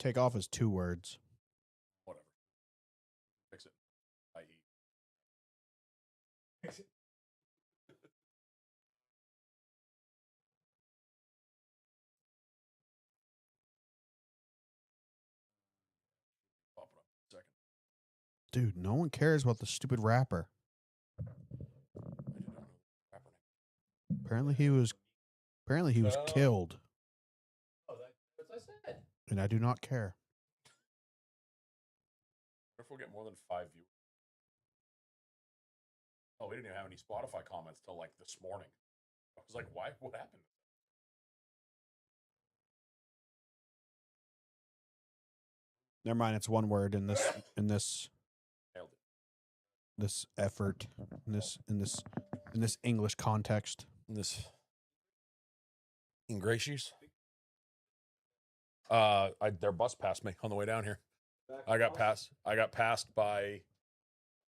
Take off is 2 words. Whatever. Fix it. I.e. Fix it. Pop it up in a second. Dude, no one cares about the stupid rapper. I did not know the rapper name. Apparently he was killed. Oh, that's what I said. And I do not care. What if we'll get more than 5 viewers? Oh, we didn't even have any Spotify comments till like this morning. I was like, why? What happened? Never mind, it's 1 word in this Nailed it. this effort, in this English context. This ingratiates. Their bus passed me on the way down here. I got passed by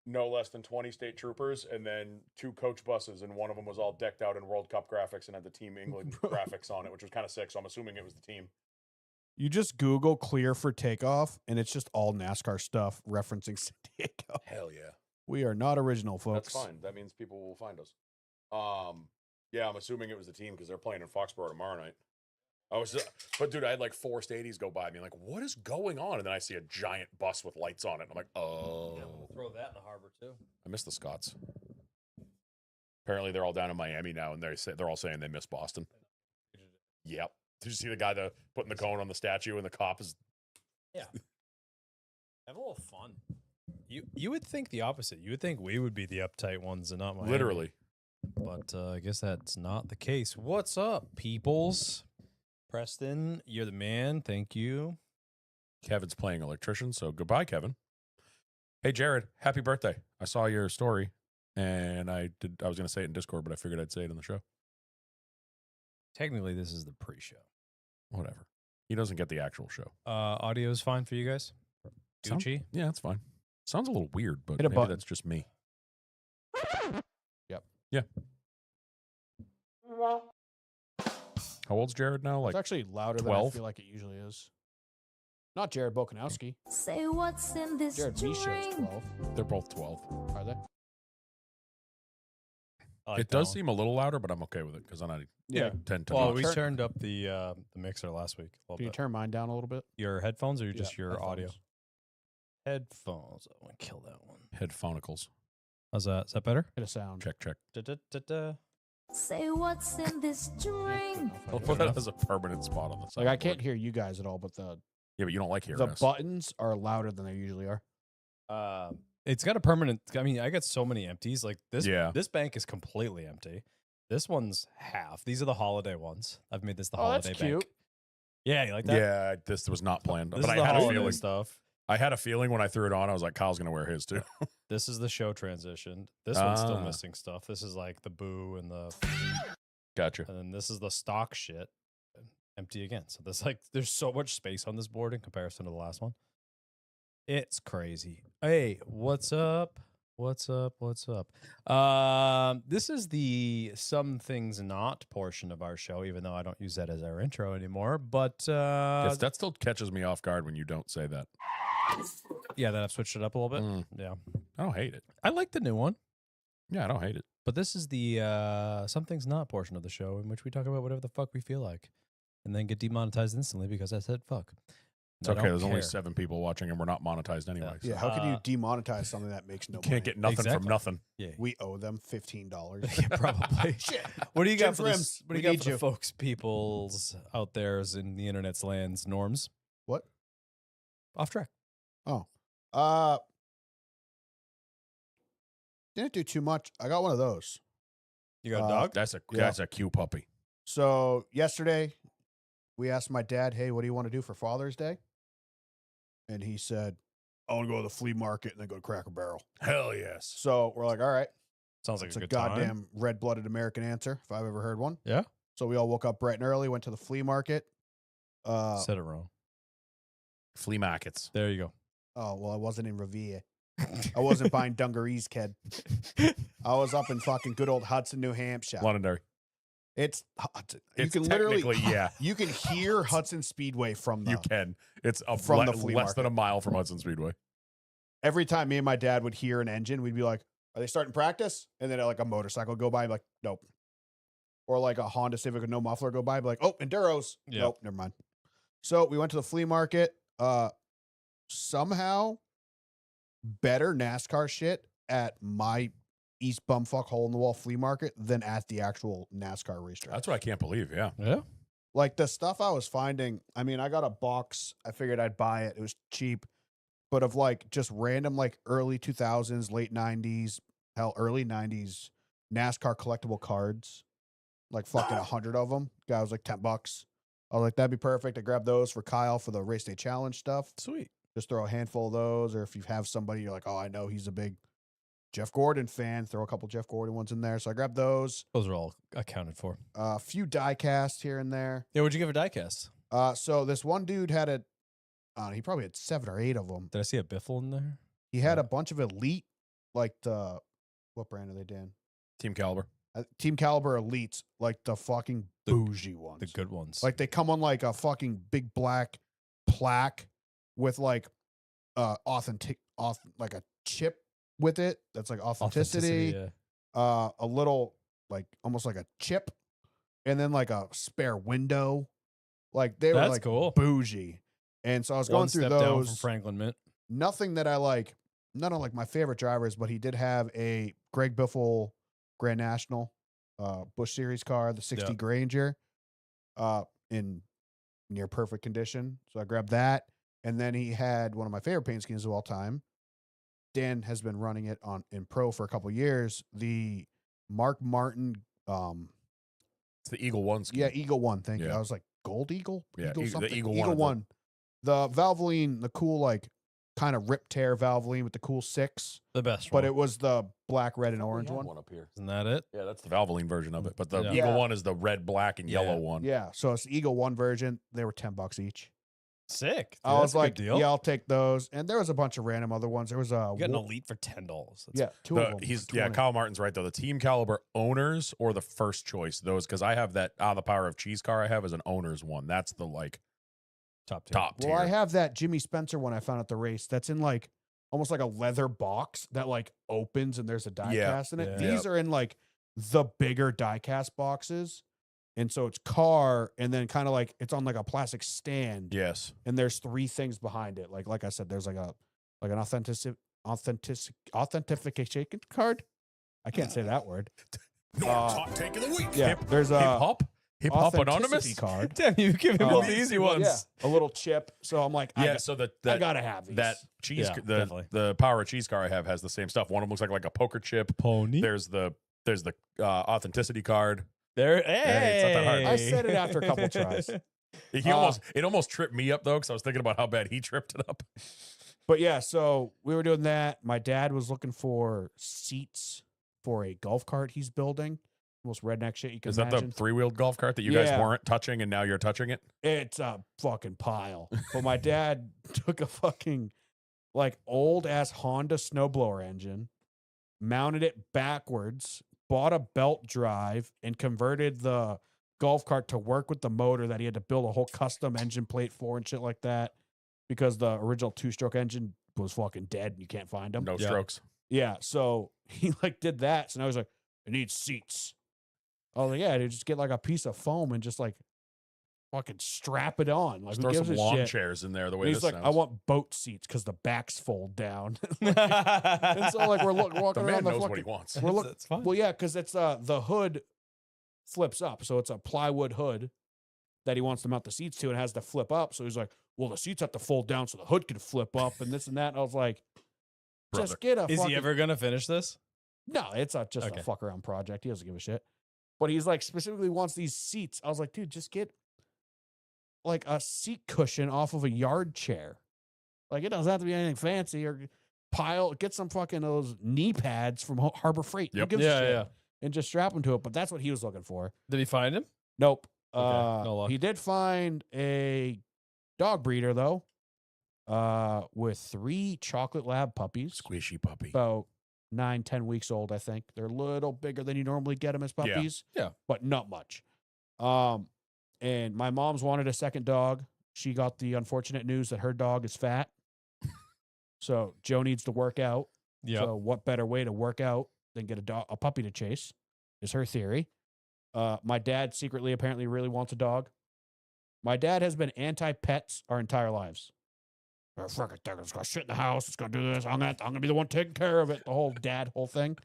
no less than 20 state troopers and then 2 coach buses, and one of them was all decked out in World Cup graphics and had the Team England graphics on it, which was kind of sick. So I'm assuming it was the team. You just Google clear for takeoff, and it's just all NASCAR stuff referencing San Diego. Hell yeah. We are not original, folks. That's fine. That means people will find us. Yeah, I'm assuming it was the team because they're playing in Foxborough tomorrow night. But dude, I had like 4 stadies go by me. I'm like, what is going on? And then I see a giant bus with lights on it. And I'm like, oh. Yeah, we'll throw that in the harbor too. I miss the Scots. Apparently, they're all down in Miami now, and they're all saying they miss Boston. Yep. Did you see the guy putting the cone on the statue, and the cop is? Yeah. Have a little fun. You would think the opposite. You would think we would be the uptight ones and not Miami. Literally. But I guess that's not the case. What's up, peoples? Preston, you're the man. Thank you. Kevin's playing electrician, so goodbye, Kevin. Hey, Jared, happy birthday. I saw your story, and I was going to say it in Discord, but I figured I'd say it in the show. Technically, this is the pre-show. Whatever. He doesn't get the actual show. Audio is fine for you guys? Gucci? Yeah, it's fine. Sounds a little weird, but Hit a maybe button. that's just me. Yep. Yeah. How old's Jared now? It's Like actually louder 12? than I feel like it usually is. Not Jared Bokanowski. Say what's in this Jared Misha is drink. 12. they're both 12. Are they? I like It that does one. seem a little louder, but I'm okay with it because I Yeah. tend to. Well, not. we Turn- turned up the mixer last week. A little Can you bit. turn mine down a little bit? Your headphones or Yeah, just your audio? headphones. Headphones. I want to kill that one. Headphonicals. How's that? Is that better? Hit a sound. Check. Da-da-da-da. Say what's in this drink. I'll put that as a permanent spot on the side. Like I can't hear you guys at all, but the Yeah, but you don't like hearing the us. buttons are louder than they usually are. It's got a permanent. I mean, I got so many empties. Like this. Yeah. This bank is completely empty. This one's half. These are the holiday ones. I've made this the Oh, that's holiday bank. cute. Yeah, you like that? Yeah, this was not planned, This but is I the had a holiday feeling. stuff. I had a feeling when I threw it on. I was like, Kyle's gonna wear his too. This is the show transition. This one's still Ah. missing stuff. This is like the boo and the, Gotcha. and then this is the stock shit. Empty again. So there's so much space on this board in comparison to the last one. It's crazy. Hey, what's up? What's up? What's up? This is the some things not portion of our show, even though I don't use that as our intro anymore. But Yes, that still catches me off guard when you don't say that. yeah, that I've switched it up a little bit. Mm. Yeah, I don't hate it. I like the new one. Yeah, I don't hate it. But this is the some things not portion of the show in which we talk about whatever the fuck we feel like, and then get demonetized instantly because I said fuck. It's And I okay. don't There's only care. 7 people watching, and we're not monetized anyway. Yeah, so how can you demonetize something that makes no you can't money? get nothing Exactly. from nothing. Yeah, We owe them $15. yeah, probably. Shit. What do you got Jim for this? Rims, What do you we got need for the you. folks, peoples out there's in the internet's lands? Norms What? off track. Oh. Didn't do too much. I got one of those. You got a Uh, dog? That's a cute puppy. So yesterday, we asked my dad, "Hey, what do you want to do for Father's Day?" And he said, "I want to go to the flea market and then go to Cracker Barrel." Hell yes. So we're like, "All right." Sounds like It's a a good goddamn time. red-blooded American answer, if I've ever heard one. Yeah. So we all woke up bright and early, went to the flea market. Said it wrong. Flea markets. There you go. Oh, well, I wasn't in Revere. I wasn't buying dungarees, kid. I was up in fucking good old Hudson, New Hampshire. Londonderry. It's you It's can literally technically, yeah. you can hear Hudson Speedway from the You can. It's from the flea less than a market. mile from Hudson Speedway. Every time me and my dad would hear an engine, we'd be like, "Are they starting practice?" And then like a motorcycle would go by, like, "Nope." Or like a Honda Civic with no muffler go by, be like, "Oh, Enduros." Yep. Nope, never mind. So we went to the flea market. Somehow better NASCAR shit at my East Bumfuck hole in the wall flea market than at the actual NASCAR racetrack. That's what I can't believe. Yeah. Yeah. Like the stuff I was finding, I mean, I got a box. I figured I'd buy it. It was cheap, but of like just random, like early 2000s, late 90s, hell, early 90s NASCAR collectible cards, like fucking 100 of them. Guy was like $10. I was like, that'd be perfect. I grabbed those for Kyle for the race day challenge stuff. Sweet. Just throw a handful of those. Or if you have somebody, you're like, oh, I know he's a big Jeff Gordon fan, throw a couple Jeff Gordon ones in there. So I grabbed those. Those are all accounted for. A few die casts here and there. Yeah, what'd you give a diecast? So this one dude had he probably had 7 or 8 of them. Did I see a Biffle in there? He had a bunch of elite, like what brand are they, Dan? Team Caliber. Team Caliber Elites, like the fucking bougie ones. The good ones. Like they come on like a fucking big black plaque with like like a chip with it. That's like authenticity. Yeah. A little like almost like a chip, and then like a spare window. Like they were That's like cool. bougie. And so I was One going through step down from those. Franklin Mint. Nothing that I like, none of like my favorite drivers, but he did have a Greg Biffle Grand National Busch Series car, the 60 Yep. Granger, in near perfect condition. So I grabbed that. And then he had one of my favorite paint schemes of all time. Dan has been running it in pro for a couple years. The Mark Martin, It's the Eagle One scheme. yeah, Eagle One. Thank you. Yeah. I was like Gold Eagle, Yeah, Eagle the something? Eagle Eagle One. One. The Valvoline, the cool like kind of rip tear Valvoline with the cool 6, The best but one. it was the black, red, and Oh, we orange had one. up here. Isn't that it? Yeah, that's the Valvoline version of it. But the Yeah. Eagle Yeah. One is the red, black, and yellow one. Yeah, so it's the Eagle One version. They were $10 each. Sick. Dude, I that's was a good like, deal. yeah, I'll take those. And there was a bunch of random other ones. There was a You got an elite for $10. That's yeah, 2 of them. He's for yeah, 20. Kyle Martin's right though. The Team Caliber owners or the first choice, those because I have that the Power of Cheese car I have as an owner's one. That's the like top tier. top tier. Well, I have that Jimmy Spencer one I found at the race. That's in like almost like a leather box that like opens and there's a die Yeah. cast in it. Yeah. These are in like the bigger die cast boxes. And so it's car and then kind of like it's on like a plastic stand. Yes. And there's 3 things behind it. Like I said, there's like an authentication card. I can't say that word. Hot take of the week. Yeah, there's Hip a hop. Hip hop anonymous. authenticity card. Damn, you give him all Um, the easy ones. Yeah, a little chip. So I'm like, Yeah. I So I that gotta have these. that cheese Yeah, definitely. the Power of Cheese car I have has the same stuff. One of them looks like a poker chip. Pony. There's the authenticity card. There. Hey, it's not that hard. I said it after a couple tries. It almost tripped me up though because I was thinking about how bad he tripped it up. But yeah, so we were doing that. My dad was looking for seats for a golf cart he's building. Most redneck shit you can Is that imagine. the 3-wheeled golf cart that you guys Yeah. weren't touching and now you're touching it? It's a fucking pile. But my dad took a fucking like old ass Honda snowblower engine, mounted it backwards, bought a belt drive, and converted the golf cart to work with the motor that he had to build a whole custom engine plate for and shit like that because the original 2-stroke engine was fucking dead and you can't find them. No Yeah. strokes. Yeah, so he like did that. So now he's like, it needs seats. I was like, yeah, dude, just get like a piece of foam and just like fucking strap it on. Like, Just who throw gives some a lawn shit? chairs in there the And way he's this like, sounds. I want boat seats because the backs fold down. And so like we're walking the man around the knows what fucking. he wants. We're look- That's fine. Well, yeah, because it's the hood flips up, so it's a plywood hood that he wants to mount the seats to, and it has to flip up. So he's like, well, the seats have to fold down so the hood can flip up, and this and that. And I was like, Brother. just get a. Is fucking, he ever gonna finish this? No, it's just Okay. a fuck around project. He doesn't give a shit. But he's like specifically wants these seats. I was like, dude, just get like a seat cushion off of a yard chair. Like it doesn't have to be anything fancy or get some fucking those knee pads from Harbor Freight. Who Yep. gives a Yeah, shit? yeah. And just strap them to it. But that's what he was looking for. Did he find him? Nope. no luck. He did find a dog breeder though, with 3 chocolate lab puppies, Squishy puppy. about 9-10 weeks old, I think. They're a little bigger than you normally get them as Yeah. puppies. Yeah. But not much. And my mom's wanted a second dog. She got the unfortunate news that her dog is fat. So Joe needs to work out. Yeah. So what better way to work out than get a puppy to chase is her theory. My dad secretly apparently really wants a dog. My dad has been anti-pets our entire lives. Oh, fuck it, it's gonna shit in the house. It's gonna do this. I'm gonna be the one taking care of it. The whole thing.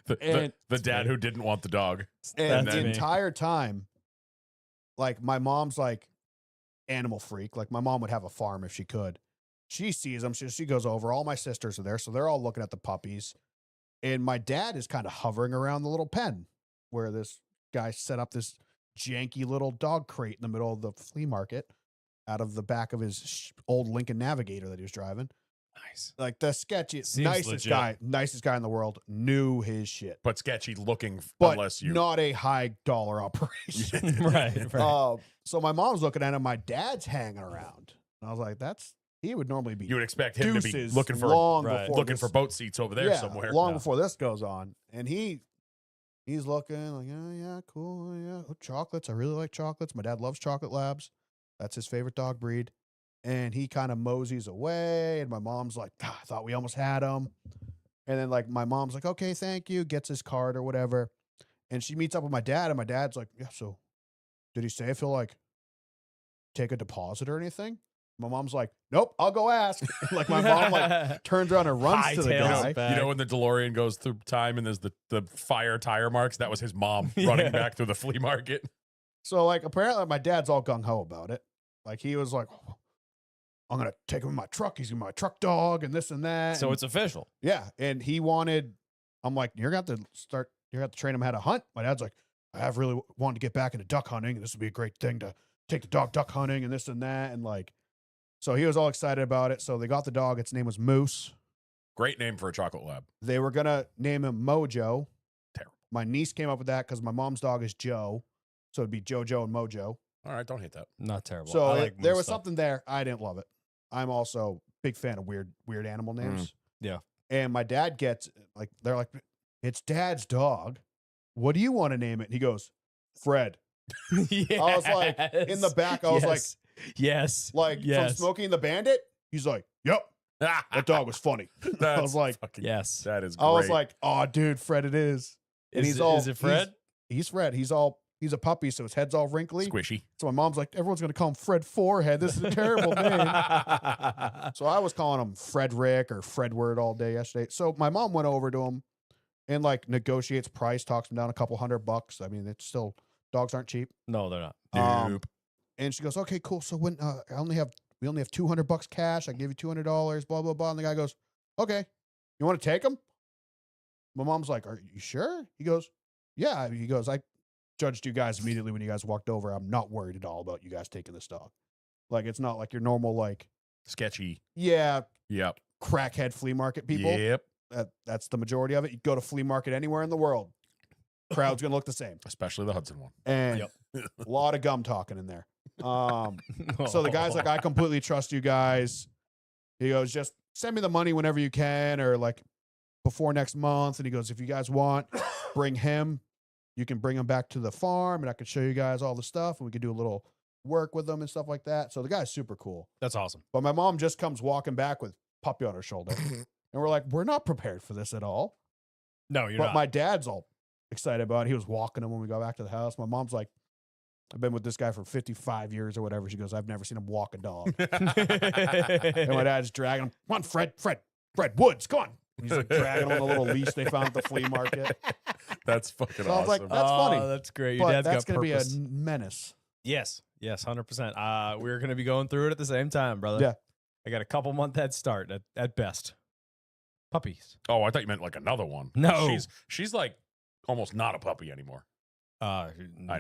The And- dad who didn't want the dog. And That's the me. entire time, like my mom's like animal freak. Like my mom would have a farm if she could. She sees them. She goes over. All my sisters are there, so they're all looking at the puppies. And my dad is kind of hovering around the little pen where this guy set up this janky little dog crate in the middle of the flea market out of the back of his old Lincoln Navigator that he was driving. Nice. Like the sketchiest, Seems nicest guy in the world, knew his shit. But sketchy looking But unless you. not a high dollar operation. right. So my mom's looking at him. My dad's hanging around. And I was like, he would normally be You would expect him to be deuces looking for long right. before looking this- for boat seats over there yeah, somewhere. long Yeah. before this goes on. And he's looking like, oh, yeah, cool. Yeah. Oh, chocolates. I really like chocolates. My dad loves chocolate labs. That's his favorite dog breed. And he kind of moseys away. And my mom's like, I thought we almost had him. And then like my mom's like, okay, thank you. Gets his card or whatever. And she meets up with my dad. And my dad's like, yeah, so did he say if he'll like take a deposit or anything? My mom's like, nope, I'll go ask. Like my mom like turns around and runs to the Hightails guy. it back. You know when the DeLorean goes through time and there's the fire tire marks? That was his mom running Yeah. back through the flea market. So like apparently my dad's all gung ho about it. Like he was like, I'm gonna take him in my truck. He's my truck dog and this and that. So And- it's official. yeah. And he wanted. I'm like, you're gonna have to start. You're gonna have to train him how to hunt. My dad's like, I have really wanted to get back into duck hunting, and this would be a great thing to take the dog duck hunting and this and that. And like, so he was all excited about it. So they got the dog. Its name was Moose. Great name for a chocolate lab. They were gonna name him Mojo. Terrible. My niece came up with that because my mom's dog is Joe, so it'd be Jojo and Mojo. All right, don't hate that. Not terrible. So I like there moose was stuff. something there. I didn't love it. I'm also big fan of weird animal names. Yeah. And my dad gets like, they're like, it's dad's dog. What do you want to name it? And he goes, Fred. I was like, in the back, I was like, yes, from yes, Smokey and the Bandit. He's like, yep, that dog was funny. I was like, yes. that is great. I was like, oh, dude, Fred, it is. And Is it Fred? He's Fred. He's a puppy, so his head's all wrinkly. squishy. So my mom's like, everyone's gonna call him Fred Forehead. This is a terrible name. So I was calling him Frederick or Fredward all day yesterday. So my mom went over to him and like negotiates price, talks him down a couple $100. I mean, it's still, dogs aren't cheap. No, they're not. Nope. And she goes, okay, cool. So when we only have $200 cash, I give you $200, blah, blah, blah. And the guy goes, okay, you want to take him? My mom's like, are you sure? He goes, yeah. He goes, I judged you guys immediately when you guys walked over. I'm not worried at all about you guys taking this dog. Like, it's not like your normal, like, Sketchy. yeah, Yep. crackhead flea market people. Yep. That's the majority of it. You go to flea market anywhere in the world, crowd's gonna look the same. Especially the Hudson one. And a lot of gum talking in there. So the guy's like, I completely trust you guys. He goes, just send me the money whenever you can, or like before next month. And he goes, if you guys want, bring him. You can bring him back to the farm, and I could show you guys all the stuff, and we could do a little work with them and stuff like that. So the guy's super cool. That's awesome. But my mom just comes walking back with puppy on her shoulder, and we're like, we're not prepared for this at all. No, you're But not. my dad's all excited about it. He was walking him when we got back to the house. My mom's like, I've been with this guy for 55 years or whatever. She goes, I've never seen him walk a dog. And my dad's dragging him. Come on, Fred, Woods, come on. He's like dragging him on the little leash they found at the flea market. That's fucking So I was like, awesome. that's funny. That's great. Your But dad's that's got going to be a purpose. menace. Yes, 100%. We're gonna be going through it at the same time, brother. Yeah. I got a couple month head start at best. Puppies. Oh, I thought you meant like another one. No. She's like almost not a puppy anymore. I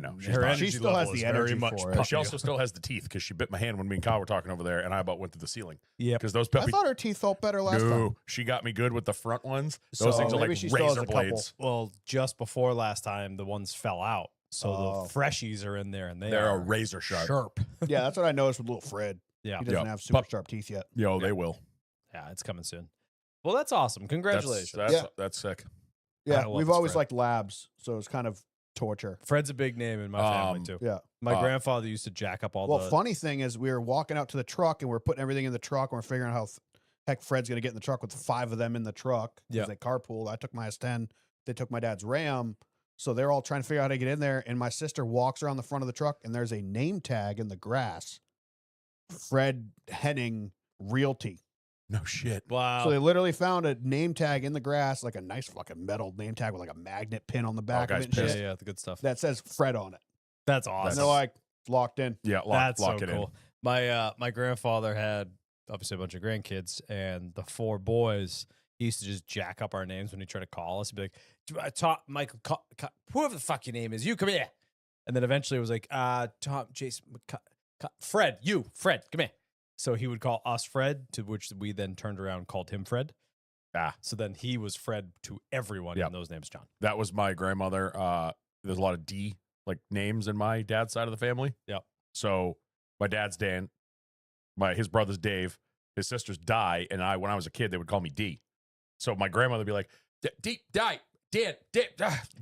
know. She's Her not. energy She still has level the is very energy much for it. But puppy. she also still has the teeth because she bit my hand when me and Kyle were talking over there, and I about went through the ceiling. Yep. Because those I puppy. thought her teeth felt better last time. No, she got me good with the front ones. Those So things are maybe like she still has razor a couple. blades. Well, just before last time, the ones fell out. So Oh. the freshies are in there, and They're are a razor sharp. sharp. Yeah, that's what I noticed with little Fred. Yeah. He doesn't Yeah. have super But- sharp teeth yet. Yo, they will. Yeah, it's coming soon. Well, that's awesome. Congratulations. That's sick. Yeah, love we've this always Fred. liked labs, so it's kind of torture. Fred's a big name in my family too. Yeah. My grandfather used to jack up all Well, the. funny thing is, we were walking out to the truck and we're putting everything in the truck and we're figuring out how heck Fred's going to get in the truck with 5 of them in the truck because Yeah. they carpooled. I took my S10. They took my dad's Ram. So they're all trying to figure out how to get in there. And my sister walks around the front of the truck and there's a name tag in the grass. Fred Henning Realty. No shit. Wow. So they literally found a name tag in the grass, like a nice fucking metal name tag with like a magnet pin on the back of guy's it and yeah, shit, yeah, the good stuff. that says Fred on it. That's And awesome. they're like, it's locked in. Yeah, That's lock so it cool. My grandfather had obviously a bunch of grandkids, and the 4 boys. He used to just jack up our names when he tried to call us. He'd be like, "Tom, Michael, whoever the fuck your name is, you come here." And then eventually it was like, "Tom, Jason, Fred, Fred, come here." So he would call us Fred, to which we then turned around and called him Fred. So then he was Fred to everyone, Yep. and those names, John. That was my grandmother. There's a lot of D like names in my dad's side of the family. Yep. So my dad's Dan, his brother's Dave, his sister's Di, and when I was a kid, they would call me D. So my grandmother would be like, D, Dan,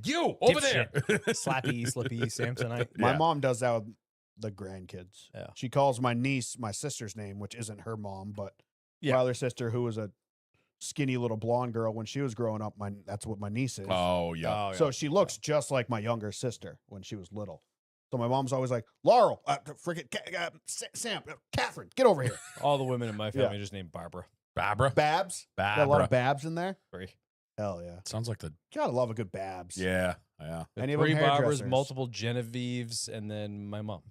you over there. Slappy, Slippy, Samsonite. My Yeah. mom does that with the grandkids. Yeah. She calls my niece my sister's name, which isn't her mom, but Yeah. my other sister, who was a skinny little blonde girl when she was growing up, that's what my niece is. Oh yeah. Oh, So she looks just like my younger sister when she was little. So my mom's always like, Laurel, Sam, Catherine, get over here. All the women in my family just named Barbara. Barbara. Babs. Got a lot of Babs in there. Three. Hell yeah. Sounds like the Gotta love a good Babs. yeah. Any of them 3 Barbaras, hairdressers? multiple Genevieves, and then my mom,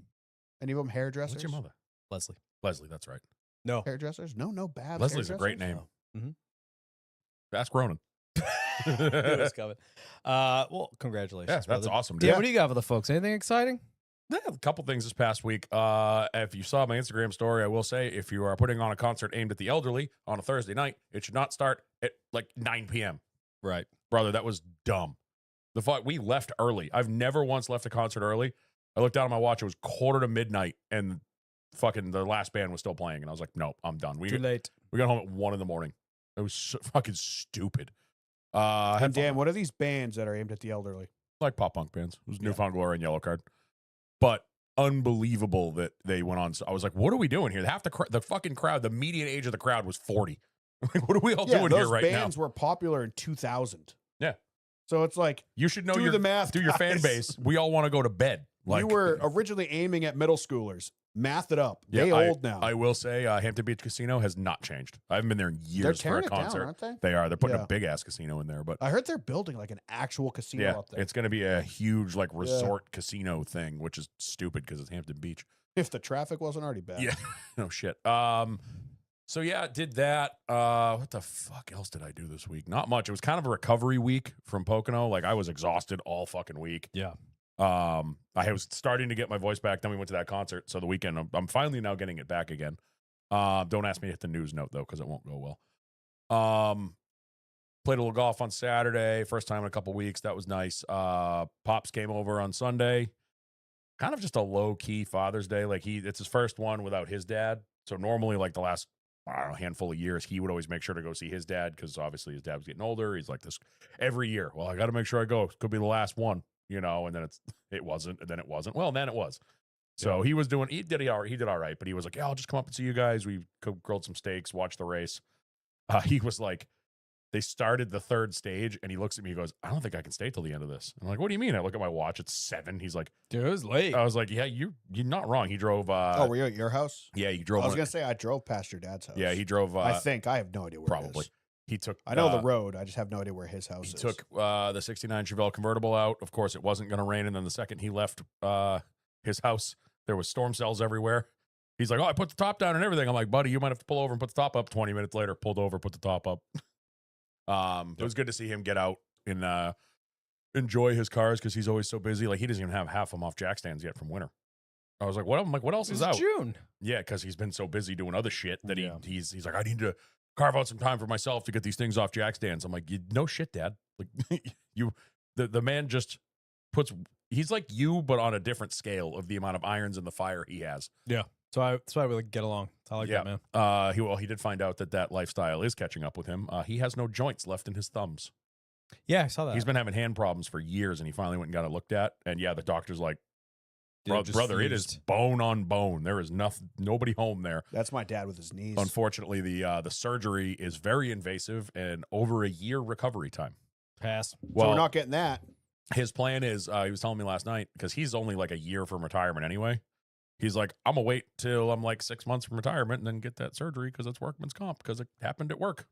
Any of them hairdressers? What's your mother? Leslie. Leslie. That's right. No. Hairdressers? No Babs. Leslie's a great hairdressers? name. No. Ask Ronan. It was coming. Well, congratulations. Yeah, that's brother. awesome. Dan, Dude. what do you got for the folks? Anything exciting? Yeah, a couple things this past week. If you saw my Instagram story, I will say if you are putting on a concert aimed at the elderly on a Thursday night, it should not start at like 9 p.m. Right. Brother, that was dumb. We left early. I've never once left a concert early. I looked down at my watch. It was 1:45, and fucking the last band was still playing. And I was like, no, I'm done. Too late. We got home at 1 a.m. It was so fucking stupid. And Dan, what are these bands that are aimed at the elderly? Like pop punk bands. It was Newfound Glory and Yellow Card. But unbelievable that they went on. So I was like, what are we doing here? Half the fucking crowd, the median age of the crowd was 40. Like, what are we all doing here right now? Those bands were popular in 2000. Yeah. So it's like, You should know do the math, through your fan guys. base. We all want to go to bed. Like, you were originally aiming at middle schoolers. Math it up. Yeah, They old now. I will say Hampton Beach Casino has not changed. I haven't been there in They're years for tearing a it down, concert. aren't they? They are. They're putting Yeah. a big ass casino in there, but I heard they're building like an actual casino yeah, up there. it's going to be a huge like resort casino thing, which is stupid because it's Hampton Beach. If the traffic wasn't already bad. Yeah, no shit. So yeah, did that. What the fuck else did I do this week? Not much. It was kind of a recovery week from Pocono. Like I was exhausted all fucking week. Yeah. I was starting to get my voice back. Then we went to that concert. So the weekend, I'm finally now getting it back again. Don't ask me to hit the news note though, because it won't go well. Played a little golf on Saturday. First time in a couple weeks. That was nice. Pops came over on Sunday. Kind of just a low key Father's Day. Like it's his first one without his dad. So normally, like the last handful of years, he would always make sure to go see his dad because obviously his dad was getting older. He's like this every year. Well, I got to make sure I go. It could be the last one, you know. And then it wasn't, and then it wasn't. Well, then it was. So he did all right, but he was like, yeah, I'll just come up and see you guys. We grilled some steaks, watched the race. He was like, they started the third stage, and he looks at me, he goes, I don't think I can stay till the end of this. I'm like, what do you mean? I look at my watch, it's 7. He's like, Dude, it was late. I was like, yeah, you're not wrong. He drove. Oh, were you at your house? Yeah, he I drove. was going to say I drove past your dad's house. Yeah, he drove. I think. I have no idea where it probably. is. He took. I know the road. I just have no idea where his house He is. took the '69 Chevelle convertible out. Of course, it wasn't going to rain, and then the second he left his house, there was storm cells everywhere. He's like, "Oh, I put the top down and everything." I'm like, "Buddy, you might have to pull over and put the top up." 20 minutes later, pulled over, put the top up. It was good to see him get out and enjoy his cars because he's always so busy. Like he doesn't even have half of them off jack stands yet from winter. I was like, "What?" I'm like, "What else is out?" June. Yeah, because he's been so busy doing other shit that Yeah. he's like, I need to carve out some time for myself to get these things off jack stands. I'm like, no shit, Dad. Like the man just he's like you, but on a different scale of the amount of irons in the fire he has. Yeah. So that's why we like get along. I like Yeah. that, man. He did find out that lifestyle is catching up with him. He has no joints left in his thumbs. Yeah, I saw that. He's been having hand problems for years, and he finally went and got it looked at. And yeah, the doctor's like, brother, it is bone on bone. There is nobody home there. That's my dad with his knees. Unfortunately, the surgery is very invasive and over a year recovery time. Pass. So Well, we're not getting that. his plan is, he was telling me last night, because he's only like a year from retirement anyway. He's like, I'm going to wait till I'm like 6 months from retirement and then get that surgery because it's workman's comp because it happened at work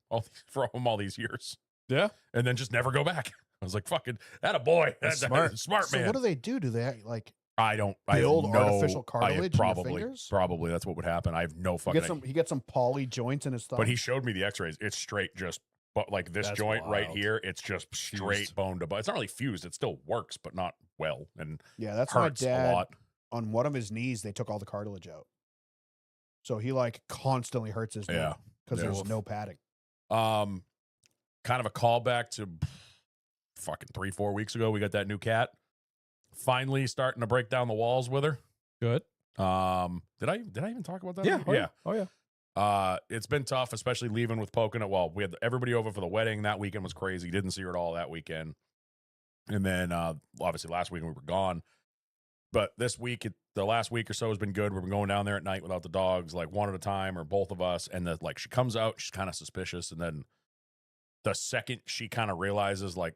for all these years. Yeah. And then just never go back. I was like, fucking, that a boy. That's smart. Smart, So man. what do they do? Do they like I don't. build I have no, artificial cartilage in your probably, fingers? Probably that's what would happen. I have no fucking. he gets some poly joints in his thumb? But he showed me the X-rays. It's straight, just but like this That's joint right wild. here. It's just straight Fused. bone to bone. It's not really fused. It still works, but not well, and yeah, that's my hurts a dad. lot. On one of his knees, they took all the cartilage out. So he like constantly hurts his knee Yeah. because Yeah. there's no padding. Kind of a callback to fucking 3-4 weeks ago. We got that new cat. Finally starting to break down the walls with her. Good. Did I even talk about that? Yeah. Yeah. Oh, yeah. It's been tough, especially leaving with Pocono. Well, we had everybody over for the wedding. That weekend was crazy. Didn't see her at all that weekend. And then obviously last weekend we were gone. But this week, the last week or so has been good. We've been going down there at night without the dogs, like one at a time or both of us. And then like she comes out, she's kind of suspicious. And then the second she kind of realizes like,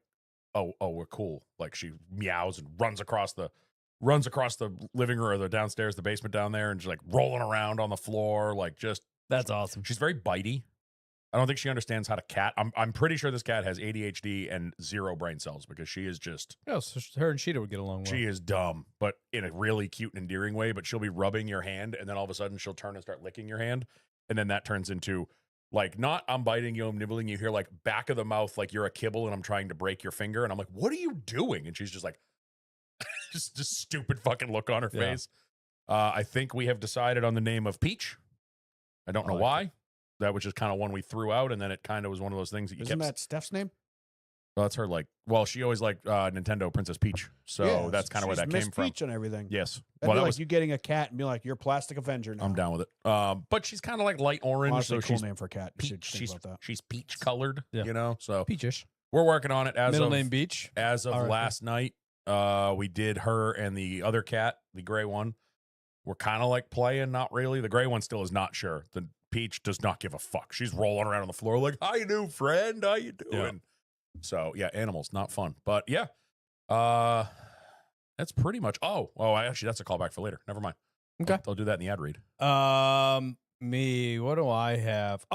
oh, we're cool. Like she meows and runs across the living room or the downstairs, the basement down there, and just like rolling around on the floor, like just. That's awesome. She's very bitey. I don't think she understands how to cat. I'm pretty sure this cat has ADHD and 0 brain cells because she is just. Yeah, so her and Sheeta would get along well. She is dumb, but in a really cute and endearing way. But she'll be rubbing your hand, and then all of a sudden she'll turn and start licking your hand, and then that turns into like not I'm biting you, I'm nibbling you. Hear like back of the mouth, like you're a kibble, and I'm trying to break your finger, and I'm like, what are you doing? And she's just like, just stupid fucking look on her Yeah. face. I think we have decided on the name of Peach. I don't know why. That was just kind of one we threw out, and then it kind of was one of those things that you Isn't kept. that Steph's name? Well, that's her. Like, well, she always liked Nintendo Princess Peach, so Yeah, that's kind of where she's that Miss came from. Peach and everything. Yes, That'd well, be that like was. you getting a cat and be like, you're a plastic Avenger now. I'm down with it. But she's kind of like light orange, Honestly, so cool she's name for a cat. You should peach. think about that. She's peach colored. Yeah. You know, so Peachish. we're working on it as Middle of name Beach. as of All right. last night. We did her and the other cat, the gray one. We're kind of like playing, not really. The gray one still is not sure. The Peach does not give a fuck. She's rolling around on the floor like, "How you doing, friend? How you doing?" Yeah. So yeah, animals not fun, but yeah, that's pretty much. Actually, that's a callback for later. Never mind. Okay. I'll do that in the ad read. Me, what do I have?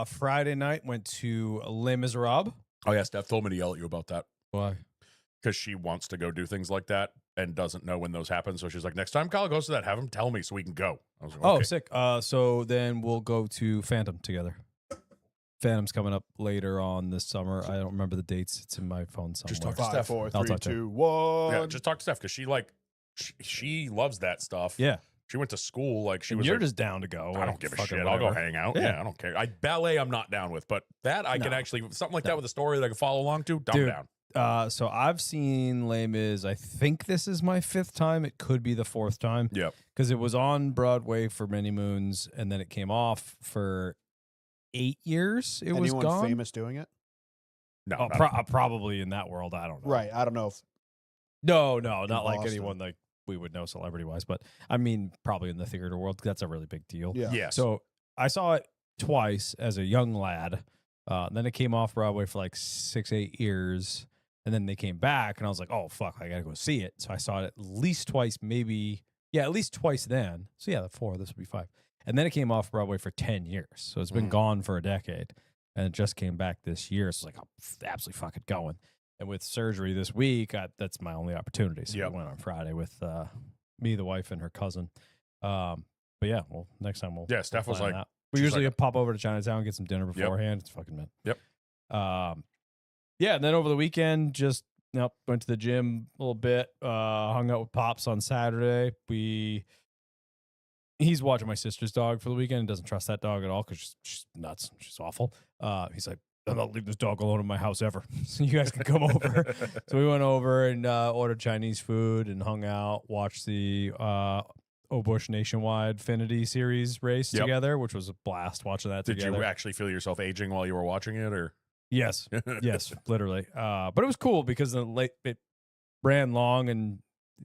Friday night went to Les Miserables. Oh yeah, Steph told me to yell at you about that Why? because she wants to go do things like that and doesn't know when those happen. So she's like, next time Kyle goes to that, have him tell me so we can go. I was like, Oh, okay. sick. So then we'll go to Phantom together. Phantom's coming up later on this summer. I don't remember the dates. It's in my phone somewhere. Just talk to 5, Steph. 4, I'll 3, talk to her. 2, 1. Yeah, just talk to Steph because she loves that stuff. Yeah. She went to school like she And was. you're like, just down to go. I don't give a Fucking shit. I'll go whatever. hang out. Yeah. Yeah, I don't care. Ballet, I'm not down with, but that I can No. actually something like that No. with a story that I can follow along to. I'm Dude. down. So I've seen Les Mis. I think this is my 5th time. It could be the 4th time. Yep. Because it was on Broadway for many moons, and then it came off for 8 years. It was Anyone gone. famous doing it? No, Oh, not- probably in that world. I don't know. Right. I don't know if No, not like Boston. anyone like we would know celebrity wise, but I mean probably in the theater world. 'Cause that's a really big deal. yeah. yes. So I saw it twice as a young lad. Then it came off Broadway for like 6-8 years, and then they came back, and I was like, "Oh fuck, I gotta go see it." So I saw it at least twice, maybe at least twice then. So yeah, 4. This would be 5, and then it came off Broadway for 10 years. So it's been gone for a decade, and it just came back this year. So it's like I'm absolutely fucking going. And with surgery this week, that's my only opportunity. So Yep. we went on Friday with me, the wife, and her cousin. But yeah, well, next time we'll. Yeah, Steph we'll was plan like- that. We she's usually like- pop over to Chinatown, get some dinner beforehand. It's fucking mint. Yep. Yeah, and then over the weekend, just went to the gym a little bit. Hung out with Pops on Saturday. He's watching my sister's dog for the weekend and doesn't trust that dog at all because she's nuts. She's awful. He's like, I'm not leaving this dog alone in my house ever. So you guys can come over. So we went over and ordered Chinese food and hung out, watched the Bush Nationwide Finity Series race Yep. together, which was a blast watching that Did together. you actually feel yourself aging while you were watching it, or? Yes, yes, literally. But it was cool because it ran long and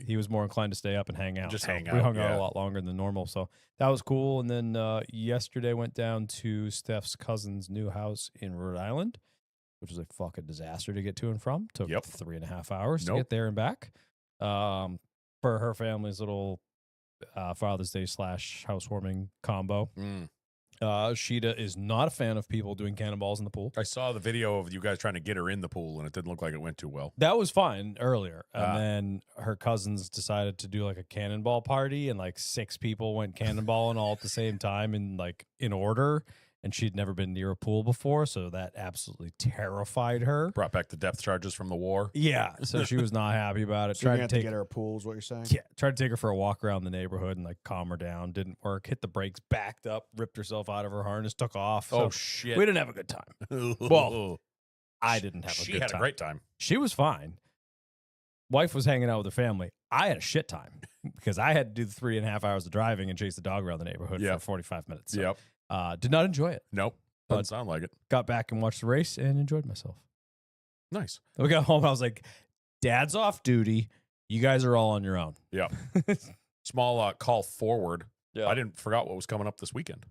he was more inclined to stay up and hang out. Just So hang We out, hung out yeah. a lot longer than normal, so that was cool. And then yesterday went down to Steph's cousin's new house in Rhode Island, which was a fucking disaster to get to and from. Took Yep. 3.5 hours to Nope. get there and back. For her family's little Father's Day / housewarming combo. Sheeta is not a fan of people doing cannonballs in the pool. I saw the video of you guys trying to get her in the pool, and it didn't look like it went too well. That was fine earlier. And Ah. then her cousins decided to do like a cannonball party, and like 6 people went cannonballing all at the same time and like in order. And she'd never been near a pool before, so that absolutely terrified her. Brought back the depth charges from the war. Yeah, so she was not happy about it. So you're Tried gonna have to to take get her a pool, is what you're saying? Yeah, tried to take her for a walk around the neighborhood and like calm her down. Didn't work. Hit the brakes, backed up, ripped herself out of her harness, took off. So Shit! we didn't have a good time. Well, I didn't have a She good had time. a great time. She was fine. Wife was hanging out with her family. I had a shit time because I had to do the 3.5 hours of driving and chase the dog around the neighborhood Yep. for 45 minutes. So, Yep. did not enjoy it. Nope. But- Doesn't sound like it. Got back and watched the race and enjoyed myself. Nice. We got home. I was like, Dad's off duty. You guys are all on your own. Yeah. Small call forward. Yeah. I didn't forgot what was coming up this weekend.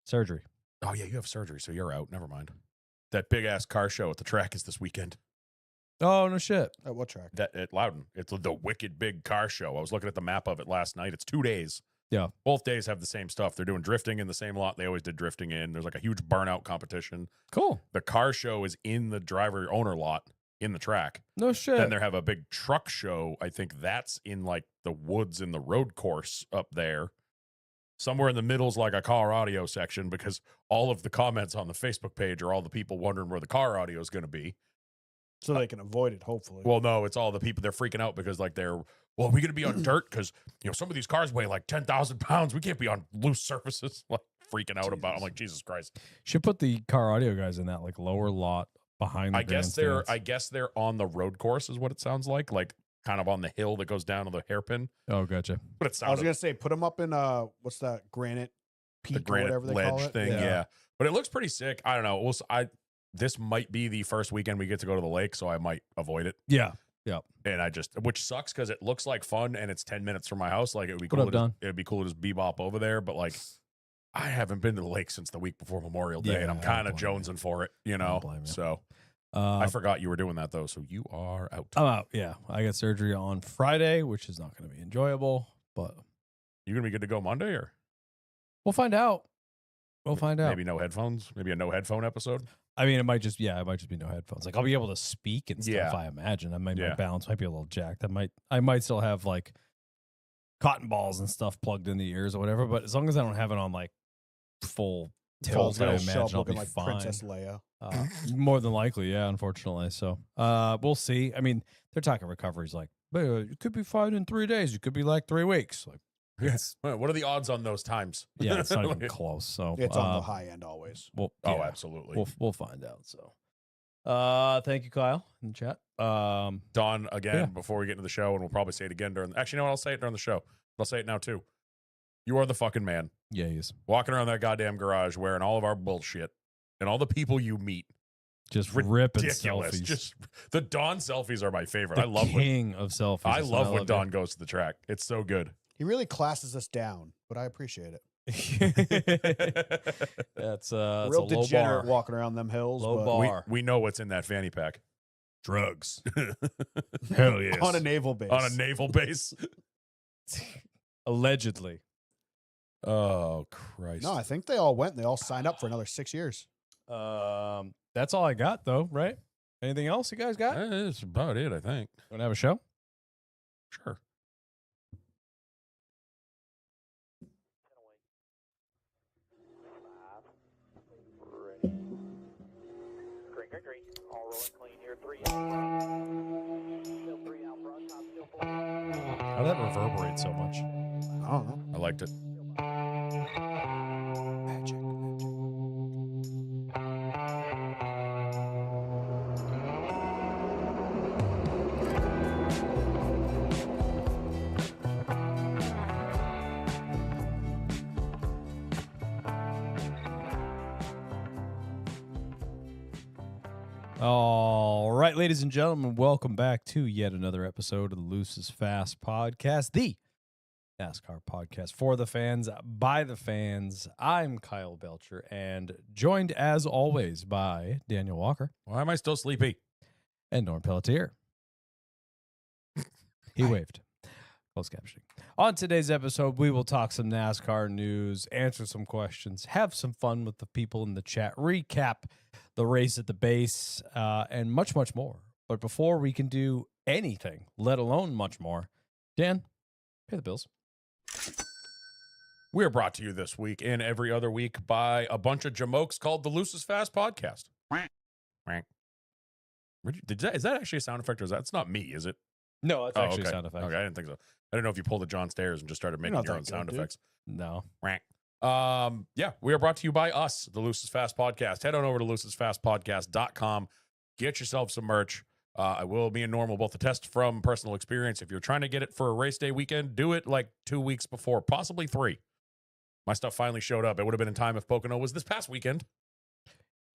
Surgery. Oh yeah, you have surgery, so you're out. Never mind. That big ass car show at the track is this weekend. Oh, no shit. At what track? That at Loudon. It's the wicked big car show. I was looking at the map of it last night. It's 2 days. Yeah. Both days have the same stuff. They're doing drifting in the same lot they always did drifting in. There's like a huge burnout competition. Cool. The car show is in the driver owner lot in the track. No shit. Then they have a big truck show. I think that's in like the woods in the road course up there. Somewhere in the middle's like a car audio section because all of the comments on the Facebook page are all the people wondering where the car audio is going to be. So they can avoid it, hopefully. Well, no, it's all the people. They're freaking out because like well, are we going to be on dirt? Because, some of these cars weigh like 10,000 pounds. We can't be on loose surfaces. Like freaking out about it. I'm like, Jesus Christ. Should put the car audio guys in that like lower lot behind the I guess they're on the road course is what it sounds like kind of on the hill that goes down to the hairpin. Oh, gotcha. But it I was sounds gonna say, put them up in what's that granite peak the granite or whatever they ledge call it thing. Yeah. But it looks pretty sick. I don't know. This might be the first weekend we get to go to the lake, so I might avoid it. Yeah. And which sucks because it looks like fun and it's 10 minutes from my house. Like it would be What cool. up, Don? It would be cool to just bebop over there. But like, I haven't been to the lake since the week before Memorial Day, Yeah, and I'm I kind of don't blame jonesing for it, don't blame you. So I forgot you were doing that though. So you are out. I'm out. Yeah. I got surgery on Friday, which is not going to be enjoyable, but You gonna be good to go Monday, or we'll find out. We'll find out. maybe no headphones? Maybe a no headphone episode. I mean, it might just be no headphones. Like I'll be able to speak and stuff. Yeah. I imagine. My Yeah. balance might be a little jacked. I might still have like cotton balls and stuff plugged in the ears or whatever. But as long as I don't have it on like full Full tilt, I tilt, show up imagine I'll looking be like fine. Princess Leia. More than likely, yeah. Unfortunately, so we'll see. I mean, they're talking recoveries like, you could be fine in 3 days. You could be like 3 weeks. Like, Yes. What are the odds on those times? yeah, it's not even close. So It's on the high end always. Well, Oh, yeah, absolutely. we'll find out. So, thank you, Kyle, in the chat. Don, again, Yeah. before we get into the show, and we'll probably say it again during. Actually, no, I'll say it during the show. I'll say it now too. You are the fucking man. Yeah, he is Walking around that goddamn garage wearing all of our bullshit, and all the people you meet. just ripping Ridiculous. selfies. Just the Don selfies are my favorite. The I love when king of selfies. I is love what when you. Don goes to the track. It's so good. He really classes us down, but I appreciate it. That's Real it's a low degenerate bar. walking around them hills. Low but bar. We know what's in that fanny pack. Drugs. Hell yes. on a naval base. On a naval base. Allegedly. Oh Christ. No, I think they all went and they all signed up for another 6 years. That's all I got though, right? Anything else you guys got? That's about it, I think. Want to have a show? Sure. Green. All rolling clean here. 3 Still 3 out front. Top still 4. How did that reverberate so much? I don't know. I liked it. All right, ladies and gentlemen, welcome back to yet another episode of the Loose is Fast podcast, the NASCAR podcast for the fans, by the fans. I'm Kyle Belcher, and joined as always by Daniel Walker Why am I still sleepy? and Norm Pelletier. He waved. Closed captioning. On today's episode, we will talk some NASCAR news, answer some questions, have some fun with the people in the chat, recap the race at the base, and much, much more. But before we can do anything, let alone much more, Dan, pay the bills. We are brought to you this week and every other week by a bunch of jamokes called the Loose is Fast podcast. Is that actually a sound effect or is that? It's not me, is it? No, that's actually okay. sound effects. Okay, I didn't think so. I didn't know if you pulled a John Stairs and just started making not your that own sound good, dude. effects. No. Yeah, we are brought to you by us, the Loose is Fast podcast. Head on over to loosesfastpodcast.com. Get yourself some merch. I will be in normal, both a test from personal experience. If you're trying to get it for a race day weekend, do it like 2 weeks before, possibly 3. My stuff finally showed up. It would have been in time if Pocono was this past weekend.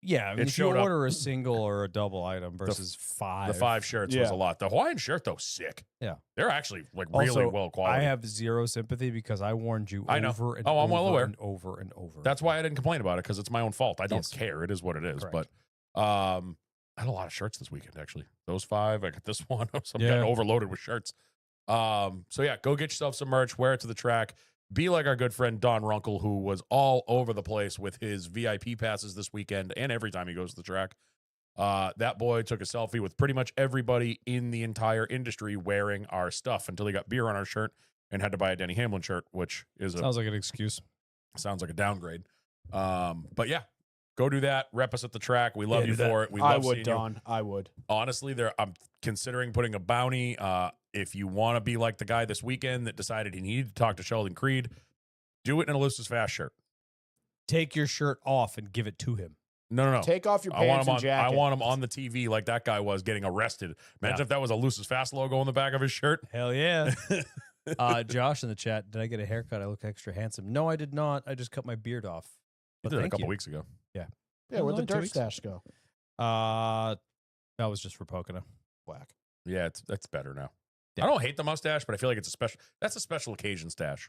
Yeah, I mean, It if you showed up. order a single or a double item versus five. The 5 shirts was Yeah. a lot. The Hawaiian shirt, though, sick. Yeah. They're actually like really Also, well quality. I have zero sympathy because I warned you I know. over and Oh, I'm well over aware. and over and over. That's why I didn't complain about it, because it's my own fault. I don't Yes. care. It is what it is. Correct. But I had a lot of shirts this weekend, actually. Those 5, I got this one. I'm Yeah. getting overloaded with shirts. So yeah, go get yourself some merch, wear it to the track. Be like our good friend Don Runkle, who was all over the place with his VIP passes this weekend and every time he goes to the track. That boy took a selfie with pretty much everybody in the entire industry wearing our stuff until he got beer on our shirt and had to buy a Denny Hamlin shirt, which is Sounds like an excuse. sounds like a downgrade. But yeah, go do that. Rep us at the track. We love Yeah, you do that. for it. We I love would, seeing you. Don. I would. Honestly, I'm considering putting a bounty. If you want to be like the guy this weekend that decided he needed to talk to Sheldon Creed, do it in a Loose is Fast shirt. Take your shirt off and give it to him. No. Take off your I want pants him and on. jacket. I want him on the TV like that guy was getting arrested. Imagine Yeah. if that was a Loose is Fast logo on the back of his shirt. Hell yeah. Josh in the chat, did I get a haircut? I look extra handsome. No, I did not. I just cut my beard off. He But did it a thank couple you. weeks ago. Yeah, Well, where'd the only 2 dirt weeks. stash go? That was just for Pocono. Whack. Yeah, that's better now. Yeah. I don't hate the mustache, but I feel like it's a special. That's a special occasion stash.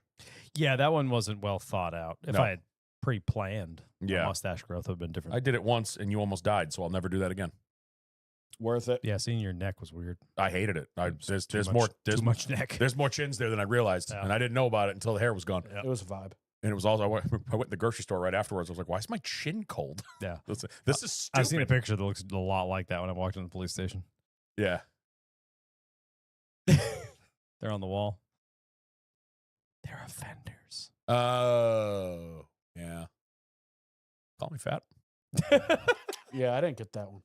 Yeah, that one wasn't well thought out. If No. I had pre-planned, Yeah. the mustache growth would have been different. I did it once, and you almost died, so I'll never do that again. Worth it. Yeah, seeing your neck was weird. I hated it. There's Too more. too much neck. There's more chins there than I realized, Yeah. and I didn't know about it until the hair was gone. Yeah. It was a vibe. And it was also I went to the grocery store right afterwards. I was like, "Why is my chin cold?" Yeah. this is stupid. I've seen a picture that looks a lot like that when I walked into the police station. Yeah, They're on the wall. They're offenders. oh yeah. Call me fat. Yeah, I didn't get that one.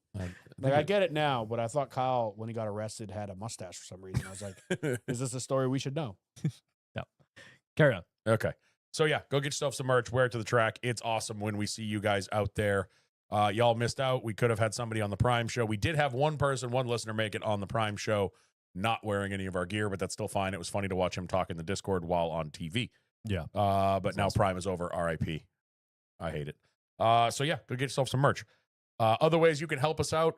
Like, I get it now, but I thought Kyle, when he got arrested, had a mustache for some reason. I was like, is this a story we should know? Carry on. Okay. So yeah, go get yourself some merch, wear it to the track. It's awesome when we see you guys out there. Y'all missed out. We could have had somebody on the Prime show. We did have one listener make it on the Prime show, not wearing any of our gear, but that's still fine. It was funny to watch him talk in the Discord while on TV. Yeah. But now awesome. Prime is over. RIP. I hate it. So yeah, go get yourself some merch. Other ways you can help us out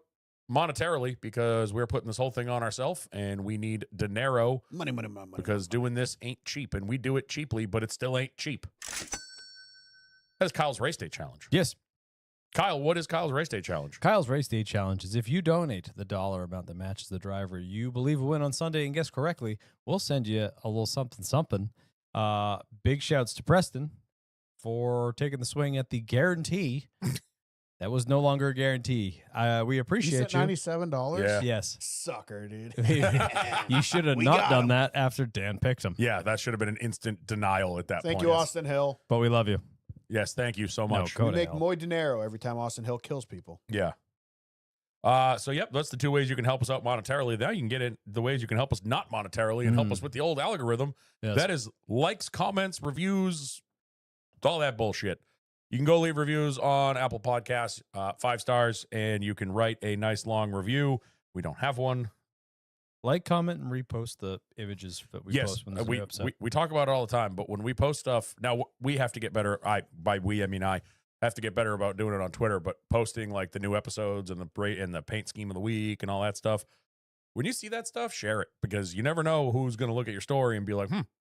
monetarily, because we're putting this whole thing on ourselves and we need dinero, Money. because doing this ain't cheap, and we do it cheaply, but it still ain't cheap. That's Kyle's Race Day Challenge. Yes. Kyle, what is Kyle's Race Day Challenge? Kyle's Race Day Challenge is if you donate the dollar amount that matches the driver you believe will win on Sunday and guess correctly, we'll send you a little something. Big shouts to Preston for taking the swing at the guarantee. That was no longer a guarantee. We appreciate you. $97? Yeah. Yes. Sucker, dude. You should have We not got done him. that after Dan picked him. Yeah, that should have been an instant denial at that Thank point. you, Austin Hill. But we love you. Yes, thank you so No, much. go We to make hell. muy dinero every time Austin Hill kills people. Yeah. So yep, that's the 2 ways you can help us out monetarily. Now you can get in the ways you can help us not monetarily and help us with the old algorithm. Yes. That is likes, comments, reviews, all that bullshit. You can go leave reviews on Apple Podcasts, 5 stars, and you can write a nice long review. We don't have one. Like, comment, and repost the images that we Yes, post when there's a we, new episode. we talk about it all the time, but when we post stuff, now we have to get better. By we, I mean I have to get better about doing it on Twitter, but posting like the new episodes and the paint scheme of the week and all that stuff. When you see that stuff, share it, because you never know who's going to look at your story and be like,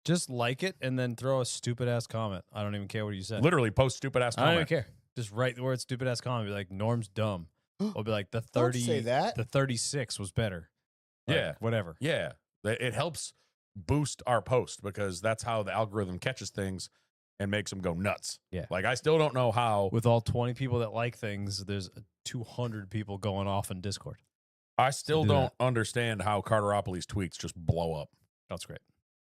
Just like it and then throw a stupid ass comment. I don't even care what you said. literally post stupid ass I don't even comment. care. Just write the word stupid ass comment. Be like, Norm's dumb. Or be like, the Don't 30, say that. the 36 was better. Like, Yeah. whatever. Yeah. It helps boost our post, because that's how the algorithm catches things and makes them go nuts. Yeah. Like, I still don't know how. With all 20 people that like things, there's 200 people going off in Discord. I still do don't understand how Carteropolis tweets just blow up. That's great.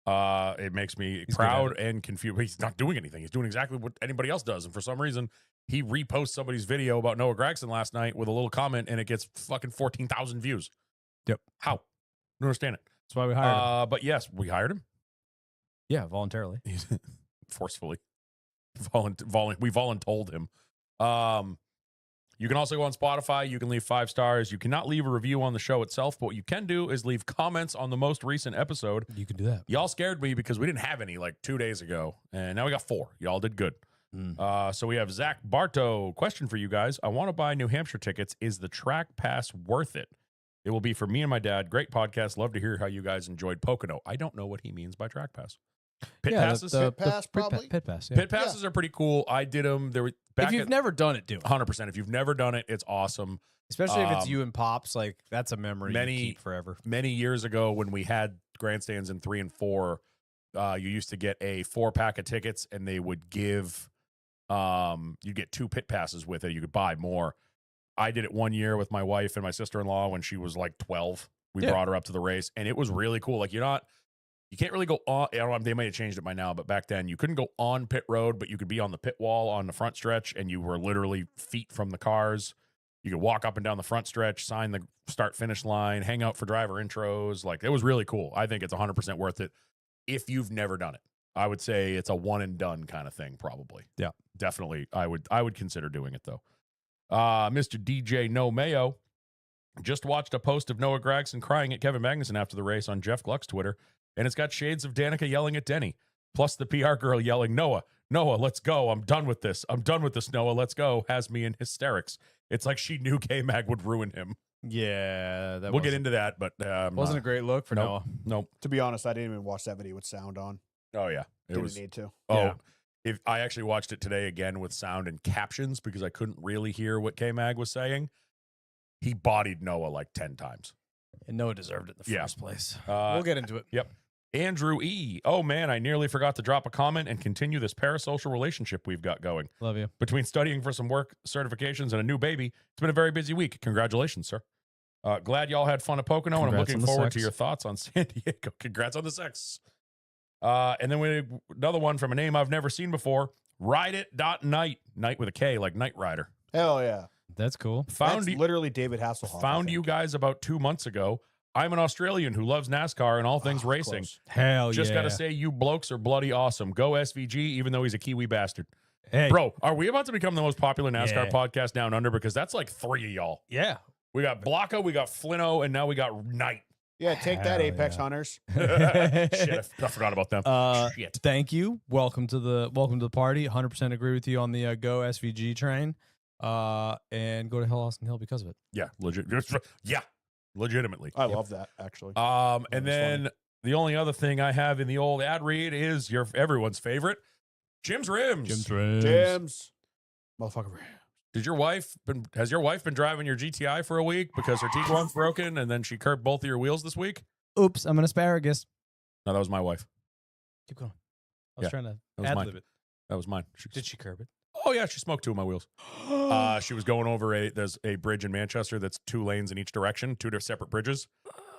It makes me He's proud and confused. He's not doing anything. He's doing exactly what anybody else does. And for some reason, he reposts somebody's video about Noah Gragson last night with a little comment, and it gets fucking 14,000 views. Yep. How? I don't understand it. That's why we hired him. But yes, we hired him. Yeah, voluntarily. He's forcefully. We voluntold him. You can also go on Spotify. You can leave 5 stars. You cannot leave a review on the show itself, but what you can do is leave comments on the most recent episode. You can do that. Y'all scared me because we didn't have any like 2 days ago, and now we got 4. Y'all did good. So we have Zach Barto. Question for you guys. I want to buy New Hampshire tickets. Is the track pass worth it? It will be for me and my dad. Great podcast. Love to hear how you guys enjoyed Pocono. I don't know what he means by track pass. Pit passes? Pit pass, probably? Pit pass, yeah. Pit passes are pretty cool. I did them. There were If you've never done it, do it. 100%. If you've never done it, it's awesome. Especially if it's you and Pops, like that's a memory many- you keep forever. Many years ago, when we had grandstands in 3 and 4, you used to get a 4-pack of tickets, and they would give you get 2 pit passes with it. You could buy more. I did it one year with my wife and my sister-in-law when she was like 12. We brought her up to the race, and it was really cool. Like, you can't really go on. I don't know, they might have changed it by now, but back then you couldn't go on pit road, but you could be on the pit wall on the front stretch, and you were literally feet from the cars. You could walk up and down the front stretch, sign the start-finish line, hang out for driver intros. Like, it was really cool. I think it's 100% worth it if you've never done it. I would say it's a one and done kind of thing, probably. Yeah. Definitely. I would consider doing it, though. Mr. DJ No Mayo just watched a post of Noah Gragson crying at Kevin Magnussen after the race on Jeff Gluck's Twitter, and it's got shades of Danica yelling at Denny, plus the PR girl yelling, Noah, let's go. I'm done with this. Noah, let's go. Has me in hysterics. It's like she knew K-Mag would ruin him. Yeah, We'll get into that, but wasn't a great look for Noah. Nope. To be honest, I didn't even watch that video with sound on. Oh, yeah. Didn't need to. Oh, Yeah. If I actually watched it today again with sound and captions because I couldn't really hear what K-Mag was saying. He bodied Noah like 10 times. And Noah deserved it in the Yeah. first place. Uh, We'll get into it. Yep. Andrew E. Oh, man, I nearly forgot to drop a comment and continue this parasocial relationship we've got going. Love you. Between studying for some work certifications and a new baby, it's been a very busy week. Congratulations, sir. Glad y'all had fun at Pocono, and I'm Congrats looking on the forward to sex. your thoughts on San Diego. Congrats on the sex. And then another one from a name I've never seen before. Ride It.Night. Night with a K, like Knight Rider. Hell yeah. That's cool. That's literally David Hasselhoff. I Found think. you guys about 2 months ago. I'm an Australian who loves NASCAR and all things racing. Close. Hell Just yeah. got to say, you blokes are bloody awesome. Go SVG, even though he's a Kiwi bastard. Hey, Bro, are we about to become the most popular NASCAR Yeah. podcast down under? Because that's like 3 of y'all. Yeah. We got Blocko, we got Flino, and now we got Knight. Yeah, take that, Hell Apex yeah. Hunters. Shit, I forgot about them. Shit. Thank you. Welcome to the party. 100% agree with you on the Go SVG train. And go to Hell Austin Hill because of it. Yeah, legit. Yeah, legitimately. I love that, actually. And That was then the only other thing I have in the old ad read is everyone's favorite, Jim's Rims. Jim's. Motherfucker. Has your wife been driving your GTI for a week because her Tiguan's broken and then she curbed both of your wheels this week? Oops, I'm an asparagus. No, that was my wife. Keep going. I was Yeah, trying to was ad mine. lib it. That was mine. Did she curb it? Oh yeah, she smoked 2 of my wheels. She was going over there's a bridge in Manchester that's 2 lanes in each direction, 2 separate bridges.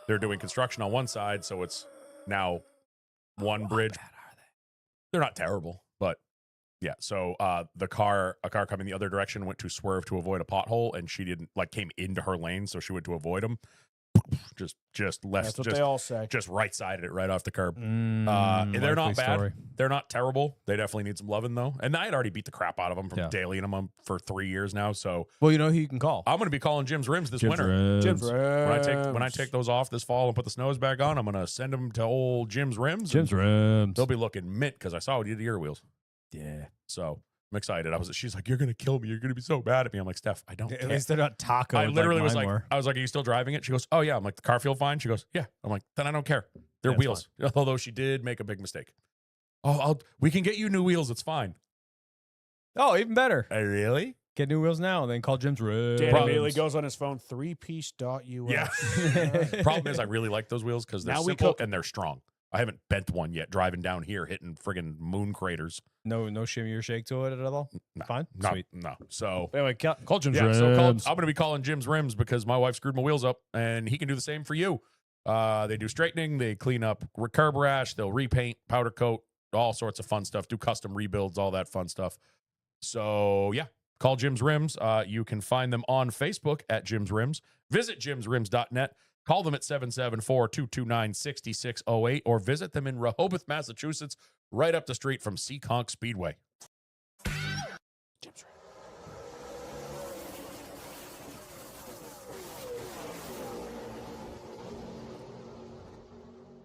They're doing construction on one side, so it's now one bridge. How bad are they? They're not terrible, but yeah. So a car coming the other direction went to swerve to avoid a pothole, and she didn't came into her lane, so she went to avoid them. Just left. That's what just, they all say. just right sided it right off the curb. Mm, And they're not likely bad. story. They're not terrible. They definitely need some loving though. And I had already beat the crap out of them from Yeah. dailying them for 3 years now. So Well, you know who you can call. I'm going to be calling Jim's Rims this Jim's winter. Rims. Jim's When I take those off this fall and put the snows back on, I'm going to send them to old Jim's Rims. Jim's and Rims. They'll be looking mint because I saw what you did to your wheels. Yeah. So I'm excited. She's like, you're gonna kill me. You're gonna be so bad at me. I'm like, Steph, I don't At care. least they're not taco. I literally was like, mine were. I was like, are you still driving it? She goes, oh yeah. I'm like, the car feel fine? She goes, yeah. I'm like, then I don't care. They're Yeah, it's wheels. Although she did make a big mistake. Oh, we can get you new wheels. It's fine. Oh, even better. Really? Get new wheels now, and then call Jim's Ribs. Dan immediately goes on his phone, 3piece.us. Yeah. Problem is, I really like those wheels because they're Now we simple cook. and they're strong. I haven't bent one yet driving down here hitting friggin' moon craters. No shimmy or shake to it at all? No, Fine? No, Sweet. no. So, Anyway, call Jim's yeah, Ribs. so I'm going to be calling Jim's Rims because my wife screwed my wheels up and he can do the same for you. They do straightening. They clean up curb rash. They'll repaint, powder coat, all sorts of fun stuff, do custom rebuilds, all that fun stuff. So, yeah, call Jim's Rims. You can find them on Facebook at Jim's Rims. Visit jimsrims.net. Call them at 774-229-6608 or visit them in Rehoboth, Massachusetts, right up the street from Seekonk Speedway. Jim's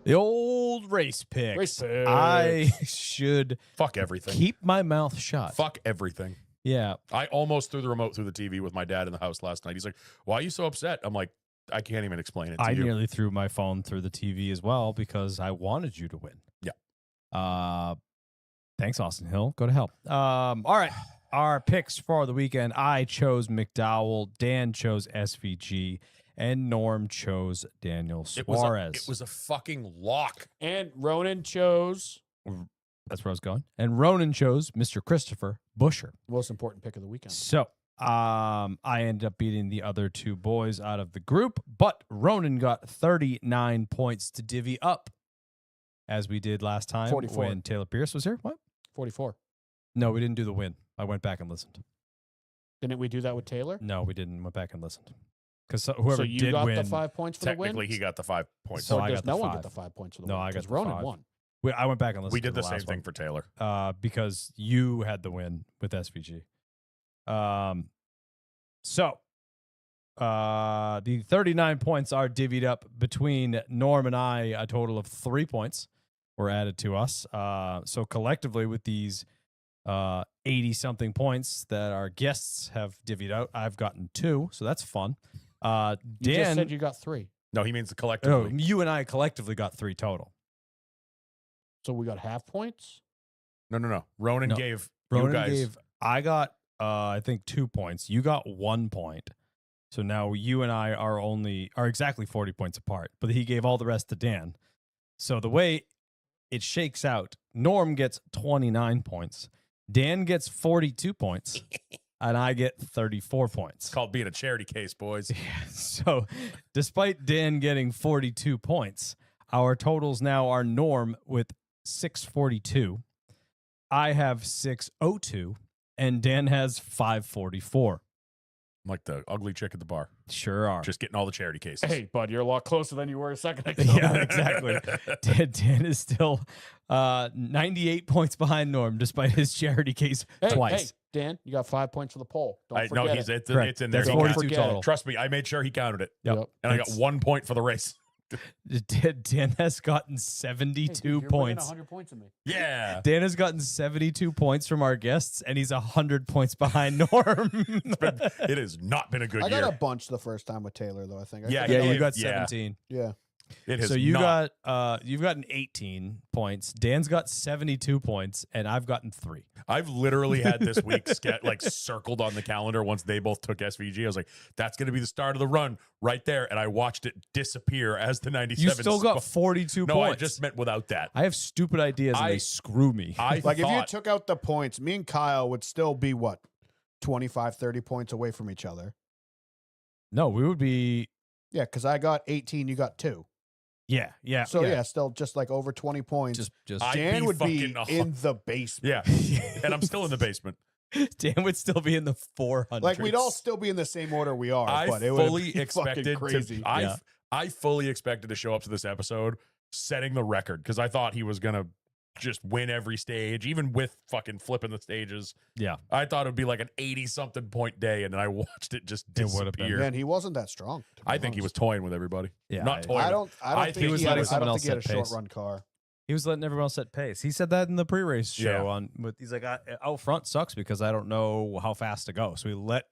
The old race picks. Race picks. I should Fuck everything. keep my mouth shut. Fuck everything. Yeah. I almost threw the remote through the TV with my dad in the house last night. He's like, why are you so upset? I'm like, I can't even explain it to I you. nearly threw my phone through the TV as well because I wanted you to win. Yeah. Thanks, Austin Hill. Go to hell. All right. Our picks for the weekend. I chose McDowell. Dan chose SVG. And Norm chose Daniel Suarez. It was a fucking lock. And Ronan chose That's where I was going. And Ronan chose Mr. Christopher Busher. most important pick of the weekend. So I ended up beating the other two boys out of the group, but Ronan got 39 points to divvy up, as we did last time 44. when Taylor Pierce was here. What? 44. No, we didn't do the win. I went back and listened. Didn't we do that with Taylor? No, we didn't. Went back and listened. Because whoever so you did got win, the 5 points for the win? Technically, he got the 5 points. So or I does got the no one 5. get the 5 points for the No, win? I got 'Cause the Ronan 5. won. I went back and listened. we did to the same last thing one. for Taylor. Because you had the win with SVG. So the 39 points are divvied up between Norm and I. A total of 3 points were added to us. So collectively, with these 80-something points that our guests have divvied out, I've gotten 2. So that's fun. You just Dan, said you got 3. No, he means the no, collectively. you and I collectively got 3 total. So we got half points? No. Ronan No. gave Ronan you guys. gave. I got I think 2 points. You got 1 point. So now you and I are exactly 40 points apart. But he gave all the rest to Dan. So the way it shakes out, Norm gets 29 points. Dan gets 42 points. And I get 34 points. It's called being a charity case, boys. So despite Dan getting 42 points, our totals now are Norm with 642. I have 602. And Dan has 544. I'm like the ugly chick at the bar. Sure are. Just getting all the charity cases. Hey, bud, you're a lot closer than you were a second ago. Yeah, exactly. Dan is still 98 points behind Norm despite his charity case Hey, twice. Dan, you got 5 points for the poll. Don't I forget know it. it's in there. That's He Don't 42 counted- forget total. it. Trust me, I made sure he counted it. Yep. And I got It's- 1 point for the race. Dan has gotten Hey, 72 dude, you're within points. 100 points of me. Yeah. Dan has gotten 72 points from our guests, and he's 100 points behind Norm. It has not been a good I got year. a bunch the first time with Taylor, though. I think. Yeah, I think Yeah, I you got Yeah. 17. yeah. It has So you not. you've gotten 18 points. Dan's got 72 points, and I've gotten 3. I've literally had this week circled on the calendar once they both took SVG. I was like, that's going to be the start of the run right there. And I watched it disappear as the 97. You still got 42 No, points. I just meant without that. I have stupid ideas, and I- they screw me. I Like if you thought, took out the points, me and Kyle would still be what 25, 30 points away from each other. No, we would be. Yeah, because I got 18, you got 2. Yeah. So yeah, still just like over 20 points. just I'd Dan be would be fucking in the basement. yeah. And I'm still in the basement. Dan would still be in the 400s. Like we'd all still be in the same order we are, I but it would fully be expected fucking crazy. to. I fully expected to show up to this episode setting the record because I thought he was gonna just win every stage, even with fucking flipping the stages. Yeah. I thought it would be like an 80-something point day, and then I watched it just It would have been. disappear. Man, he wasn't that strong. to be I think he was honest. toying with everybody. Yeah, Not toying. I don't I think think he was had. letting I someone don't else think he had a set short pace. run car. He was letting everyone else set pace. He said that in the pre-race show Yeah. he's like, out front sucks because I don't know how fast to go. So he let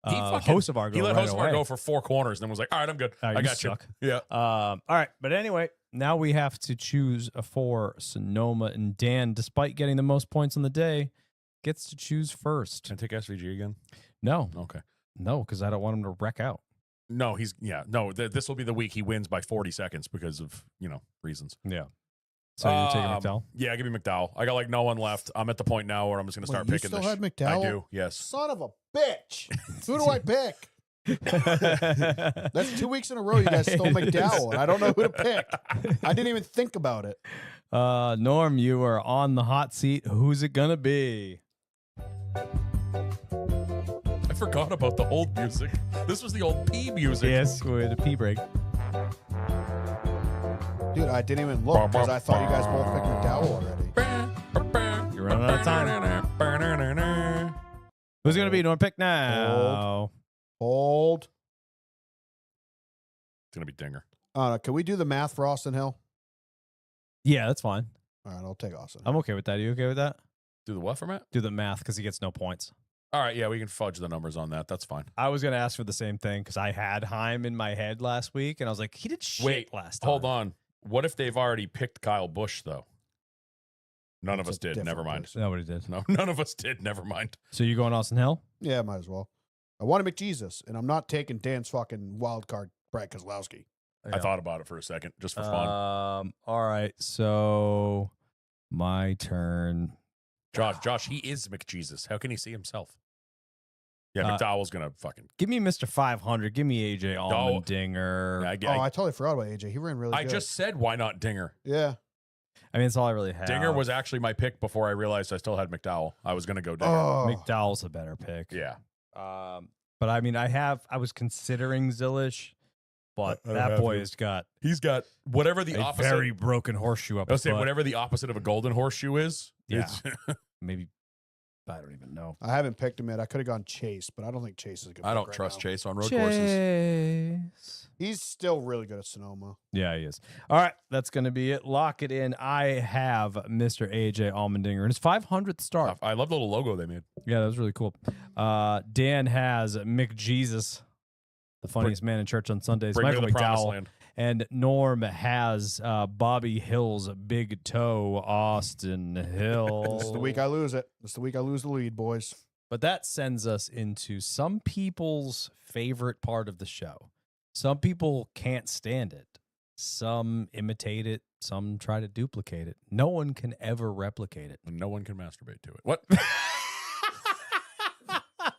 He fucking- Hocevar go He let right Hocevar away. go for 4 corners, and then was like, "All right, I'm good. Oh, I you got suck. you." Yeah. All right. But anyway, now we have to choose for Sonoma, and Dan, despite getting the most points on the day, gets to choose first. Can I take SVG again? No, Okay. because I don't want him to wreck out. No, this will be the week he wins by 40 seconds because of, reasons. Yeah. So you're taking McDowell? Yeah, give me McDowell. I got like no one left. I'm at the point now where I'm just going to start you picking still this. had McDowell? I do, yes. Son of a bitch. Who do I pick? That's 2 weeks in a row you guys stole McDowell. And I don't know who to pick. I didn't even think about it. Norm, you are on the hot seat. Who's it going to be? I forgot about the old music. This was the old P music. Yes, we're the pee break. Dude, I didn't even look because I thought you guys both picked McDowell already. You're running out of time. Who's going to be Norm? Pick now. Hold. It's going to be Dinger. Can we do the math for Austin Hill? Yeah, that's fine. All right, I'll take Austin. I'm okay with that. Are you okay with that? Do the what for Matt? Do the math because he gets no points. All right, yeah, we can fudge the numbers on that. That's fine. I was going to ask for the same thing because I had Heim in my head last week, and I was like, he did shit last time. Hold on. What if they've already picked Kyle Busch, though? None of That's us a did. different Never mind. person. Nobody did. No, none of us did. Never mind. So you going Austin Hill? Yeah, might as well. I want to McJesus, and I'm not taking Dan's fucking wild card, Brad Kozlowski. I thought about it for a second, just for fun. All right, so my turn. Josh, he is McJesus. How can he see himself? Yeah, McDowell's going to fucking... Give me Mr. 500. Give me AJ Allmendinger. I I totally forgot about AJ. He ran really good. I just said, why not Dinger? Yeah. I mean, it's all I really have. Dinger was actually my pick before I realized I still had McDowell. I was going to go Dinger. Oh. McDowell's a better pick. Yeah. But I mean, I was considering Zilish, but I don't that have boy him. has got He's got whatever the a opposite... very broken horseshoe up I was his saying, butt. whatever the opposite of a golden horseshoe is. Yeah. it's- Maybe, I don't even know. I haven't picked him yet. I could have gone Chase, but I don't think Chase is good. I don't trust Chase on road courses. He's still really good at Sonoma. Yeah, he is. All right, that's going to be it. Lock it in. I have Mr. AJ Allmendinger, and his 500th start. I love the little logo they made. Yeah, that was really cool. Dan has McJesus, the funniest man in church on Sundays. Bring me to Michael the promised McDowell. land. And Norm has Bobby Hill's big toe, Austin Hill. This is the week I lose it. This is the week I lose the lead, boys. But that sends us into some people's favorite part of the show. Some people can't stand it. Some imitate it. Some try to duplicate it. No one can ever replicate it. No one can masturbate to it. What?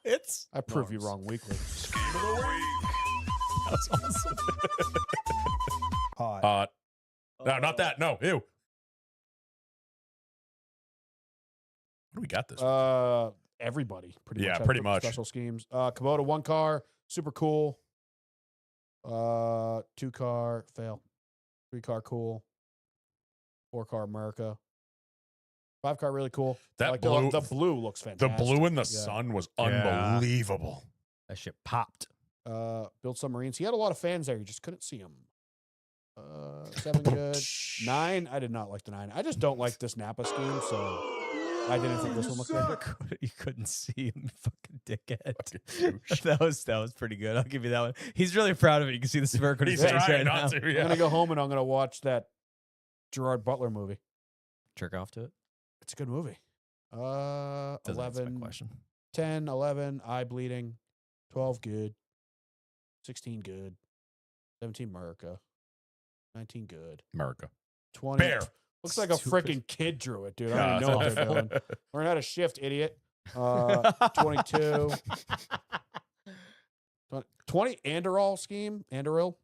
It's I prove you wrong weekly. that's awesome. Hot. No, not that. No, ew. What do we got this week? Everybody, pretty Yeah, much. pretty much. Special schemes. Kubota, 1 car, super cool. 2 car, fail. 3 car, cool. 4 car, America. 5 car, really cool. That Like blue- the blue looks The fantastic. blue in the Yeah. sun was Yeah. unbelievable. That shit popped. Build submarines. He had a lot of fans there. You just couldn't see him. 7 good. 9. I did not like the 9. I just don't like this Napa scheme, so I didn't think this one looked good. You couldn't see him, you fucking dickhead. Fucking douche. that was pretty good. I'll give you that one. He's really proud of it. You can see the smirk on his He's face trying right not now. to. I'm Yeah. gonna go home and I'm gonna watch that Gerard Butler movie. Jerk off to it. It's a good movie. Doesn't answer my 11, question. 10, 11, eye bleeding, 12 good, 16 good, 17 America, 19 good, America. 20 Bear. looks like a Stupid. freaking kid drew it, dude. I don't even know what they're doing. Yeah. Learn how to shift, idiot. 22, 20 Andoril scheme, Andoril,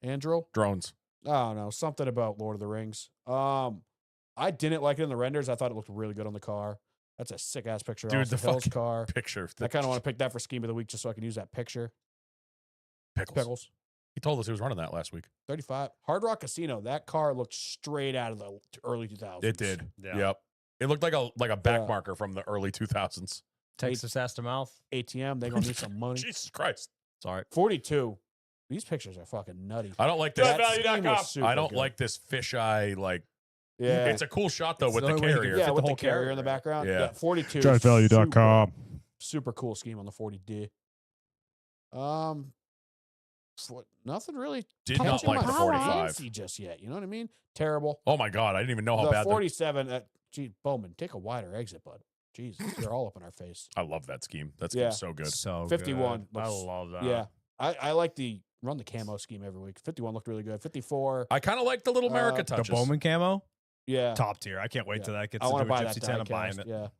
Andril. Drones. I don't know, something about Lord of the Rings. I didn't like it in the renders. I thought it looked really good on the car. That's a sick ass picture. Dude, Dude, the the Hill's fucking car. Picture. I kind of want to pick that for scheme of the week just so I can use that picture. Pickles. Pickles. He told us he was running that last week. 35. Hard Rock Casino. That car looked straight out of the early 2000s. It did. Yeah. Yep. It looked like a back Yeah. marker from the early 2000s. Texas ass to mouth. ATM. They're going to need some money. Jesus Christ. Sorry. 42. These pictures are fucking nutty. I don't like this. That scheme was super I don't good. like this fisheye like Yeah. It's a cool shot though It's with the the only way you can carrier. fit yeah, the with the whole carrier in the carrier, right? background. Yeah. 42. Giantvalue.com. Super cool scheme on the 40D. Nothing really. Did not catching like my the 45. fancy just yet. You know what I mean? Terrible. Oh my god, I didn't even know how The bad. 47. Gee, Bowman, take a wider exit, bud. Jesus, you're all up in our face. I love that scheme. That Yeah. scheme's so good. So 51 good. I looks- love that. Yeah, I like the run the camo scheme every week. 51 looked really good. 54. I kind of like the little America The touches. Bowman camo, Yeah, top tier. I can't wait Yeah. till that gets I to want to do a buy that Gypsy 10. I'm buying diecast. it.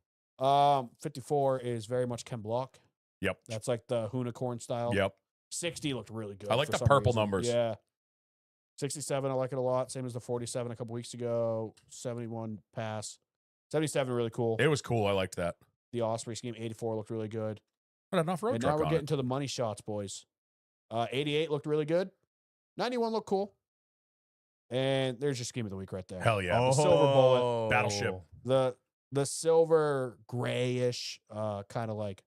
Yeah. 54 is very much Ken Block. Yep. That's like the Unicorn style. Yep. 60 looked really good. I like for the some purple reason. numbers. Yeah. 67, I like it a lot. Same as the 47 a couple weeks ago. 71 pass. 77 really cool. It was cool. I liked that. The Osprey scheme 84 looked really good. But enough road And now truck we're on getting it. to the money shots, boys. 88 looked really good. 91 looked cool. And there's your scheme of the week right there. Hell yeah. Oh, Silver bullet. Battleship. The silver grayish, kind of like,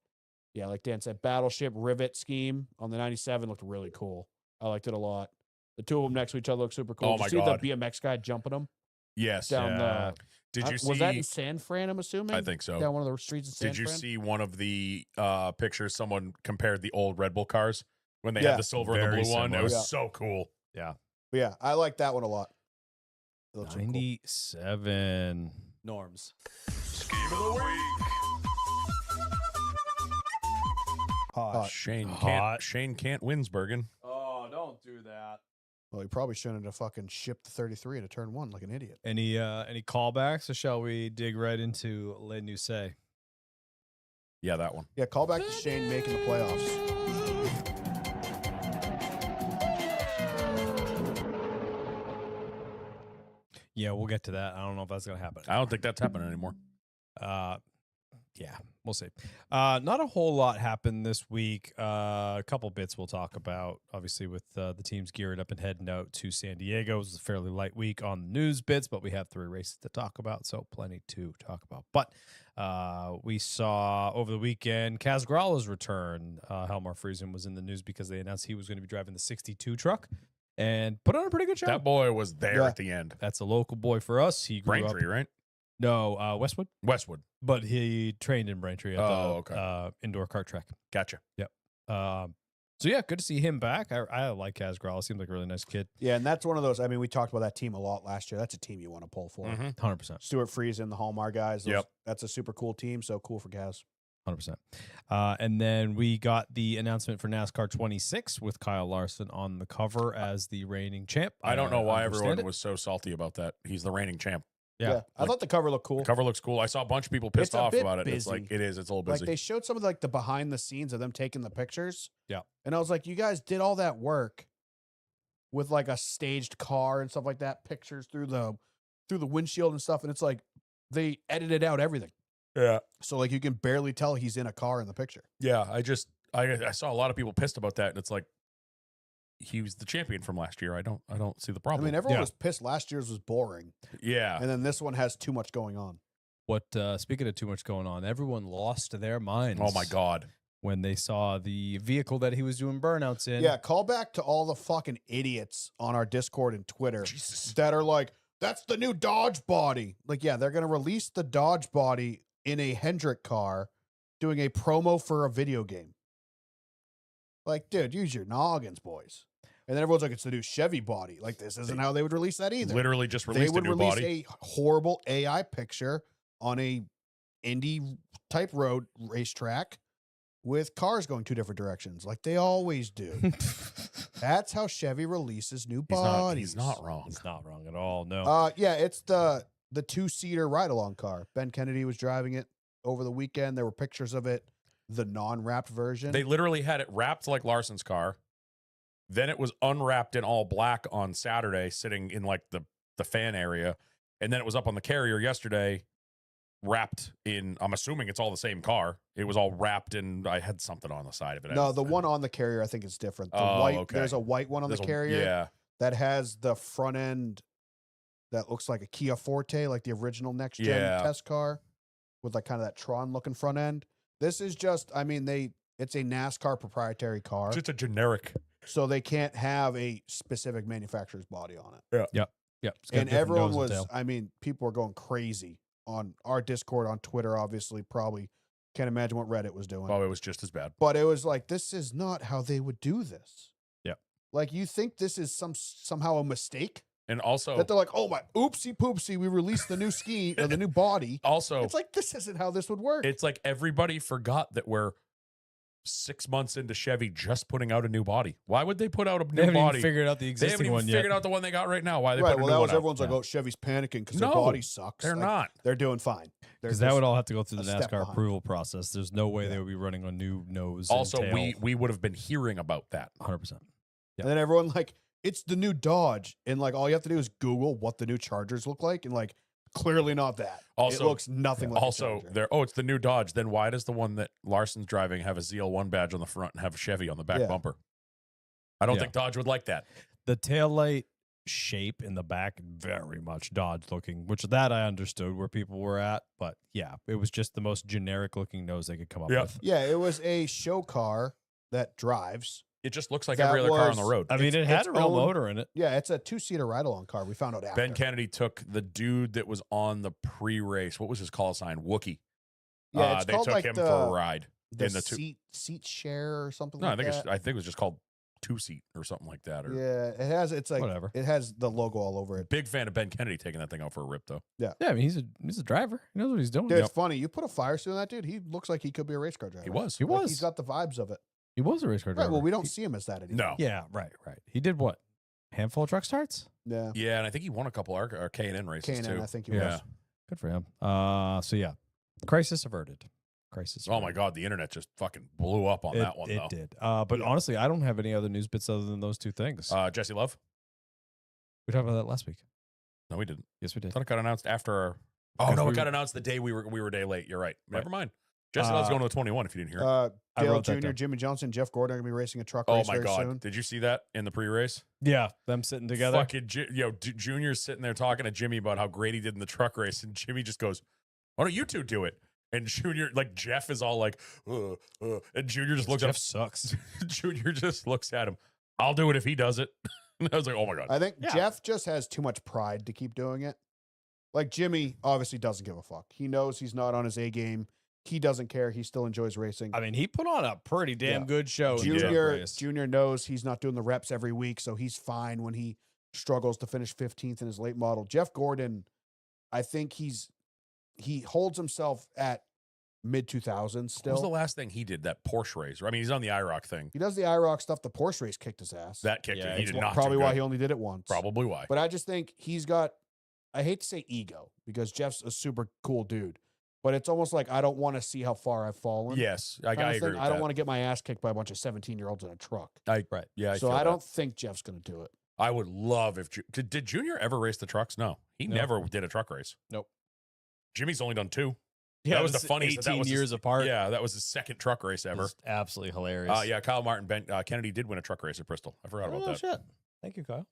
yeah, like Dan said, battleship rivet scheme on the 97 looked really cool. I liked it a lot. The two of them next to each other look super cool. Oh Did my you see God. the BMX guy jumping them Yes. down Yeah. Did you see? Was that in San Fran, I'm assuming? I think so. Down one of the streets in San Did you Fran? see one of the pictures? Someone compared the old Red Bull cars when they Yeah. had the silver and the Very blue one. It similar. was Yeah. so cool. Yeah, I like that one a lot. It looks really cool. 97. Norms. Scheme of the week. Hot. Shane Hot. can't. Shane can't Winsbergen. Oh, don't do that. Well, he probably shouldn't have fucking shipped the 33 into turn one like an idiot. Any callbacks, or shall we dig right into Le Nusset? Yeah, that one. Yeah, call back to Shane making the playoffs. Yeah, we'll get to that. I don't know if that's gonna happen. I don't think that's happening anymore. Yeah, we'll see. Not a whole lot happened this week. A couple bits we'll talk about. Obviously, with the teams gearing up and heading out to San Diego, it was a fairly light week on the news bits, but we have 3 races to talk about, so plenty to talk about. But we saw over the weekend Kaz Grala's return. Helmar Friesen was in the news because they announced he was going to be driving the 62 truck and put on a pretty good show. That boy was there Yeah. at the end. That's a local boy for us. He grew Braintree, up. right? No, Westwood. Westwood. But he trained in Braintree at Oh, the okay. indoor kart track. Gotcha. So yeah, good to see him back. I like Kaz Grala. Seems like a really nice kid. Yeah, and that's one of those. I mean, we talked about that team a lot last year. That's a team you want to pull for. Mhm. 100%. Stuart Friesen, the Hallmark guys. Yep. That's a super cool team. So cool for Kaz. 100%. And then we got the announcement for NASCAR 26 with Kyle Larson on the cover as the reigning champ. I don't know why understand everyone it. was so salty about that. He's the reigning champ. Yeah. I thought the cover looked cool. The cover looks cool. I saw a bunch of people pissed It's a off bit about it. It's busy. like it is. It's a little Like busy. they showed some of the behind the scenes of them taking the pictures. Yeah. And I was like, you guys did all that work with like a staged car and stuff like that, pictures through the windshield and stuff. And it's like they edited out everything. Yeah. So like you can barely tell he's in a car in the picture. Yeah. I saw a lot of people pissed about that, and it's like he was the champion from last year. I don't see the I problem. mean, everyone Yeah. was pissed. Last year's was boring. yeah. And then this one has too much going on. What speaking of too much going on, everyone lost their minds. Oh my god. When they saw the vehicle that he was doing burnouts in. Yeah, call back to all the fucking idiots on our Discord and Twitter Jesus. that are like, that's the new Dodge body. Like, yeah, they're going to release the Dodge body in a Hendrick car doing a promo for a video game. Like, dude, use your noggins, boys. And then everyone's like, it's the new Chevy body. Like, this isn't how they would release that either. Literally just They released a would new release body. a horrible AI picture on a Indy type road racetrack with cars going 2 different directions, like they always do. That's how Chevy releases new bodies. He's not wrong. It's not wrong at all. No. Yeah, it's the 2-seater ride-along car. Ben Kennedy was driving it over the weekend. There were pictures of it, the non-wrapped version. They literally had it wrapped like Larson's car. Then it was unwrapped in all black on Saturday, sitting in like the fan area. And then it was up on the carrier yesterday, wrapped in, I'm assuming it's all the same car. It was all wrapped in, I had something on the side of it. No, the one on the carrier I think is different. The white, okay. There's a white one on the carrier Yeah. that has the front end that looks like a Kia Forte, like the original next gen Yeah. test car with like kind of that Tron looking front end. This is just, I mean, it's a NASCAR proprietary car, Just a generic. so they can't have a specific manufacturer's body on it. Yep. Yep. It's got And different everyone nose and was, tail. I mean, people were going crazy on our Discord, on Twitter, obviously, probably can't imagine what Reddit was doing. Oh, it was just as bad. But it was like, this is not how they would do this. Yep. Like, you think this is somehow a mistake? And also, That they're like, oh my, oopsie poopsie, we released the new ski or the new body. also, It's like, this isn't how this would work. it's like everybody forgot that we're 6 months into Chevy just putting out a new body. Why would they put out a They new haven't body? even figured out the They existing haven't even one figured yet. out the one they got right now. Why they Right. put a Well, new that one was out. everyone's like, Yeah. oh, Chevy's panicking because their No, body sucks. They're Like, not. They're doing fine. Because that just would all have to go through the a step NASCAR behind. approval process. There's no way Yeah. they would be running a new nose. Also, and tail. we would have been hearing about that. 100%. And then everyone like, it's the new Dodge. And like, all you have to do is Google what the new Chargers look like. And like, clearly not that. Also- it looks nothing like a Also, Charger. it's the new Dodge. Then why does the one that Larson's driving have a ZL1 badge on the front and have a Chevy on the back Yeah. bumper? I don't Yeah. think Dodge would like that. The taillight shape in the back, very much Dodge looking, which that I understood where people were at. But yeah, it was just the most generic looking nose they could come up Yeah. with. Yeah, it was a show car that drives. It just looks like That every other car on the was- road. I mean, It's- it had it's a real own- motor in it. Yeah, it's a 2-seater ride-along car. We found out after. Ben Kennedy took the dude that was on the pre-race. What was his call sign? Wookie. Yeah, it's They called took like him the, for a ride the in the two. seat share or something No, like I think that. it was just called 2-seat or something like that. Or Yeah, it has. It's like Whatever. it has the logo all over it. Big fan of Ben Kennedy taking that thing out for a rip though. Yeah, I mean, he's a driver. He knows what he's doing. Dude, it's funny. You put a fire suit on that dude. He looks like he could be a race car driver. He was. He Like, was. he's got the vibes of it. He was a race car driver. Right. Well, we don't see him as that anymore. No. Yeah, right. He did what? Handful of truck starts? Yeah. Yeah, and I think he won a couple K&N races K&N, too. I think he Yeah. was. Good for him. So yeah, crisis averted. Crisis. Oh my averted. God, the internet just fucking blew up on that one It though. did. But honestly, I don't have any other news bits other than those two things. Jesse Love? We talked about that last week. No, we didn't. Yes, we I did. thought it got announced after our. Oh Because no, we it got were- announced the day we were a day late. You're right. Never Right. mind. Jesse Love's going to the 21. If you didn't hear. it. I Dale wrote that Jr., down. Jimmy Johnson, Jeff Gordon are gonna be racing a truck Oh race my very God! soon. Did you see that in the pre-race? Yeah, them sitting together. Fucking Junior's sitting there talking to Jimmy about how great he did in the truck race, and Jimmy just goes, "Why don't you two do it?" And Junior, like Jeff, is all like, and Junior just looks Jeff at sucks. Junior just looks at him. I'll do it if he does it. And I was like, oh my God. I think Yeah. Jeff just has too much pride to keep doing it. Like Jimmy obviously doesn't give a fuck. He knows he's not on his A game. He doesn't care. He still enjoys racing. I mean, he put on a pretty damn Yeah. good show. in the truck Junior race. Junior knows he's not doing the reps every week, so he's fine when he struggles to finish 15th in his late model. Jeff Gordon, I think he holds himself at mid 2000s What was the still. last thing he did? That Porsche race. I mean, he's on the IROC thing. He does the IROC stuff. The Porsche race kicked his ass. That kicked Yeah, it. He it's did not. probably do why good. he only did it once. Probably why. But I just think he's got, I hate to say ego because Jeff's a super cool dude, but it's almost like I don't want to see how far I've fallen. Yes, I Kinda agree. thing. With I don't that. want to get my ass kicked by a bunch of 17-year-olds in a truck. Right. Yeah, So feel I that. don't think Jeff's going to do it. I would love if did Junior ever race the trucks? No, he No. never did a truck race. Nope. Jimmy's only done 2. Yeah, That was the this is funniest. 18 That was his- years apart. Yeah, that was his second truck race ever. It's absolutely hilarious. Yeah, Kyle Martin, Ben Kennedy did win a truck race at Bristol. I forgot about Oh, that. shit. Thank you, Kyle.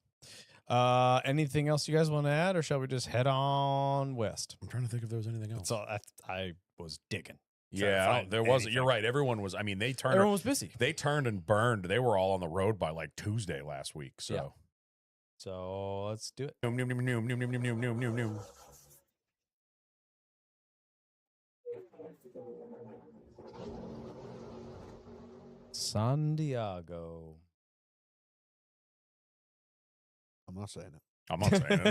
Anything else you guys want to add, or shall we just head on west? I'm trying to think if there was anything else. That's all I was digging. trying to Yeah, find there wasn't. anything. You're right. Everyone was. I mean, they turned. Everyone was busy. They turned and burned. They were all on the road by like Tuesday last week. So. Yeah. So let's do it. Noom, noom, noom, noom, noom, noom, noom, noom, noom, noom. San Diego. I'm not saying it. I'm not saying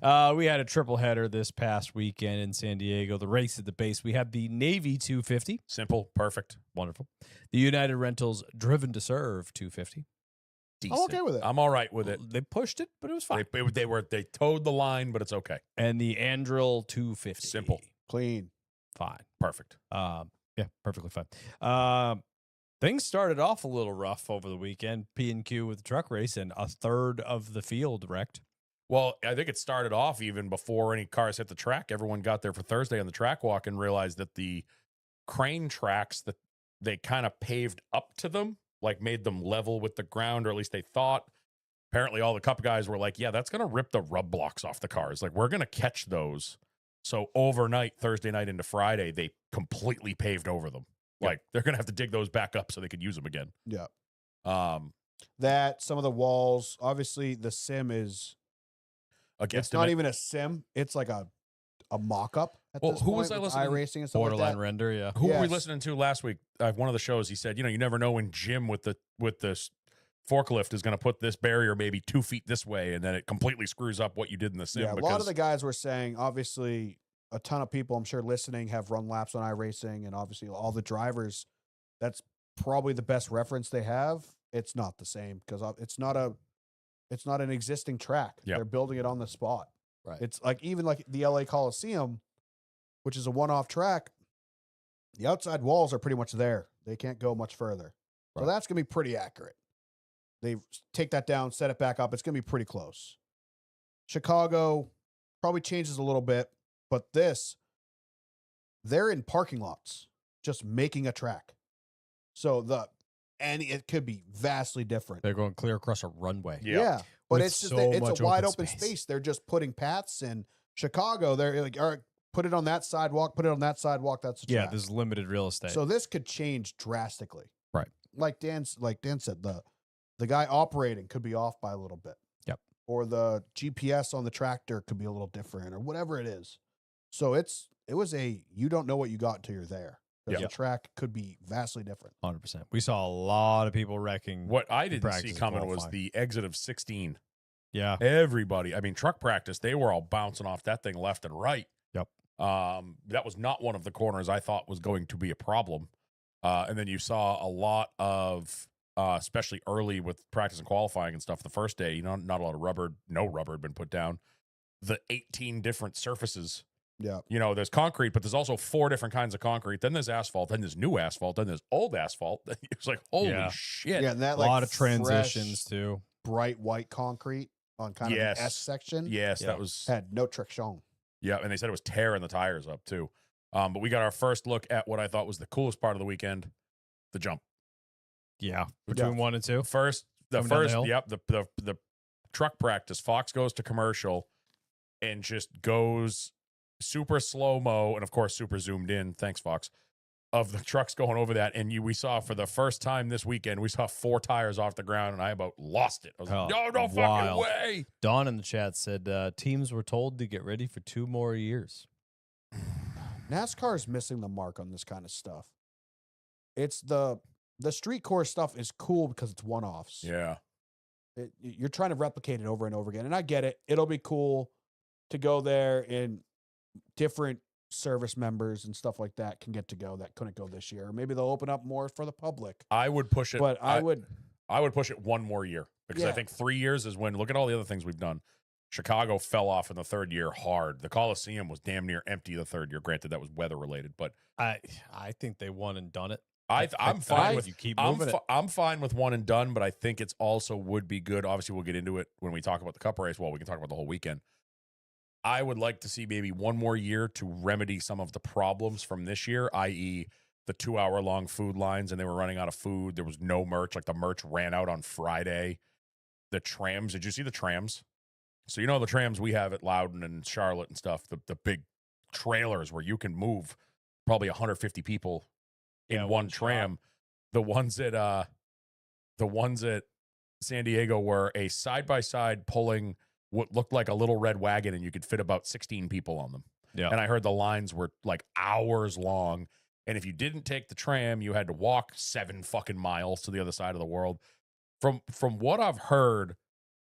it. We had a triple header this past weekend in San Diego. The race at the base. We had the Navy 250. Simple, perfect, Wonderful. The United Rentals Driven to Serve 250. decent. I'm okay with it. I'm all right with it. They pushed it, but it was fine. They towed the line, but it's okay. And the Andril 250. Simple. Clean. Fine. Perfect. Yeah, perfectly fine. Things started off a little rough over the weekend. P&Q with the truck race, and a third of the field wrecked. Well, I think it started off even before any cars hit the track. Everyone got there for Thursday on the track walk and realized that the crane tracks that they kind of paved up to them, like made them level with the ground, or at least they thought. Apparently, all the cup guys were like, yeah, that's going to rip the rub blocks off the cars. Like, we're going to catch those. So overnight, Thursday night into Friday, they completely paved over them. Like, they're going to have to dig those back up so they could use them again. Yeah. Um, That, some of the walls, obviously the sim is a guesstimate. It's not even a sim. It's like a mock-up at Well, this who point was I with listening- iRacing and stuff like Borderline that. render, yeah. Who were we Yes. listening to last week? One of the shows, he said, you never know when Jim with the forklift is going to put this barrier maybe 2 feet this way, and then it completely screws up what you did in the sim. Yeah, a because lot of the guys were saying, obviously, a ton of people, I'm sure, listening have run laps on iRacing, and obviously all the drivers, that's probably the best reference they have. It's not the same because it's not an existing track. Yep. They're building it on the spot. Right. It's like even like the LA Coliseum, which is a one-off track, the outside walls are pretty much there. They can't go much further. So Right. that's going to be pretty accurate. They take that down, set it back up. It's going to be pretty close. Chicago probably changes a little bit, but they're in parking lots, just making a track. So it could be vastly different. They're going clear across a runway. Yeah. But With it's just so that it's much a wide open open space. space. They're just putting paths in. Chicago, they're like, all right, put it on that sidewalk, put it on that sidewalk. That's the Yeah, track. there's limited real estate. So this could change drastically. Right. Like Dan said, the guy operating could be off by a little bit. Yep. Or the GPS on the tractor could be a little different or whatever it is. So it was you don't know what you got until you're there. Because Yep. the track could be vastly different. 100%. We saw a lot of people wrecking. What I didn't see practice and coming was qualifying. the exit of 16. Yeah. Everybody, I mean, truck practice, they were all bouncing off that thing left and right. Yep. That was not one of the corners I thought was going to be a problem. And then you saw a lot of, especially early with practice and qualifying and stuff, the first day, not a lot of rubber, no rubber had been put down. The 18 different surfaces. Yeah. There's concrete, but there's also 4 different kinds of concrete. Then there's asphalt, then there's new asphalt, then there's old asphalt. It's like, holy Yeah. shit. Yeah, and that A lot of fresh, transitions too. bright white concrete on kind of Yes. the S section. Yes, Yeah. that was. Had no traction. Yeah, and they said it was tearing the tires up too. But we got our first look at what I thought was the coolest part of the weekend, the jump. Yeah. Between 1 and 2. The first, Coming down the hill? yep, the truck practice. Fox goes to commercial and just goes super slow mo, and of course super zoomed in. Thanks, Fox. Of the trucks going over that, and we saw for the first time this weekend, we saw 4 tires off the ground, and I about lost it. I was like, Oh, no fucking wild. way. Don in the chat said teams were told to get ready for 2 more years. NASCAR is missing the mark on this kind of stuff. It's the street course stuff is cool because it's one-offs. Yeah. You're trying to replicate it over and over again. And I get it. It'll be cool to go there and different service members and stuff like that can get to go that couldn't go this year. Or maybe they'll open up more for the public. I would push it. But I would push it 1 more year because I Yeah. think 3 years is when, look at all the other things we've done. Chicago fell off in the 3rd year hard. The Coliseum was damn near empty the 3rd year. Granted, that was weather related, but I think they won and done it. I'm fine with you keep moving it. I'm fine with 1 and done, but I think it's also would be good. Obviously, we'll get into it when we talk about the Cup race. Well, we can talk about the whole weekend. I would like to see maybe 1 more year to remedy some of the problems from this year, i.e., the 2-hour-long food lines, and they were running out of food. There was no merch. Like the merch ran out on Friday. The trams. Did you see the trams? So the trams we have at Loudon and Charlotte and stuff. The big trailers where you can move probably 150 people in one tram. The ones at San Diego were a side-by-side pulling what looked like a little red wagon, and you could fit about 16 people on them. Yeah. And I heard the lines were like hours long. And if you didn't take the tram, you had to walk 7 fucking miles to the other side of the world. From what I've heard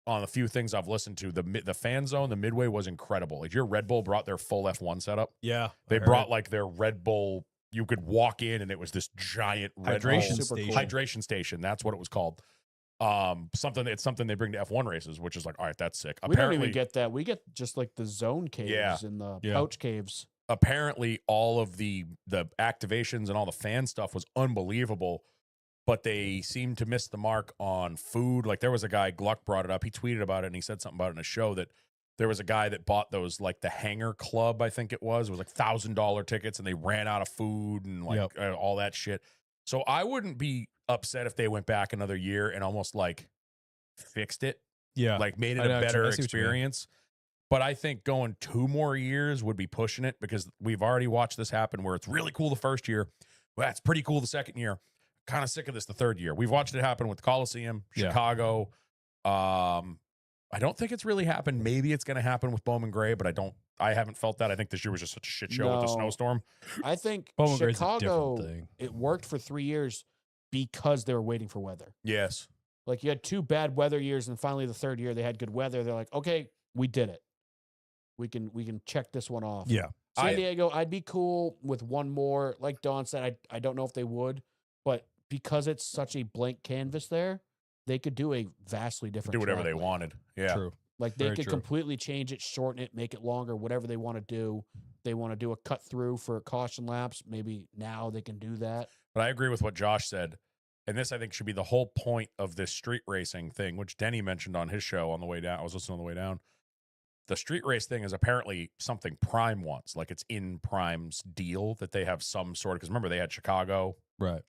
on a few things I've listened to, the fan zone, the Midway was incredible. Like your Red Bull brought their full F1 setup. Yeah. They brought like their Red Bull. You could walk in and it was this giant Red hydration Bull station. hydration station. That's what it was called. It's something they bring to F1 races, which is like, all right, that's sick. we don't even get that. We get just like the zone caves and the pouch caves. Apparently all of the activations and all the fan stuff was unbelievable, but they seemed to miss the mark on food. Like there was a guy, Gluck brought it up. He tweeted about it and he said something about it in a show that there was a guy that bought those, like the Hangar Club, I think it was like $1,000 tickets, and they ran out of food and like all that shit. So I wouldn't be upset if they went back another year and almost like fixed it. Yeah. Like made it I a know, better I see what you mean. experience. But I think going 2 more years would be pushing it because we've already watched this happen where it's really cool the first year. Well, it's pretty cool the second year. Kind of sick of this the 3rd year. We've watched it happen with the Coliseum, Yeah. Chicago. I don't think it's really happened. Maybe it's going to happen with Bowman Gray, but I haven't felt that. I think this year was just such a shit show with the No. snowstorm. I think Bowman Gray's a Chicago, different thing. it worked for 3 years because they were waiting for weather. Yes. Like you had 2 bad weather years, and finally the third year they had good weather. They're like, okay, we did it. We can check this one off. Yeah. San Diego, I'd be cool with one more. Like Don said, I don't know if they would, but because it's such a blank canvas there, they could do a vastly different. Do whatever track they length. wanted. Yeah. True. Like they Very could true. completely change it, shorten it, make it longer, whatever they want to do. They want to do a cut through for caution laps. Maybe now they can do that. But I agree with what Josh said. And this, I think, should be the whole point of this street racing thing, which Denny mentioned on his show on the way down. I was listening on the way down. The street race thing is apparently something Prime wants. Like it's in Prime's deal that they have some sort of, because remember, they had Chicago. Right.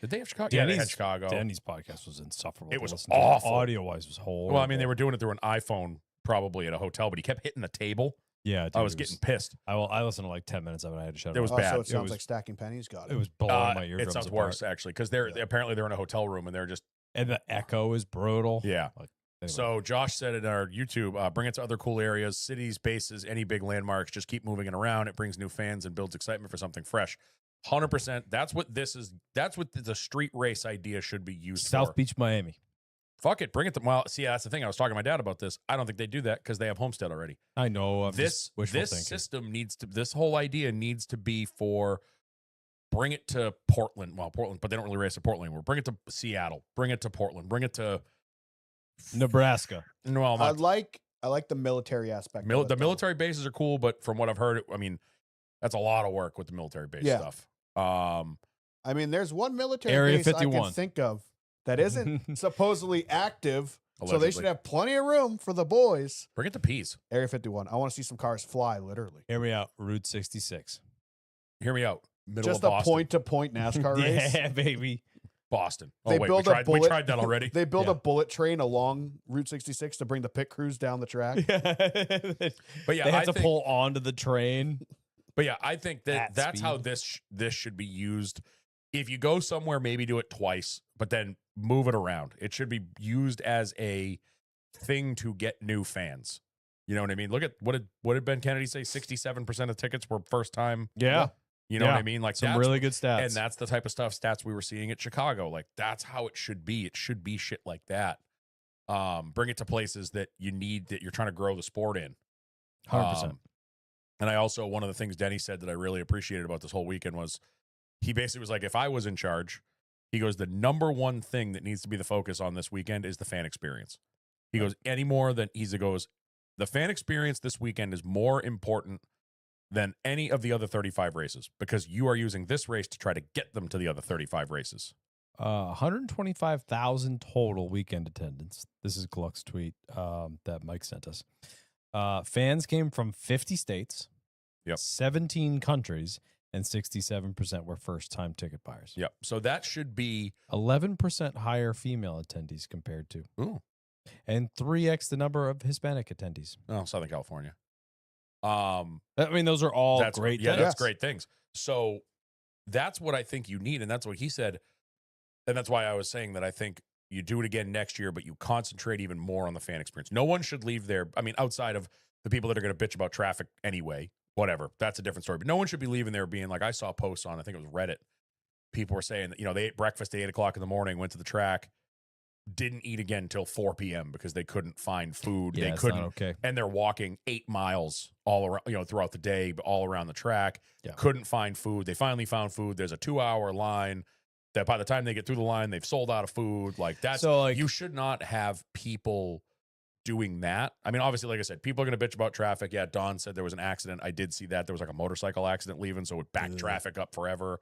Did they have Chicago? Yeah, they had Danny's- Chicago. Danny's podcast was insufferable. It to was listen to. awful. Audio-wise was horrible. Well, I mean, they were doing it through an iPhone probably at a hotel, but he kept hitting the table. Yeah, dude, I was it getting pissed. I listened to like 10 minutes of it. I had to shut it It was off. bad. So It it sounds was- like stacking pennies. Got it. It was blowing my eardrums It sounds apart. worse, actually, because they're Yeah. apparently they're in a hotel room and they're just, And the echo is brutal. yeah. Like, anyway. So Josh said in our YouTube, bring it to other cool areas, cities, bases, any big landmarks. Just keep moving it around. It brings new fans and builds excitement for something fresh. 100%. That's what this is. That's what the street race idea should be used South for. Beach, Miami. Fuck it. Bring it to, well, see, that's the thing. I was talking to my dad about this. I don't think they do that because they have Homestead already. I know. I'm This just wishful this thinking. system needs to, this whole idea needs to be for, bring it to Portland. Well, Portland, but they don't really race at Portland anymore. Bring it to Seattle. Bring it to Portland. Bring it to, Nebraska. well, I not like the military aspect. of it, the though. military bases are cool, but from what I've heard, I mean, that's a lot of work with the military base Yeah. stuff. I mean, there's one military Area base I 51. can think of that isn't supposedly active, so they Allegedly. should have plenty of room for the boys. Bring it to Peace. Area 51. I want to see some cars fly, literally. Hear me out. Route 66. Hear me out. Middle Just of a Boston. point-to-point NASCAR race. Yeah, baby. Boston. Oh They wait, build we a tried, bullet. we tried that already. They build Yeah. a bullet train along Route 66 to bring the pit crews down the track. But yeah, they have I to think, pull onto the train. But yeah, I think that At that's how speed. this should be used. If you go somewhere, maybe do it twice, but then move it around. It should be used as a thing to get new fans. You know what I mean? Look at what did Ben Kennedy say? 67% of tickets were first time. Yeah. You know what Yeah. I mean? Like Some that's really good stats. and that's the type of stats we were seeing at Chicago. Like that's how it should be. It should be shit like that. Bring it to places that you need, that you're trying to grow the sport in. 100%. And I also, one of the things Denny said that I really appreciated about this whole weekend was he basically was like, if I was in charge, he goes, the number one thing that needs to be the focus on this weekend is the fan experience. He goes, any more than he goes, the fan experience this weekend is more important than any of the other 35 races because you are using this race to try to get them to the other 35 races. 125,000 total weekend attendance. This is Gluck's tweet that Mike sent us. Fans came from 50 states, Yep. 17 countries, and 67% were first-time ticket buyers. Yep. So that should be 11% higher female attendees compared to, ooh, and 3x the number of Hispanic attendees. Southern California. I mean, those are all That's great. Yeah, things. that's great things. So that's what I think you need, and that's what he said, and that's why I was saying that I think you do it again next year, but you concentrate even more on the fan experience. No one should leave there. I mean, outside of the people that are going to bitch about traffic anyway, whatever, that's a different story. But no one should be leaving there being like, I saw posts on, I think it was Reddit. People were saying that, you know, they ate breakfast at 8:00 in the morning, went to the track, didn't eat again until 4 p.m. because they couldn't find food. Yeah, They it's couldn't. not okay. And they're walking 8 miles all around, you know, throughout the day, all around the track. Yeah. Couldn't find food. They finally found food. There's a 2-hour line that by the time they get through the line, they've sold out of food. Like that's, So, like- you should not have people doing that. I mean, obviously, like I said, people are going to bitch about traffic. Yeah. Don said there was an accident. I did see that. There was like a motorcycle accident leaving. So it backed Ugh. traffic up forever.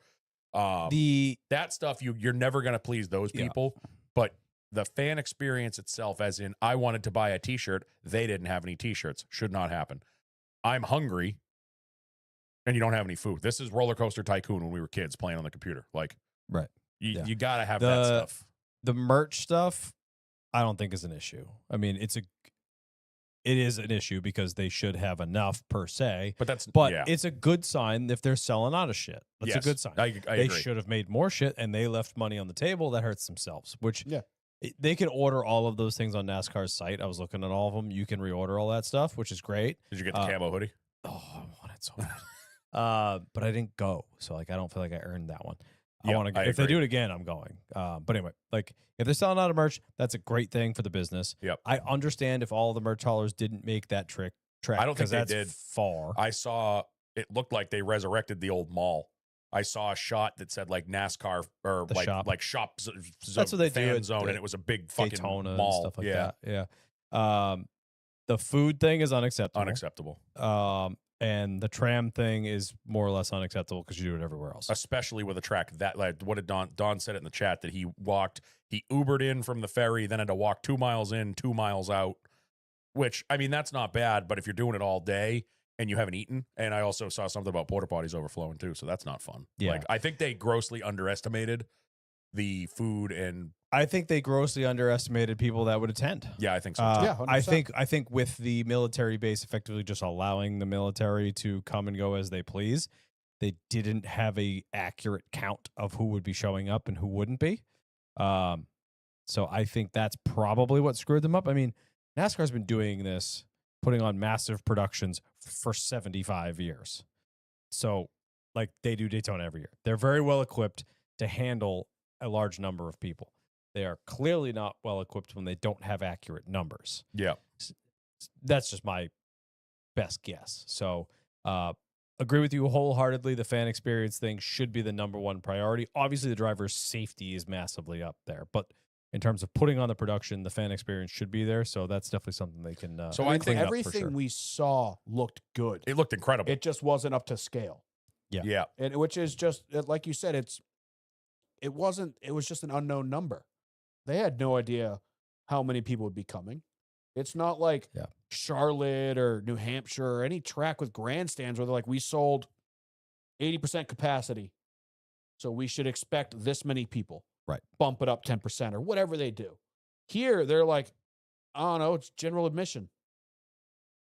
The That stuff, you're never going to please those Yeah. people, but the fan experience itself, as in I wanted to buy a t-shirt, they didn't have any t-shirts, should not happen. I'm hungry and you don't have any food. This is Roller Coaster Tycoon when we were kids playing on the computer. Like, Right. you, Yeah. you got to have that stuff. the merch stuff, I don't think is an issue. I mean, it is an issue because they should have enough per se. But But it's a good sign if they're selling out of shit. That's Yes, a good sign. I They agree. should have made more shit and they left money on the table that hurts themselves, which Yeah. They can order all of those things on NASCAR's site. I was looking at all of them. You can reorder all that stuff, which is great. Did you get the camo hoodie? Oh, I want it so bad. But I didn't go, so like I don't feel like I earned that one. I Yep, want to. I If they agree. do it again, I'm going. But anyway, like if they're selling out of merch, that's a great thing for the business. Yep. I understand if all the merch haulers didn't make that track. I don't think 'cause they that's did. far. I saw it looked like they resurrected the old mall. I saw a shot that said like NASCAR or The shop. like shop That's what they do fan at zone, the and it was a big fucking Daytona mall. and stuff like yeah, that. Yeah. The food thing is unacceptable. unacceptable. And the tram thing is more or less unacceptable because you do it everywhere else. Especially with a track that, like, what did Don said it in the chat that he Ubered in from the ferry, then had to walk 2 miles in, 2 miles out, which, I mean, that's not bad, but if you're doing it all day and you haven't eaten, and I also saw something about porta potties overflowing too, so that's not fun. Yeah. Like, I think they grossly underestimated the food, and I think they grossly underestimated people that would attend. yeah, I think so. Yeah, I 100%. think with the military base effectively just allowing the military to come and go as they please, they didn't have a accurate count of who would be showing up and who wouldn't be. So I think that's probably what screwed them up. I mean, NASCAR's been doing this, putting on massive productions for 75 years. So like they do Daytona every year. They're very well equipped to handle a large number of people. They are clearly not well equipped when they don't have accurate numbers. Yeah. That's just my best guess. So, agree with you wholeheartedly. The fan experience thing should be the number one priority. Obviously, the driver's safety is massively up there, but in terms of putting on the production, the fan experience should be there. So that's definitely something they can. So I think everything we saw looked good. it looked incredible. It just wasn't up to scale. yeah. And which is just like you said, it wasn't. It was just an unknown number. They had no idea how many people would be coming. It's not like Yeah. Charlotte or New Hampshire or any track with grandstands where they're like, we sold 80% capacity, so we should expect this many people. Right. Bump it up 10% or whatever they do. Here, they're like, I don't know, it's general admission.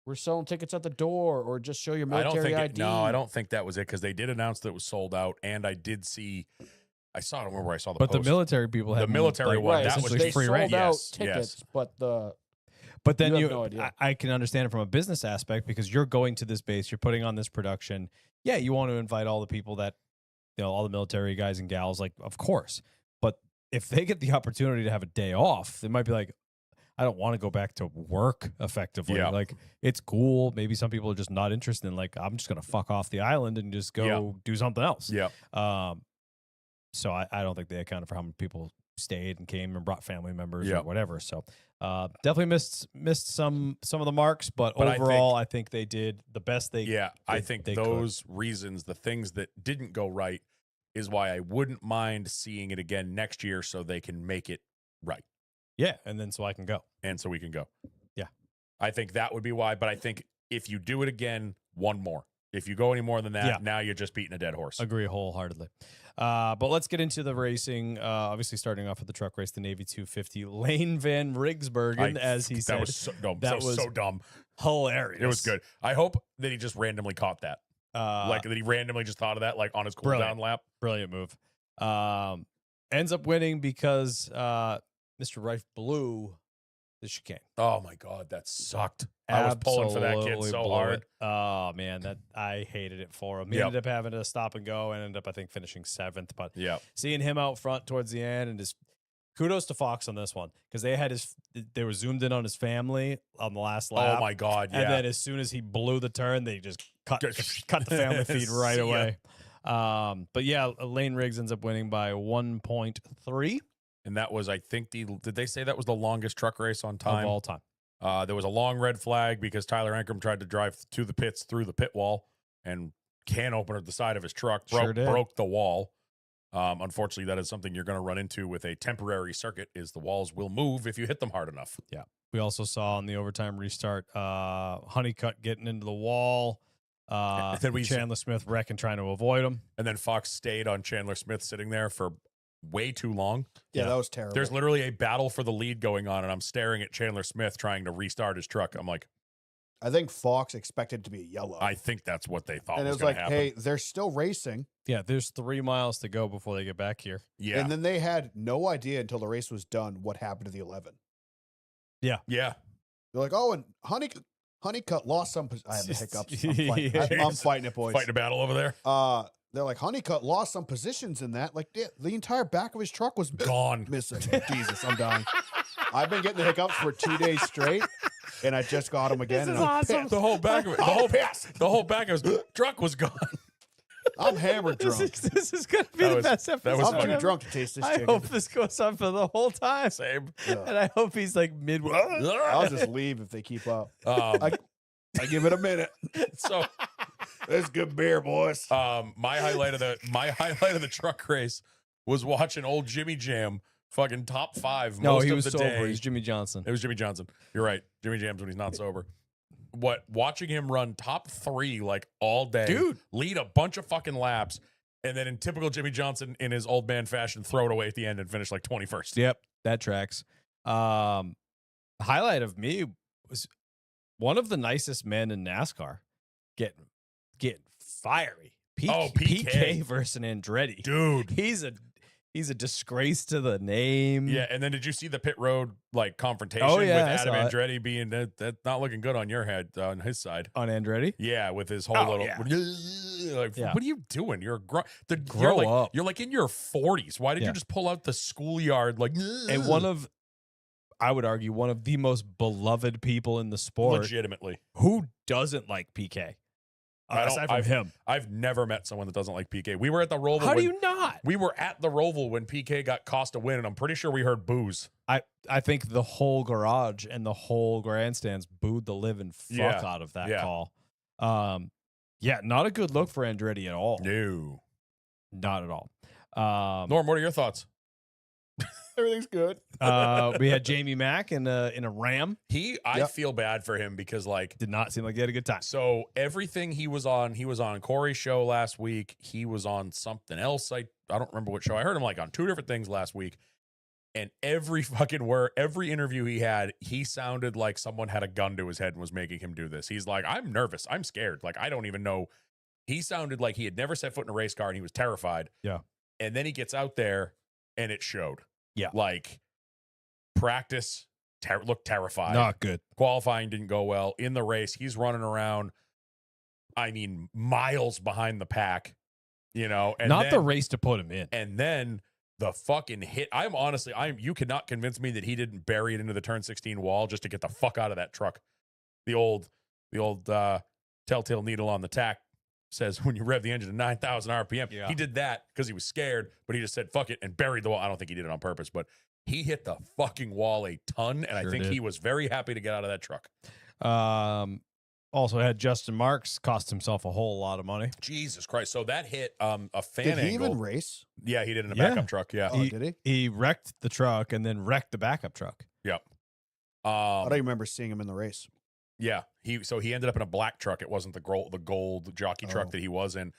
We're selling tickets at the door, or just show your I don't military think ID. I don't think that was it, because they did announce that it was sold out, and I did see. I don't remember where I saw the But post. the military people had The military one, Right, that so was essentially they free sold rent. out Yes, tickets, yes. but But then You you, have no idea. I can understand it from a business aspect because you're going to this base, you're putting on this production. Yeah, you want to invite all the people that, all the military guys and gals, like, of course. But if they get the opportunity to have a day off, they might be like, I don't want to go back to work effectively. Yeah. Like, it's cool. Maybe some people are just not interested in, like, I'm just going to fuck off the island and just go do something else. Yeah. So I don't think they accounted for how many people stayed and came and brought family members Yeah. or whatever. So definitely missed some of the marks, but But overall, I think they did the best they. Yeah, I they- think they could. those reasons, the things that didn't go right, is why I wouldn't mind seeing it again next year, so they can make it right, Yeah, and then so I can go. and so we can go. Yeah. I think that would be why. But I think if you do it again, one more. If you go any more than that, Yeah. now you're just beating a dead horse. Agree wholeheartedly. But let's get into the racing. Obviously, starting off with the truck race, the Navy 250, Lane Van Rigsbergen, as he said. That was so dumb. That That was so dumb. hilarious. It was good. I hope that he just randomly caught that. Like that he randomly just thought of that, like on his cool brilliant. down lap. Brilliant move. Ends up winning because Mr. Rife blew the chicane. Oh my god, that sucked. I was pulling for that kid Absolutely so blew hard. it. Oh man, that I hated it for him. He Yep. ended up having to stop and go, and ended up I think finishing 7th. But Yeah. seeing him out front towards the end, and just kudos to Fox on this one because they were zoomed in on his family on the last lap. Oh my god, yeah. And then as soon as he blew the turn, they just cut the family feed right See ya. away. But yeah, Lane Riggs ends up winning by 1.3 And that was, I think, did they say that was the longest truck race on time? of all time. There was a long red flag because Tyler Ankrum tried to drive to the pits through the pit wall, and can opener the side of his truck Sure did. broke the wall. Unfortunately, that is something you're going to run into with a temporary circuit, is the walls will move if you hit them hard enough. We also saw on the overtime restart, Honeycutt getting into the wall. And then Chandler Smith wrecking, trying to avoid him. And then Fox stayed on Chandler Smith sitting there for way too long. Yeah, Yeah. that was terrible. There's literally a battle for the lead going on, and I'm staring at Chandler Smith trying to restart his truck. I'm like, I think Fox expected it to be a yellow. I think that's what they thought and it was was going like, to happen. hey, they're still racing. Yeah, there's 3 miles to go before they get back here. Yeah. And then they had no idea until the race was done what happened to the 11. Yeah. They're like, oh, and Honeycutt lost some. I have the hiccups. I'm fighting, Yeah. I'm fighting it, boys. Fighting a battle over there. They're like, Honeycutt lost some positions in that. Like, the entire back of his truck was Gone. missing. Jesus, I'm dying. I've been getting the hiccups for 2 days straight, and I just got them again. This and is I'm awesome. pissed. The whole back of it. The whole back of his truck was gone. I'm hammered drunk. This is going to be That the was- best that episode. was I'm funny. too drunk to taste this I chicken. hope this goes on for the whole time. Same. And I hope he's like mid. I'll just leave if they keep up. I give it a minute. So That's good beer, boys. my highlight of the truck race was watching old Jimmy Jam, fucking top 5 No, most he of was the sober. day. He's Jimmy Johnson. It was Jimmy Johnson. You're right. Jimmy Jam's when he's not sober. Watching him run top 3 like all day, Dude. lead a bunch of fucking laps, and then in typical Jimmy Johnson in his old man fashion, throw it away at the end and finish like 21st. Yep, that tracks. Highlight of me was one of the nicest men in NASCAR getting fiery. PK. versus Andretti. Dude. He's a disgrace to the name. Yeah, and then did you see the pit road like confrontation Oh, yeah, I with Adam saw it. Andretti being that's not looking good on your head on his side? On Andretti. Yeah, with his whole Oh, little yeah. like, Yeah. what are you doing? You're Grow up. You're like in your 40s. Why did Yeah. you just pull out the schoolyard like And I would argue, one of the most beloved people in the sport. legitimately? Who doesn't like PK? I don't- Aside from him. I've never met someone that doesn't like PK. We were at the Roval. How do when- you not? We were at the Roval when PK got cost a win, and I'm pretty sure we heard booze. I think the whole garage and the whole grandstands booed the living fuck Yeah, out of that yeah. call. Yeah, not a good look for Andretti at all. No. Not at all. Norm, what are your thoughts? Everything's good. We had Jamie Mack in a Ram. I Yep. feel bad for him because like Did not seem like he had a good time. so everything he was on Corey's show last week. He was on something else. I don't remember what show. I heard him like on 2 different things last week. And every fucking word, every interview he had, he sounded like someone had a gun to his head and was making him do this. He's like, I'm nervous. I'm scared. Like, I don't even know. He sounded like he had never set foot in a race car and he was terrified. Yeah. And then he gets out there and it showed. Yeah. Like, practice looked terrified. Not good. Qualifying didn't go well. In the race, he's running around, I mean, miles behind the pack, you know. And Not the then- race to put him in. and then the fucking hit. You cannot convince me that he didn't bury it into the turn 16 wall just to get the fuck out of that truck. The old telltale needle on the tack says when you rev the engine to 9,000 RPM. Yeah. He did that because he was scared, but he just said fuck it and buried the wall. I don't think he did it on purpose, but he hit the fucking wall a ton, and I Sure think did. he was very happy to get out of that truck. Also had Justin Marks cost himself a whole lot of money. Jesus Christ. So that hit a fan Did he angle. even race? Yeah, he did in a Yeah. backup truck. Yeah. Oh, did he? He wrecked the truck and then wrecked the backup truck. Yep. I don't remember seeing him in the race. Yeah, he ended up in a black truck. It wasn't the gold jockey truck Oh. that he was in.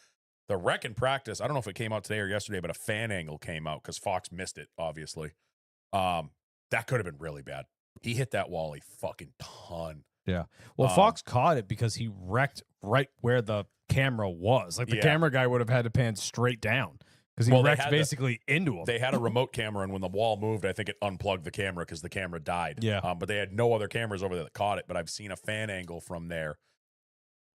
The wreck in practice, I don't know if it came out today or yesterday, but a fan angle came out because Fox missed it, obviously. That could have been really bad. He hit that wall a fucking ton. Well, Fox caught it because he wrecked right where the camera was. Like the Yeah. camera guy would have had to pan straight down because he Well, they wrecked had basically into him. They had a remote camera, and when the wall moved, I think it unplugged the camera because the camera died. Yeah. But they had no other cameras over there that caught it. But I've seen a fan angle from there.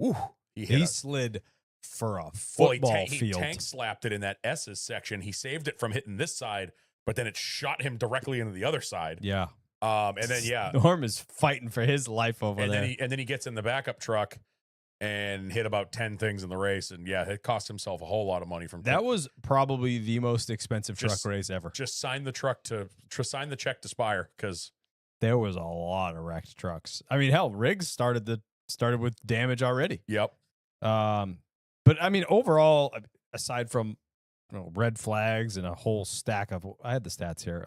Ooh, he hit He a- slid for a Well, football he field. tank slapped it in that S's section. He saved it from hitting this side, but then it shot him directly into the other side. Yeah. And then Norm is fighting for his life over and there. then he gets in the backup truck and hit about 10 things in the race, and yeah, it cost himself a whole lot of money from That was probably the most expensive Just- truck race ever. just sign the check to Spire because There was a lot of wrecked trucks. I mean, hell, Riggs started with damage already. yep. But I mean, overall, aside from red flags and a whole stack of, I had the stats here.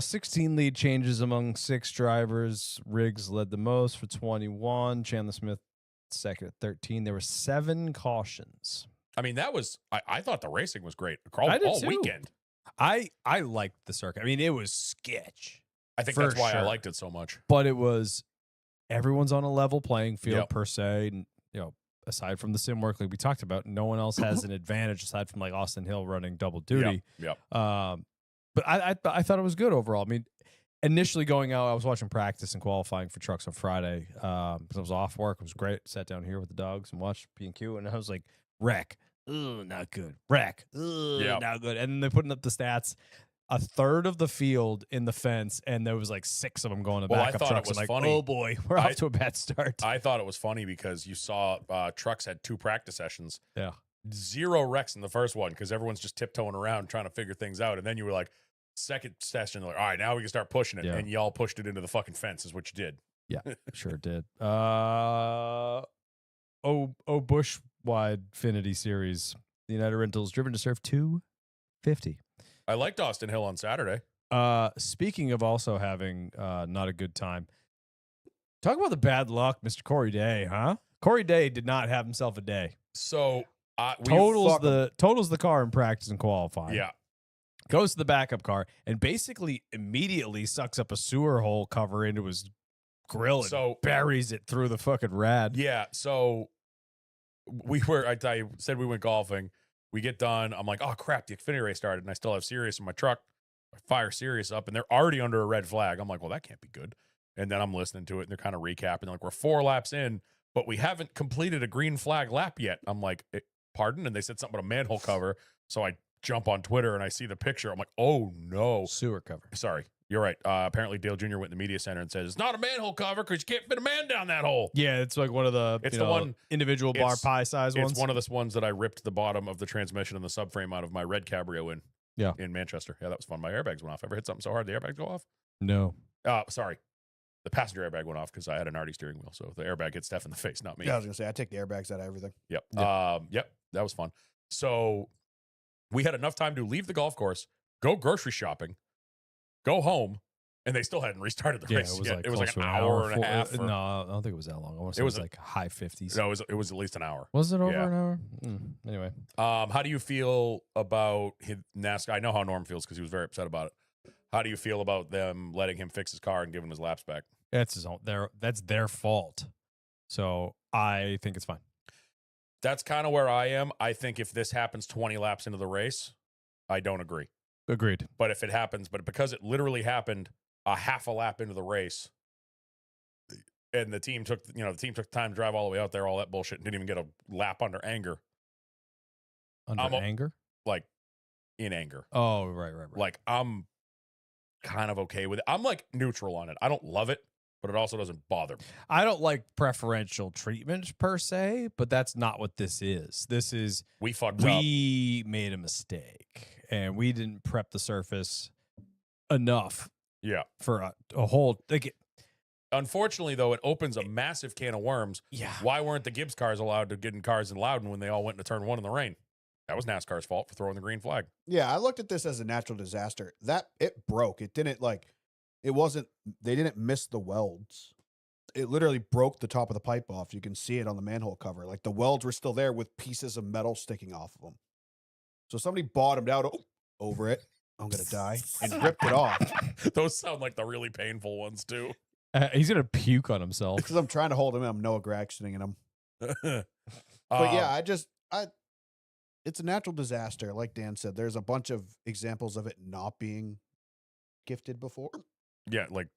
16 lead changes among 6 drivers. Riggs led the most for 21. Chandler Smith second at 13. There were 7 cautions. I mean, that was I thought the racing was great I did all too. weekend. I liked the circuit. I mean, it was sketch. I think For that's why I sure. liked it so much. But it was everyone's on a level playing field Yep. per se. And, aside from the sim work like we talked about, no one else has an advantage aside from like Austin Hill running double duty. Yep. But I thought it was good overall. I mean, initially going out, I was watching practice and qualifying for trucks on Friday because I was off work. It was great. Sat down here with the dogs and watched P&Q, and I was like, wreck. Ugh, not good. Wreck. Ugh, Yep. not good. And then they're putting up the stats. A third of the field in the fence, and there was like 6 of them going to Well, I backup thought it trucks. was I'm like, funny. oh boy, we're off to a bad start. I thought it was funny because you saw trucks had 2 practice sessions. Yeah. 0 wrecks in the first one because everyone's just tiptoeing around trying to figure things out. And then you were like, second session, like, all right, now we can start pushing it. Yeah. And y'all pushed it into the fucking fence, is what you did. Yeah, sure did. Bush wide Finity series. The United Rentals driven to serve 250. I liked Austin Hill on Saturday. Speaking of also having not a good time, talk about the bad luck, Mr. Corey Day, huh? Corey Day did not have himself a day. So Totals the car in practice and qualifying. Yeah. Goes to the backup car and basically immediately sucks up a sewer hole cover into his grill and So buries it through the fucking rad. yeah. So I said we went golfing. We get done. I'm like, oh crap, the Xfinity race started, and I still have Sirius in my truck. I fire Sirius up, and they're already under a red flag. I'm like, well, that can't be good. And then I'm listening to it, and they're kind of recapping. They're like, we're 4 laps in, but we haven't completed a green flag lap yet. I'm like, pardon? And they said something about a manhole cover. So I jump on Twitter and I see the picture. I'm like, oh no, Sewer cover. sorry, you're right. Apparently Dale Jr. went in the media center and says it's not a manhole cover because you can't fit a man down that hole. Yeah, it's like one of the It's the one- individual bar it's- pie size ones. It's one of the ones that I ripped the bottom of the transmission and the subframe out of my red Cabrio in Manchester. Yeah, that was fun. My airbags went off. Ever hit something so hard the airbags go off? No. Sorry. The passenger airbag went off because I had an arty steering wheel. So the airbag hit Steph in the face, not me. Yeah, I was gonna say I take the airbags out of everything. Yep. Yeah. Yep. That was fun. So we had enough time to leave the golf course, go grocery shopping, go home, and they still hadn't restarted the Yeah, race. it was yet. like it was like close an to hour and a full- half. No, I don't think it was that long. I want to say it was like high 50s. No, it was at least an hour. Was it over Yeah. an hour? Anyway. How do you feel about NASCAR? I know how Norm feels because he was very upset about it. How do you feel about them letting him fix his car and giving his laps back? That's his own. That's their fault. So I think it's fine. That's kind of where I am. I think if this happens 20 laps into the race, I don't agree. Agreed. But if it happens, but because it literally happened a half a lap into the race, and the team took time to drive all the way out there, all that bullshit, and didn't even get a lap under anger, Under anger? like in anger. Oh, right. Like I'm kind of okay with it. I'm like neutral on it. I don't love it, but it also doesn't bother me. I don't like preferential treatment per se, but that's not what this is. This is We fucked up. we made a mistake and we didn't prep the surface enough Yeah. for a whole like Unfortunately, though, it opens a massive can of worms. yeah. Why weren't the Gibbs cars allowed to get in cars in Loudon when they all went into turn 1 in the rain? That was NASCAR's fault for throwing the green flag. Yeah, I looked at this as a natural disaster. That it broke. It didn't it wasn't. They didn't miss the welds. It literally broke the top of the pipe off. You can see it on the manhole cover. Like the welds were still there with pieces of metal sticking off of them. So somebody bottomed out over it. I'm gonna die and ripped it off. Those sound like the really painful ones too. He's gonna puke on himself. Because I'm trying to hold him. I'm Noah Gragsoning him. But yeah, it's a natural disaster. Like Dan said, there's a bunch of examples of it not being gifted before. Yeah, like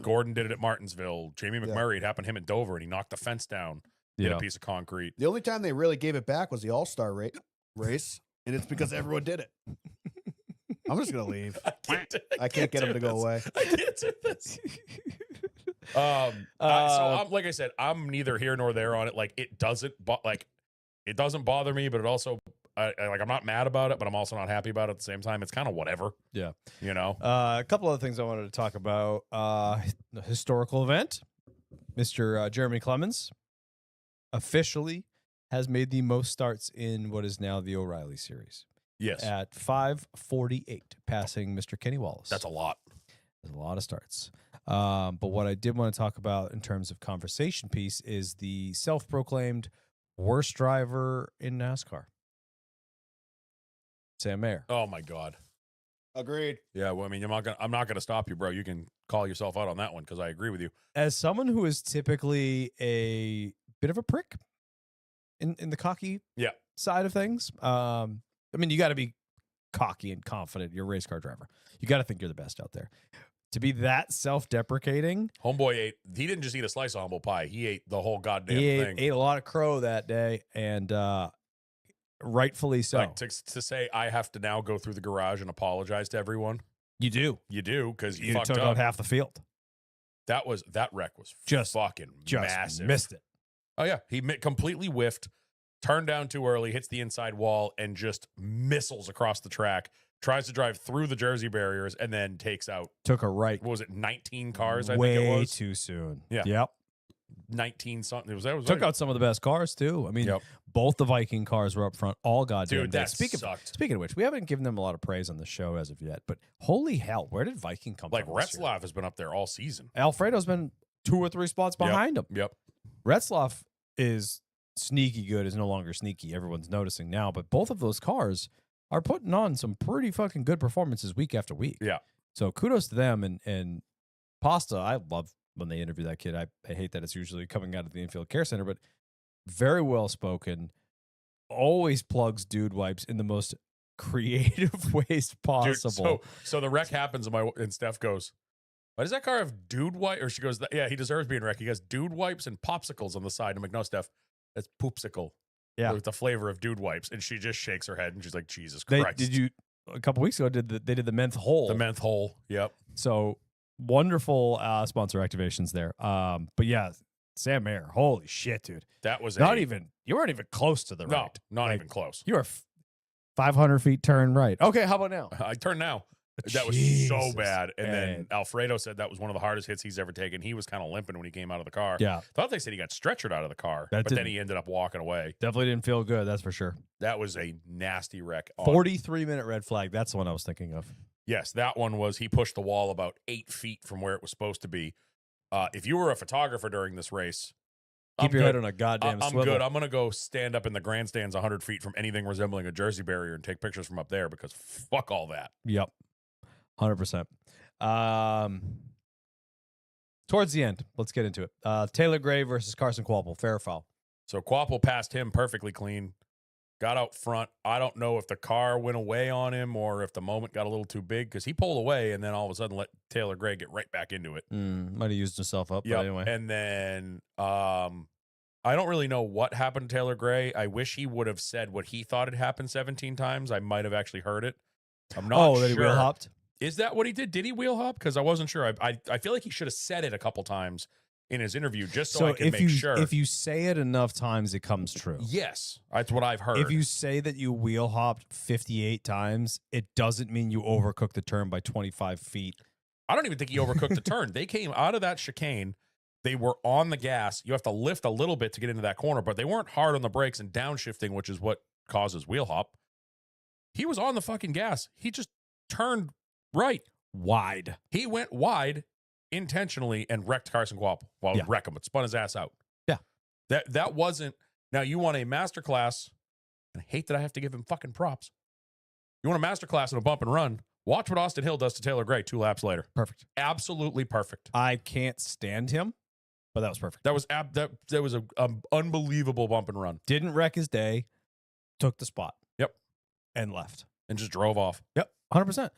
Gordon did it at Martinsville. Jamie McMurray, it happened to him at Dover, and he knocked the fence down, hit a piece of concrete. The only time they really gave it back was the All-Star race, and it's because everyone did it. I'm just gonna leave. I can't get him to go away. I can't do this. So I'm, like I said, I'm neither here nor there on it. Like it doesn't bother me, but it also I'm not mad about it, but I'm also not happy about it at the same time. It's kind of whatever. Yeah. You know. A couple other things I wanted to talk about. The historical event. Mr. Jeremy Clemens officially has made the most starts in what is now the O'Reilly series. Yes. At 548, passing Mr. Kenny Wallace. That's a lot. There's a lot of starts. But what I did want to talk about in terms of conversation piece is the self-proclaimed worst driver in NASCAR. Sam Mayer. Oh my God. Agreed. Yeah, well, I mean, I'm not gonna stop you, bro. You can call yourself out on that one because I agree with you. As someone who is typically a bit of a prick in the cocky Yeah. side of things, I mean, you got to be cocky and confident. You're a race car driver. You got to think you're the best out there. To be that self-deprecating, Homeboy he didn't just eat a slice of humble pie. He ate the whole goddamn he thing. ate a lot of crow that day, and rightfully so. Like to say I have to now go through the garage and apologize to everyone. You do. You do because You fucked took up. out half the field. That wreck was Just fucking massive. missed it. Oh yeah, he completely whiffed, turned down too early, hits the inside wall, and just missiles across the track. Tries to drive through the Jersey barriers and then takes out. Took a right. What was it? 19 cars. I Way think it was too soon. Yeah. Yep. 19 something. It was Took out some of the best cars too. I mean, Yep. both the Viking cars were up front all goddamn Dude, day. that sucked. Speaking of which, we haven't given them a lot of praise on the show as of yet. But holy hell, where did Viking come Like from? this year? Retzlaff has been up there all season. Alfredo's been 2 or 3 spots behind him. Yep. Retzlaff is sneaky good. Is no longer sneaky. Everyone's noticing now. But both of those cars are putting on some pretty fucking good performances week after week. Yeah. So kudos to them. And Pasta, I love when they interview that kid. I hate that it's usually coming out of the infield care center, but very well spoken. Always plugs dude wipes in the most creative ways possible. Dude, so the wreck happens and Steph goes, why does that car have dude wipe? Or she goes, yeah, he deserves being wrecked. He has dude wipes and popsicles on the side. I'm like, no, Steph, that's poopsicle. Yeah. With the flavor of dude wipes. And she just shakes her head and she's like, Jesus They Christ. did you a couple weeks ago they did the men's hole. The menth hole. Yep. So wonderful sponsor activations there. But yeah, Sam Mayer, holy shit, dude. That was You weren't even close to the no, right. not Like, even close. You were 500 feet turn right. Okay, how about now? I turned now. That was so Jesus, bad. And then man. Alfredo said that was one of the hardest hits he's ever taken. He was kind of limping when he came out of the car. Yeah, Thought they said he got stretchered out of the car, That but then didn't- he ended up walking away. definitely didn't feel good. That's for sure. That was a nasty wreck. 43-minute red flag. That's the one I was thinking of. Yes, that one was he pushed the wall about 8 feet from where it was supposed to be. If you were a photographer during this race, Keep I'm your good. head on a goddamn I'm swivel. good. I'm going to go stand up in the grandstands 100 feet from anything resembling a Jersey barrier and take pictures from up there because fuck all that. Yep. 100%. Towards the end, let's get into it. Taylor Gray versus Carson Quapple. Fair or foul? So Quapple passed him perfectly clean, got out front. I don't know if the car went away on him or if the moment got a little too big because he pulled away and then all of a sudden let Taylor Gray get right back into it. Might have used himself up, Yep. but anyway. And then I don't really know what happened to Taylor Gray. I wish he would have said what he thought had happened 17 times. I might have actually heard it. I'm not sure. That he wheel hopped? Is that what he did? Did he wheel hop? Because I wasn't sure. I feel like he should have said it a couple times in his interview just so I can make sure. If you say it enough times, it comes true. Yes, that's what I've heard. If you say that you wheel hopped 58 times, it doesn't mean you overcooked the turn by 25 feet. I don't even think he overcooked the turn. They came out of that chicane. They were on the gas. You have to lift a little bit to get into that corner, but they weren't hard on the brakes and downshifting, which is what causes wheel hop. He was on the fucking gas. He just turned right. Wide. He went wide intentionally and wrecked Carson Quapple. Well, Yeah. wreck him, but spun his ass out. Yeah. That wasn't. Now, you want a masterclass, and I hate that I have to give him fucking props. You want a masterclass in a bump and run, watch what Austin Hill does to Taylor Gray 2 laps later. Perfect. Absolutely perfect. I can't stand him, but that was perfect. That was that was a unbelievable bump and run. Didn't wreck his day, took the spot. Yep. And left. And just drove off. Yep. 100%.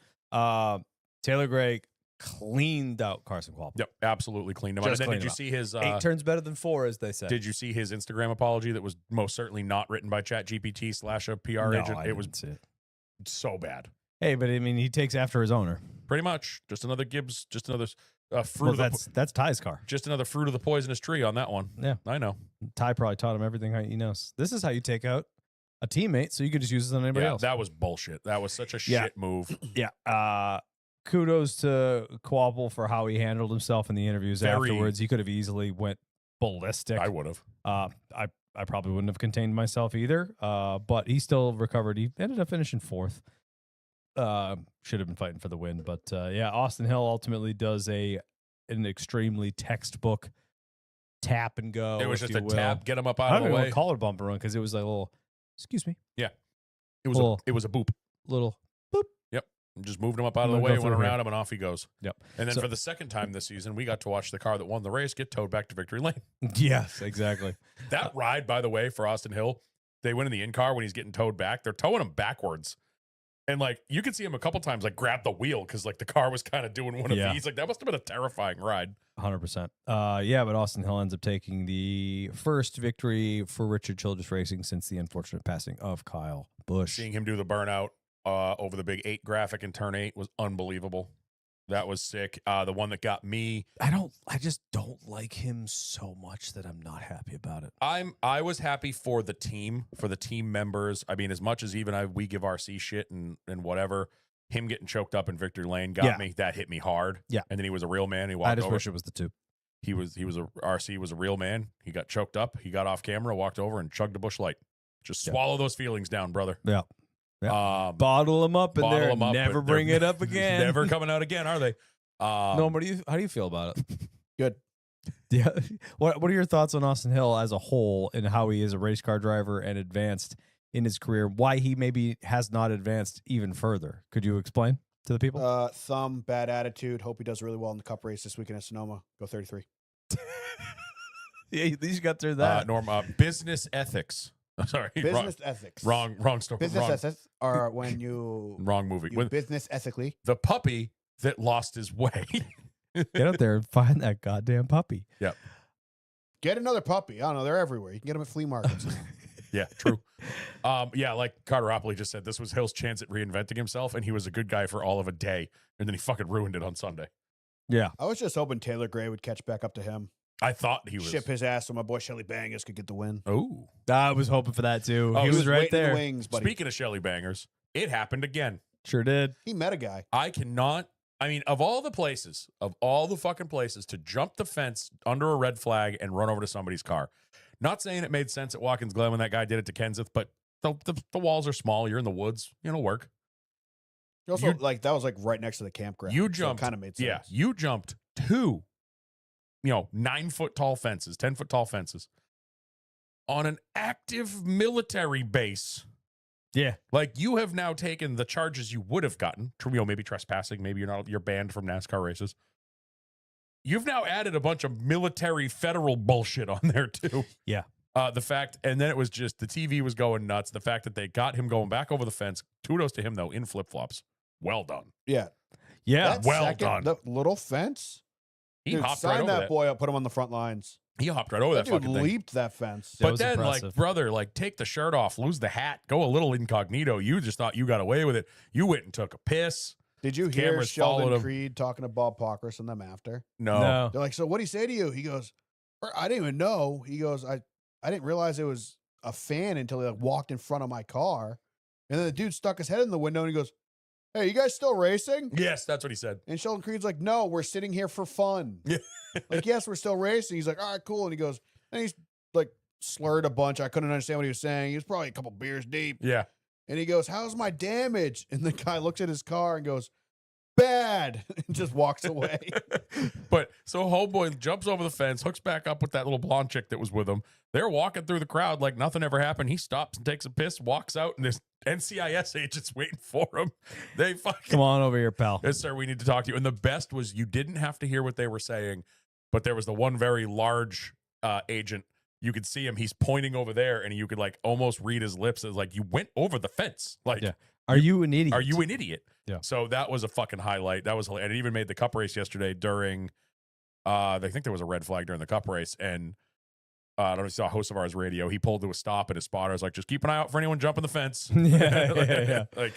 Taylor Gray cleaned out Carson Quapple. Yep. Absolutely cleaned him out. And Just then cleaned did you him out. see his 8 turns better than 4, as they say. did you see his Instagram apology that was most certainly not written by ChatGPT / a PR agent? I It was didn't see it. so bad. Hey, but I mean, he takes after his owner. Pretty much. Just another Gibbs, just another fruit Well, of the that's Ty's car. just another fruit of the poisonous tree on that one. Yeah. I know. Ty probably taught him everything he knows. This is how you take out a teammate, so you could just use it on anybody Yeah, else. that was bullshit. That was such a Yeah. shit move. Yeah. Kudos to Quapple for how he handled himself in the interviews Very- afterwards. He could have easily went ballistic. I would have. I probably wouldn't have contained myself either. But he still recovered. He ended up finishing 4th. Should have been fighting for the win, but yeah, Austin Hill ultimately does an extremely textbook tap and go. It was if just a you will. tap, get him up I out don't of the even want way. to call it a bump and run because it was like a little. Excuse me. It was Well- it was a boop. Little. And just moved him up out of the I'm way, gonna go went through around him, and off he goes. Yep. And then So- for the second time this season, we got to watch the car that won the race get towed back to victory lane. Yes, exactly. That ride, by the way, for Austin Hill, they went in the in-car when he's getting towed back. They're towing him backwards. And, like, you could see him a couple times, like, grab the wheel because, like, the car was kind of doing one of Yeah. these. Like, that must have been a terrifying ride. 100%. Yeah, but Austin Hill ends up taking the first victory for Richard Childress Racing since the unfortunate passing of Kyle Busch. Seeing him do the burnout over the big 8 graphic in turn 8 was unbelievable. That was sick. The one that got me, I just don't like him so much that I'm not happy about it. I was happy for the team members. I mean, as much as even we give RC shit and whatever, him getting choked up in victory lane got Yeah. me. That hit me hard. Yeah. And then he was a real man. He walked I just over. wish it was the two. He was RC was a real man. He got choked up. He got off camera, walked over, and chugged a Busch Light. Just Yeah. swallow those feelings down, brother. Yeah. Bottle Bottle him up in there. 'em up, Never but bring they're it up again. Never coming out again, are they? No, how do you feel about it? Good. Yeah. What are your thoughts on Austin Hill as a whole and how he is a race car driver and advanced in his career? Why he maybe has not advanced even further? Could you explain to the people? Thumb, bad attitude. Hope he does really well in the Cup race this weekend at Sonoma. Go 33. Yeah, at least you got through that. Norm, business ethics. Sorry, Business ethics. wrong story. Business wrong, ethics are when you, wrong movie. you When business ethically. the puppy that lost his way. Get out there and find that goddamn puppy. Get another puppy. I don't know. They're everywhere. You can get them at flea markets. Yeah, true. Yeah, like Carteropoli just said, this was Hill's chance at reinventing himself, and he was a good guy for all of a day, and then he fucking ruined it on Sunday. Yeah. I was just hoping Taylor Gray would catch back up to him. I thought he was. Ship his ass so my boy Shelly Bangers could get the win. Oh, I was hoping for that too. Oh, he he was right waiting in the there. wings, buddy. speaking of Shelly Bangers, it happened again. Sure did. He met a guy. I cannot. I mean, of all the fucking places to jump the fence under a red flag and run over to somebody's car. Not saying it made sense at Watkins Glen when that guy did it to Kenseth, but the walls are small. You're in the woods. It'll work. Also, You- like that was like right next to the campground. You so it jumped. kind of made sense. Yeah, you jumped 2, 9-foot tall fences, 10-foot tall fences on an active military base. Yeah. Like, you have now taken the charges you would have gotten, maybe trespassing, maybe you're banned from NASCAR races. You've now added a bunch of military federal bullshit on there too. Yeah. The fact, and then it was just the TV was going nuts. The fact that they got him going back over the fence. Kudos to him though, in flip flops. Well done. Yeah. Yeah. That well second, done. The little fence. He Dude, hopped sign right over that that. boy up, put him on the front lines. He hopped right over that, That dude fucking thing. leaped that fence. That But was then, impressive. like, brother, like, take the shirt off, lose the hat, go a little incognito. You just thought you got away with it. You went and took a piss. Did you hear Cameras followed Sheldon him. Creed talking to Bob Pockris and them after? No. They're like, so what'd he say to you? He goes, I didn't even know. He goes, I didn't realize it was a fan until he like, walked in front of my car. And then the dude stuck his head in the window and he goes, hey, you guys still racing? Yes, that's what he said. And Sheldon Creed's like, no, we're sitting here for fun. Yeah. Like, yes, we're still racing. He's like, all right, cool. And he goes, and he's like slurred a bunch. I couldn't understand what he was saying. He was probably a couple beers deep. Yeah. And he goes, how's my damage? And the guy looks at his car and goes, bad, and just walks away. But so homeboy jumps over the fence, hooks back up with that little blonde chick that was with him. They're walking through the crowd like nothing ever happened. He stops and takes a piss, walks out, and there's NCIS agents waiting for him. They fucking Come on over here, pal. Yes, sir, we need to talk to you. And the best was you didn't have to hear what they were saying, but there was the one very large agent. You could see him. He's pointing over there, and you could like almost read his lips as like, you went over the fence. Like, Yeah. Are you an idiot? are you an idiot? Yeah. So that was a fucking highlight. That was, and it even made the cup race yesterday during, they think there was a red flag during the cup race. And I don't know if you saw a host of ours radio. He pulled to a stop and his spotter was like, just keep an eye out for anyone jumping the fence. Yeah. Like,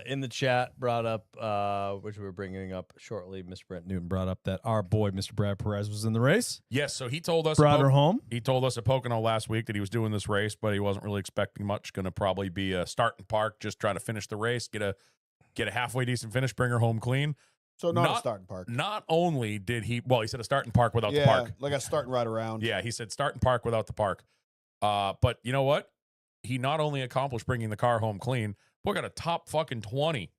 In the chat brought up, which we were bringing up shortly, Mr. Brent Newton brought up that our boy, Mr. Brad Perez, was in the race. yes. So he told us, Brought her home. he told us at Pocono last week that he was doing this race, but he wasn't really expecting much. Going to probably be a start and park, just trying to finish the race, get a halfway decent finish, bring her home clean. So not a Not- starting park. Not only did he said a start and park without the Yeah, park. like a start and ride around. Yeah, he said start and park without the park. But you know what? He not only accomplished bringing the car home clean, but got a top fucking 20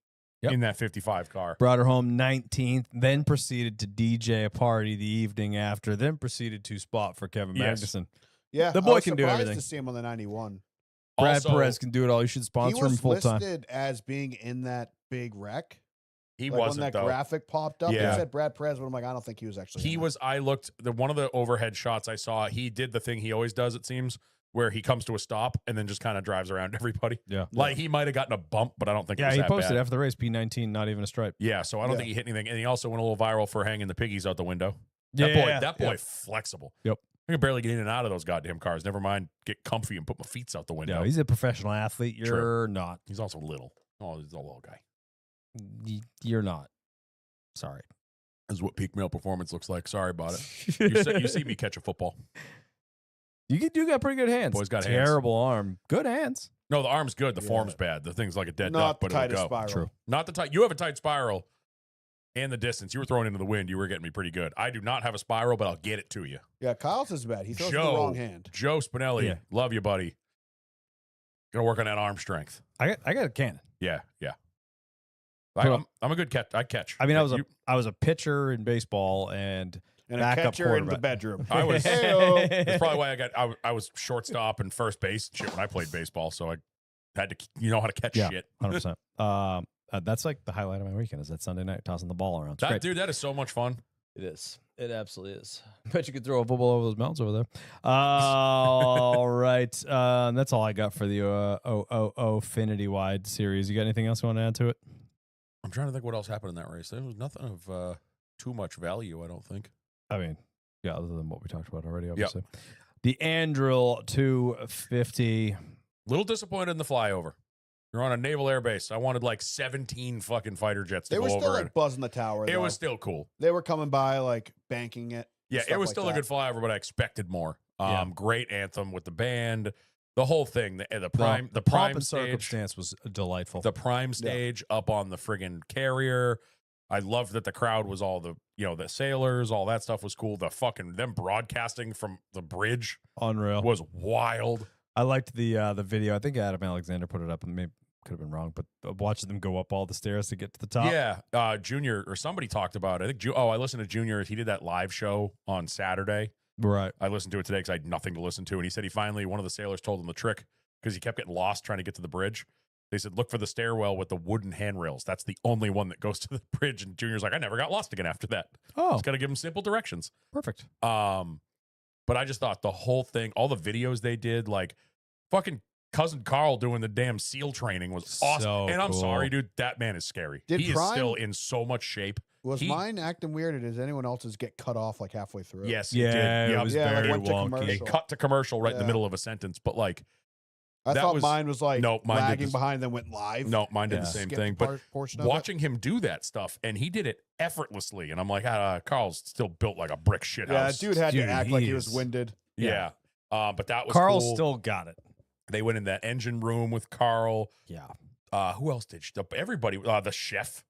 Yep. in that 55 car. Brought her home 19th, then proceeded to DJ a party the evening after, then proceeded to spot for Kevin Yes. Magnuson. Yeah, The I boy was can do surprised everything. to see him on the 91. Brad Also, Perez can do it all. You should He sponsor him was full time. listed as being in that big wreck. he Like when wasn't that though. graphic popped up, Yeah. it said Brad Perez, but I'm like, I don't think he was actually. He in was. I looked. One of the overhead shots I saw. He did the thing he always does. It seems where he comes to a stop and then just kind of drives around everybody. Yeah. Like he might have gotten a bump, but I don't think. it Yeah, was he that posted bad. after the race P19, not even a stripe. Yeah, so I don't Yeah. think he hit anything, and he also went a little viral for hanging the piggies out the window. Yeah, That boy, yep. flexible. Yep. I can barely get in and out of those goddamn cars. Never mind, get comfy and put my feet out the window. No, he's a professional athlete. You're True. not. He's also little. Oh, he's a little guy. You're not. Sorry. This is what peak male performance looks like. Sorry about it. You see me catch a football. You got pretty good hands. Boy's got hands. terrible arm. Good hands. No, the arm's good. The Yeah. form's bad. The thing's like a dead duck, not the but it'll tightest go. spiral. True. Not the tight. You have a tight spiral, and the distance. You were throwing into the wind. You were getting me pretty good. I do not have a spiral, but I'll get it to you. Yeah, Kyle's is bad. He throws with the wrong hand. Joe Spinelli, Yeah. love you, buddy. Gonna work on that arm strength. I got a cannon. Yeah. Put I'm a good catch. I catch. I mean, You- I was a pitcher in baseball and And a backup catcher in the quarterback. bedroom. I was. Heyo. That's probably why I was shortstop and first base and shit when I played baseball. So I had to, how to catch Yeah. shit. 100%. That's like the highlight of my weekend is that Sunday night tossing the ball around. It's That great. dude, that is so much fun. It is. It absolutely is. Bet you could throw a football over those mountains over there. All right. That's all I got for the Affinity Wide series. You got anything else you want to add to it? I'm trying to think what else happened in that race. There was nothing of too much value, I don't think. I mean, yeah, other than what we talked about already, obviously. The Andril 250. Little disappointed in the flyover. You're on a naval air base. I wanted like 17 fucking fighter jets to They go were over. still and like buzzing the tower. it though. was still cool. They were coming by like banking it. Yeah, stuff it was like still that. a good flyover, but I expected more. Yeah. Great anthem with the band, the whole thing, the prime, the pomp prime and stage, circumstance was delightful. the prime stage up on the friggin' carrier. I loved that the crowd was all the the sailors, all that stuff was cool. The fucking them broadcasting from the bridge Unreal. was wild. I liked the video. I think Adam Alexander put it up, and maybe could have been wrong, but watching them go up all the stairs to get to the top. Yeah, Junior or somebody talked about it. I think. I listened to Junior. He did that live show on Saturday. Right. I listened to it today because I had nothing to listen to, and he said one of the sailors told him the trick because he kept getting lost trying to get to the bridge. They said, look for the stairwell with the wooden handrails. That's the only one that goes to the bridge. And Junior's like, I never got lost again after that. Oh, Just got to give him simple directions. perfect. But I just thought the whole thing, all the videos they did, like fucking cousin Carl doing the damn SEAL training was awesome. So And I'm cool. sorry, dude, that man is scary. Did He is Prime- still in so much shape. Was He- mine acting weird, or does anyone else's get cut off like halfway through? Yes, Yeah, he did. it Yep. was Yeah, like very went to wonky. commercial. It cut to commercial right in the Yeah. middle of a sentence, but like, I that thought was- mine was like No, mine did lagging this- behind, then went live. no, mine did Yeah. the same Skipped thing. the But portion of it. watching him do that stuff, and he did it effortlessly, and I'm like, Carl's still built like a brick shit Yeah, house. dude had Dude, to act like he was is- winded. Yeah. But that was Carl cool. still got it. They went in that engine room with Carl. Yeah. Who else did? Everybody. The chef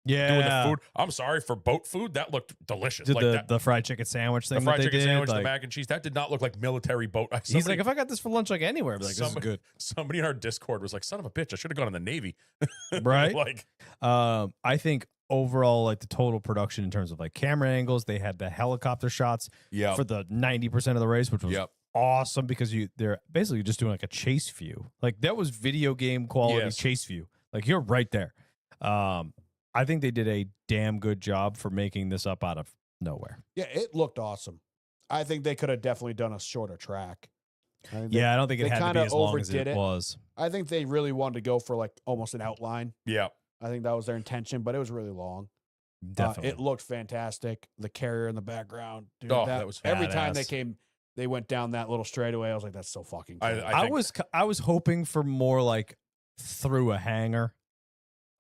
Yeah. doing the food. I'm sorry for boat food. That looked delicious. Did like that. the fried chicken sandwich thing The fried that they chicken did. sandwich, the like- mac and cheese. That did not look like military boat. he's like, if I got this for lunch like anywhere, I'd be like, this is somebody- good. Somebody in our Discord was like, son of a bitch, I should have gone in the Navy. Right? Like, I think overall, like the total production in terms of like camera angles, they had the helicopter shots yeah. for the 90% of the race, which was Yep. awesome because they're basically just doing like a chase view. Like that was video game quality Yes. chase view. Like you're right there. I think they did a damn good job for making this up out of nowhere. Yeah, it looked awesome. I think they could have definitely done a shorter track. I think Yeah, I don't think it they had to be kinda as long as overdid it it. was. I think they really wanted to go for like almost an outline. Yeah. I think that was their intention, but it was really long. Definitely. It looked fantastic. The carrier in the background, dude. Oh, that was every time badass. they went down that little straightaway. I was like, that's so fucking cool. I was hoping for more like through a hanger.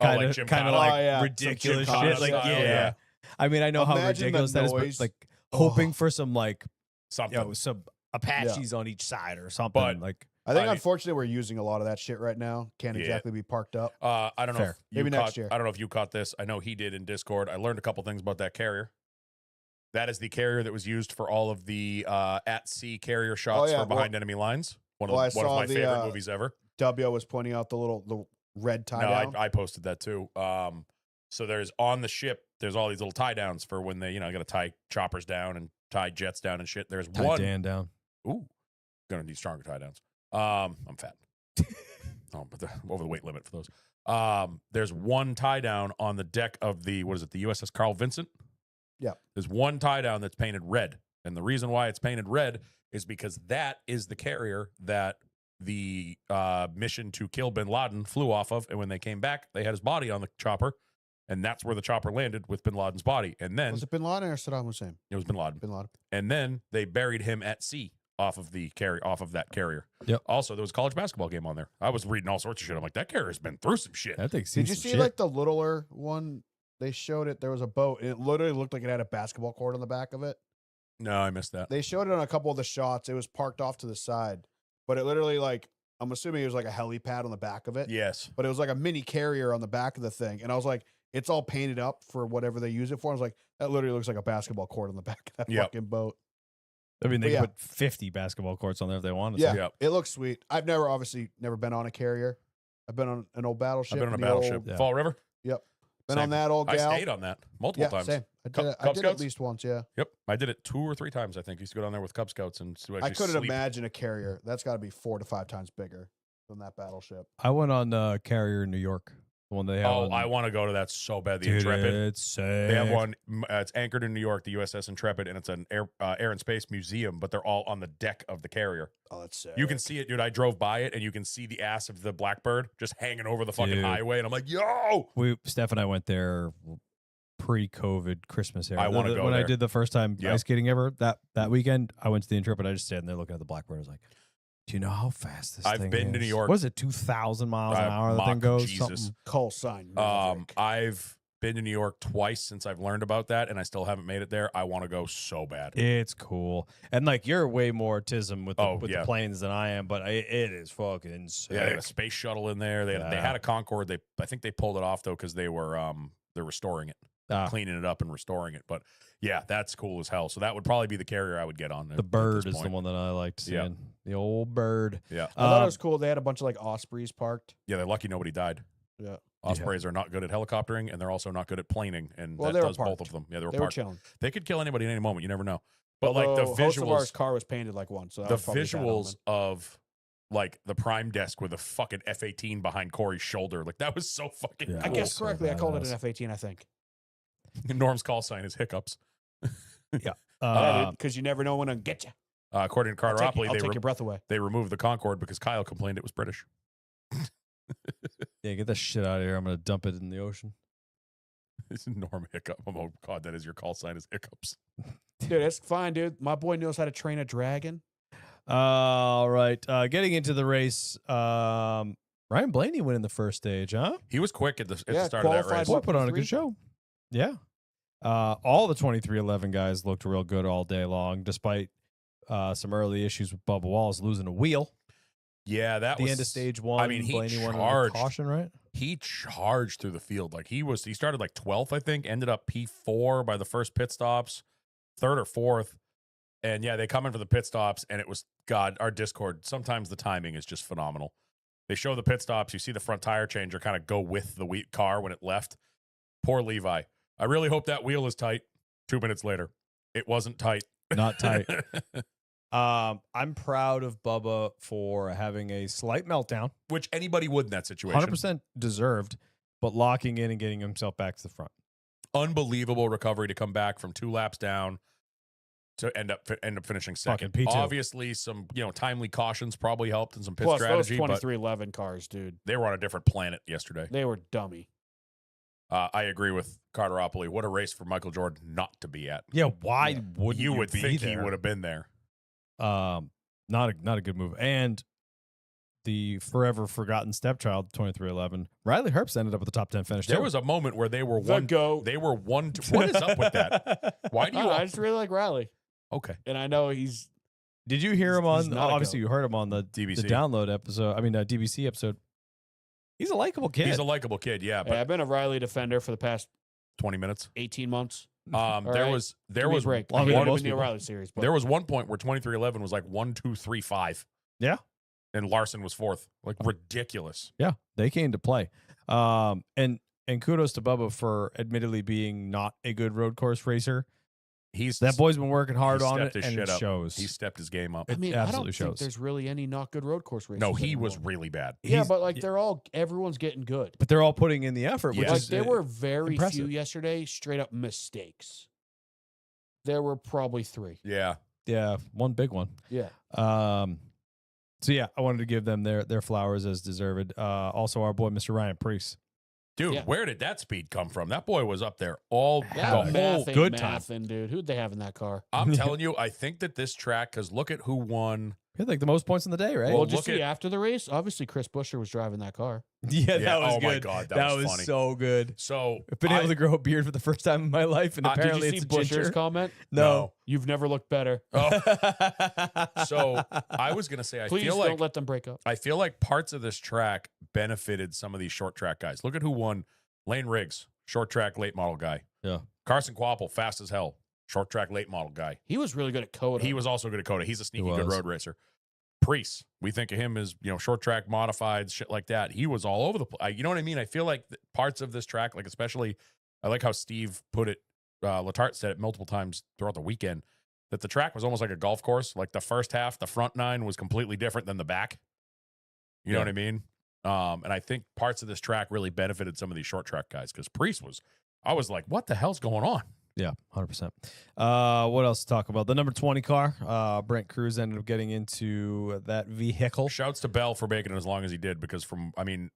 Oh, like Kind of Gymkhana. like Oh, yeah. Some ridiculous Gymkhana shit. Like style, yeah. yeah. I mean, I know how Imagine the ridiculous that is, but noise. like hoping for some like something. some Apaches on each side or something. But- like I think I mean- unfortunately we're using a lot of that shit right now. Can't Yeah. exactly be parked up. I don't know. Fair. If you Maybe next caught- year. I don't know if you caught this. I know he did in Discord. I learned a couple things about that carrier. That is the carrier that was used for all of the at sea carrier shots yeah, for behind enemy lines. One of I one of saw my the, favorite movies ever. W was pointing out the red tie No, down. I posted that too. So there's on the ship. There's all these little tie downs for when they got to tie choppers down and tie jets down and shit. There's tie one. Dan down. Ooh, gonna need stronger tie downs. I'm fat. Oh, but over the weight limit for those. There's one tie down on the deck of the USS Carl Vincent. Yeah. There's one tie down that's painted red. And the reason why it's painted red is because that is the carrier that the mission to kill bin Laden flew off of. And when they came back, they had his body on the chopper. And that's where the chopper landed with bin Laden's body. And then Was it Bin Laden or Saddam Hussein? it was bin Laden. Bin Laden. And then they buried him at sea off of that carrier. Yep. Also, there was a college basketball game on there. I was reading all sorts of shit. I'm like, that carrier's been through some shit. I think. Did you see like the littler one? They showed it. There was a boat, and it literally looked like it had a basketball court on the back of it. No, I missed that. They showed it on a couple of the shots. It was parked off to the side, but it literally like I'm assuming it was like a helipad on the back of it. Yes. But it was like a mini carrier on the back of the thing, and I was like, it's all painted up for whatever they use it for. I was like, that literally looks like a basketball court on the back of that Yep. fucking boat. I mean, they But could put 50 basketball courts on there if they wanted. Yeah, to. Yep. it looks sweet. I've obviously never been on a carrier. I've been on an old battleship. I've been on a the old- battleship. Yeah. Fall River. Been Same. on that old I gal. stayed on that multiple Yeah, times. same. I did, it, I Cub did it at Scouts? least once. Yeah, Yep. I did it 2 or 3 times, I think. Used to go down there with Cub Scouts and to I actually couldn't sleep. imagine a carrier. That's got to be 4 to 5 times bigger than that battleship. I went on Carrier in New York. The one they have. Oh, on- I want to go to that so bad. The Dude, Intrepid. It's sick. They have one. It's anchored in New York, the USS Intrepid, and it's an air and space museum. But they're all on the deck of the carrier. Oh, that's sick. You can see it, dude. I drove by it, and you can see the ass of the Blackbird just hanging over the fucking Dude. highway. And I'm like, yo, Steph and I went there pre-COVID Christmas era. I wanna go when I there. did the first time Yep. ice skating ever that weekend. I went to the Intrepid. I just stayed there looking at the Blackbird. I was like, do you know how fast this I've thing been to is? New York. What is it, 2,000 miles an hour? The Mach thing goes. Jesus. Something- call sign. Maverick. I've been to New York twice since I've learned about that, and I still haven't made it there. I want to go so bad. It's cool, and like you're way more tism with the, Oh, with yeah. the planes than I am, but it is fucking sick. Yeah, they had a space shuttle in there. They Yeah. had a Concorde. I think they pulled it off though because they're restoring it, Ah, cleaning it up and restoring it. But yeah, that's cool as hell. So that would probably be the carrier I would get on. the bird is the one that I liked seeing. Yeah. The old bird. Yeah, I thought it Um, was cool. They had a bunch of like Ospreys parked. yeah. They're lucky nobody died. Yeah. Ospreys are not good at helicoptering, and they're also not good at planing, and Well, that they were does both parked. of them. Yeah, they were They were parked. chilling. They could kill anybody at any moment. You never know. But like the Although Hocevar's visuals, car was painted like one. So that the was probably a bad visuals omen. of like the prime desk with a fucking F-18 behind Corey's shoulder, like that was so fucking. Yeah. I cool. guess so correctly. I called it badass. an F-18. I think. Norm's call sign is hiccups. Because you never know when I'm get you. According to Carter I'll Opley, take your breath away. they removed the Concorde because Kyle complained it was British. Yeah, get that shit out of here. I'm gonna dump it in the ocean. It's Norm Hiccup. Oh God, that is your call sign is hiccups. Dude, it's fine, dude. My boy knows how to train a dragon. All right, getting into the race. Ryan Blaney went in the first stage, huh? He was quick at the Yeah, start of that qualified race. Boy, What, put on a P3? good show. Yeah. All the 2311 guys looked real good all day long, despite some early issues with Bubba Wallace losing a wheel. Yeah, that The was end of stage one. I mean, he Blaney won charged. a caution, right? He charged through the field. Like he started like 12th, I think, ended up P4 by the first pit stops, 3rd or 4th. And yeah, they come in for the pit stops, and it was God, our Discord. Sometimes the timing is just phenomenal. They show the pit stops, you see the front tire changer kind of go with the car when it left. Poor Levi. I really hope that wheel is tight. 2 minutes later, it wasn't tight. Not tight. I'm proud of Bubba for having a slight meltdown, Which anybody would in that situation. 100% deserved, but locking in and getting himself back to the front. Unbelievable recovery to come back from 2 laps down to end up finishing second. Fucking P2. Obviously, some timely cautions probably helped and some pit Plus, strategy, those but 2311 cars, dude, they were on a different planet yesterday. they were dummy. I agree with Carter Opley. What a race for Michael Jordan not to be at. Yeah, why would You would be think he there? would have been there. Not a good move. And the forever forgotten stepchild, 2311, Riley Herbst ended up with the top 10 finish. There too. was a moment where they were The one. GOAT. They were one. What is up with that? Why do you? I just really like Riley, Okay. and I know he's Did you hear him He's on? not a Obviously, goat. you heard him on the DBC. download episode. I mean, DBC episode. He's a likable kid. He's a likable kid. Yeah, but I've been a Riley defender for the past 20 minutes. 18 months. There right. was Give me a break. I longer hate than the most Neil people. Riley series, but there was one point where 2311 was like 1, 2, 3, 5. Yeah. And Larson was 4th. Like ridiculous. Yeah, they came to play. And kudos to Bubba for admittedly being not a good road course racer. That boy's been working hard he on stepped it, his and shit it up. shows. He stepped his game up. I mean, I absolutely don't think shows. there's really any not good road course races. No, he was anymore. really bad. Yeah, He's- but like everyone's getting good. but they're all putting in the effort, which Yeah. Like is there were very impressive. few yesterday straight up mistakes. There were probably 3. Yeah. yeah, one big one. Yeah. So yeah, I wanted to give them their flowers as deserved. Also, our boy Mr. Ryan Priest. Dude, Yeah. where did that speed come from? That boy was up there all That the whole math ain't good time. mathin', dude. Who'd they have in that car? I'm telling you, I think that this track, because look at who won. He had like the most points in the day, right? Well, Well, just look see at- after the race, obviously Chris Buescher was driving that car. yeah, Yeah, that was oh good. my God, that was funny. so good. So I've been able to grow a beard for the first time in my life, and Did you apparently Did you it's see a Buescher's ginger. comment? No. You've never looked better. So I was gonna say, I Please feel don't like let them break up. I feel like parts of this track benefited some of these short track guys. Look at who won. Lane Riggs, short track late model guy. Yeah. Carson Quapple, fast as hell, short track late model guy. He was really good at Coda. He was also good at Coda. He's a sneaky good was. road racer. Priest, we think of him as, short track modified, shit like that. He was all over the place. You know what I mean? I feel like parts of this track, like especially, I like how Steve put it, Letarte said it multiple times throughout the weekend, that the track was almost like a golf course. Like the first half, the front 9 was completely different than the back. You know what I mean? And I think parts of this track really benefited some of these short track guys, because Priest I was like, what the hell's going on? Yeah, 100%. What else to talk about? The number 20 car. Brent Cruz ended up getting into that vehicle. Shouts to Bell for making it as long as he did, because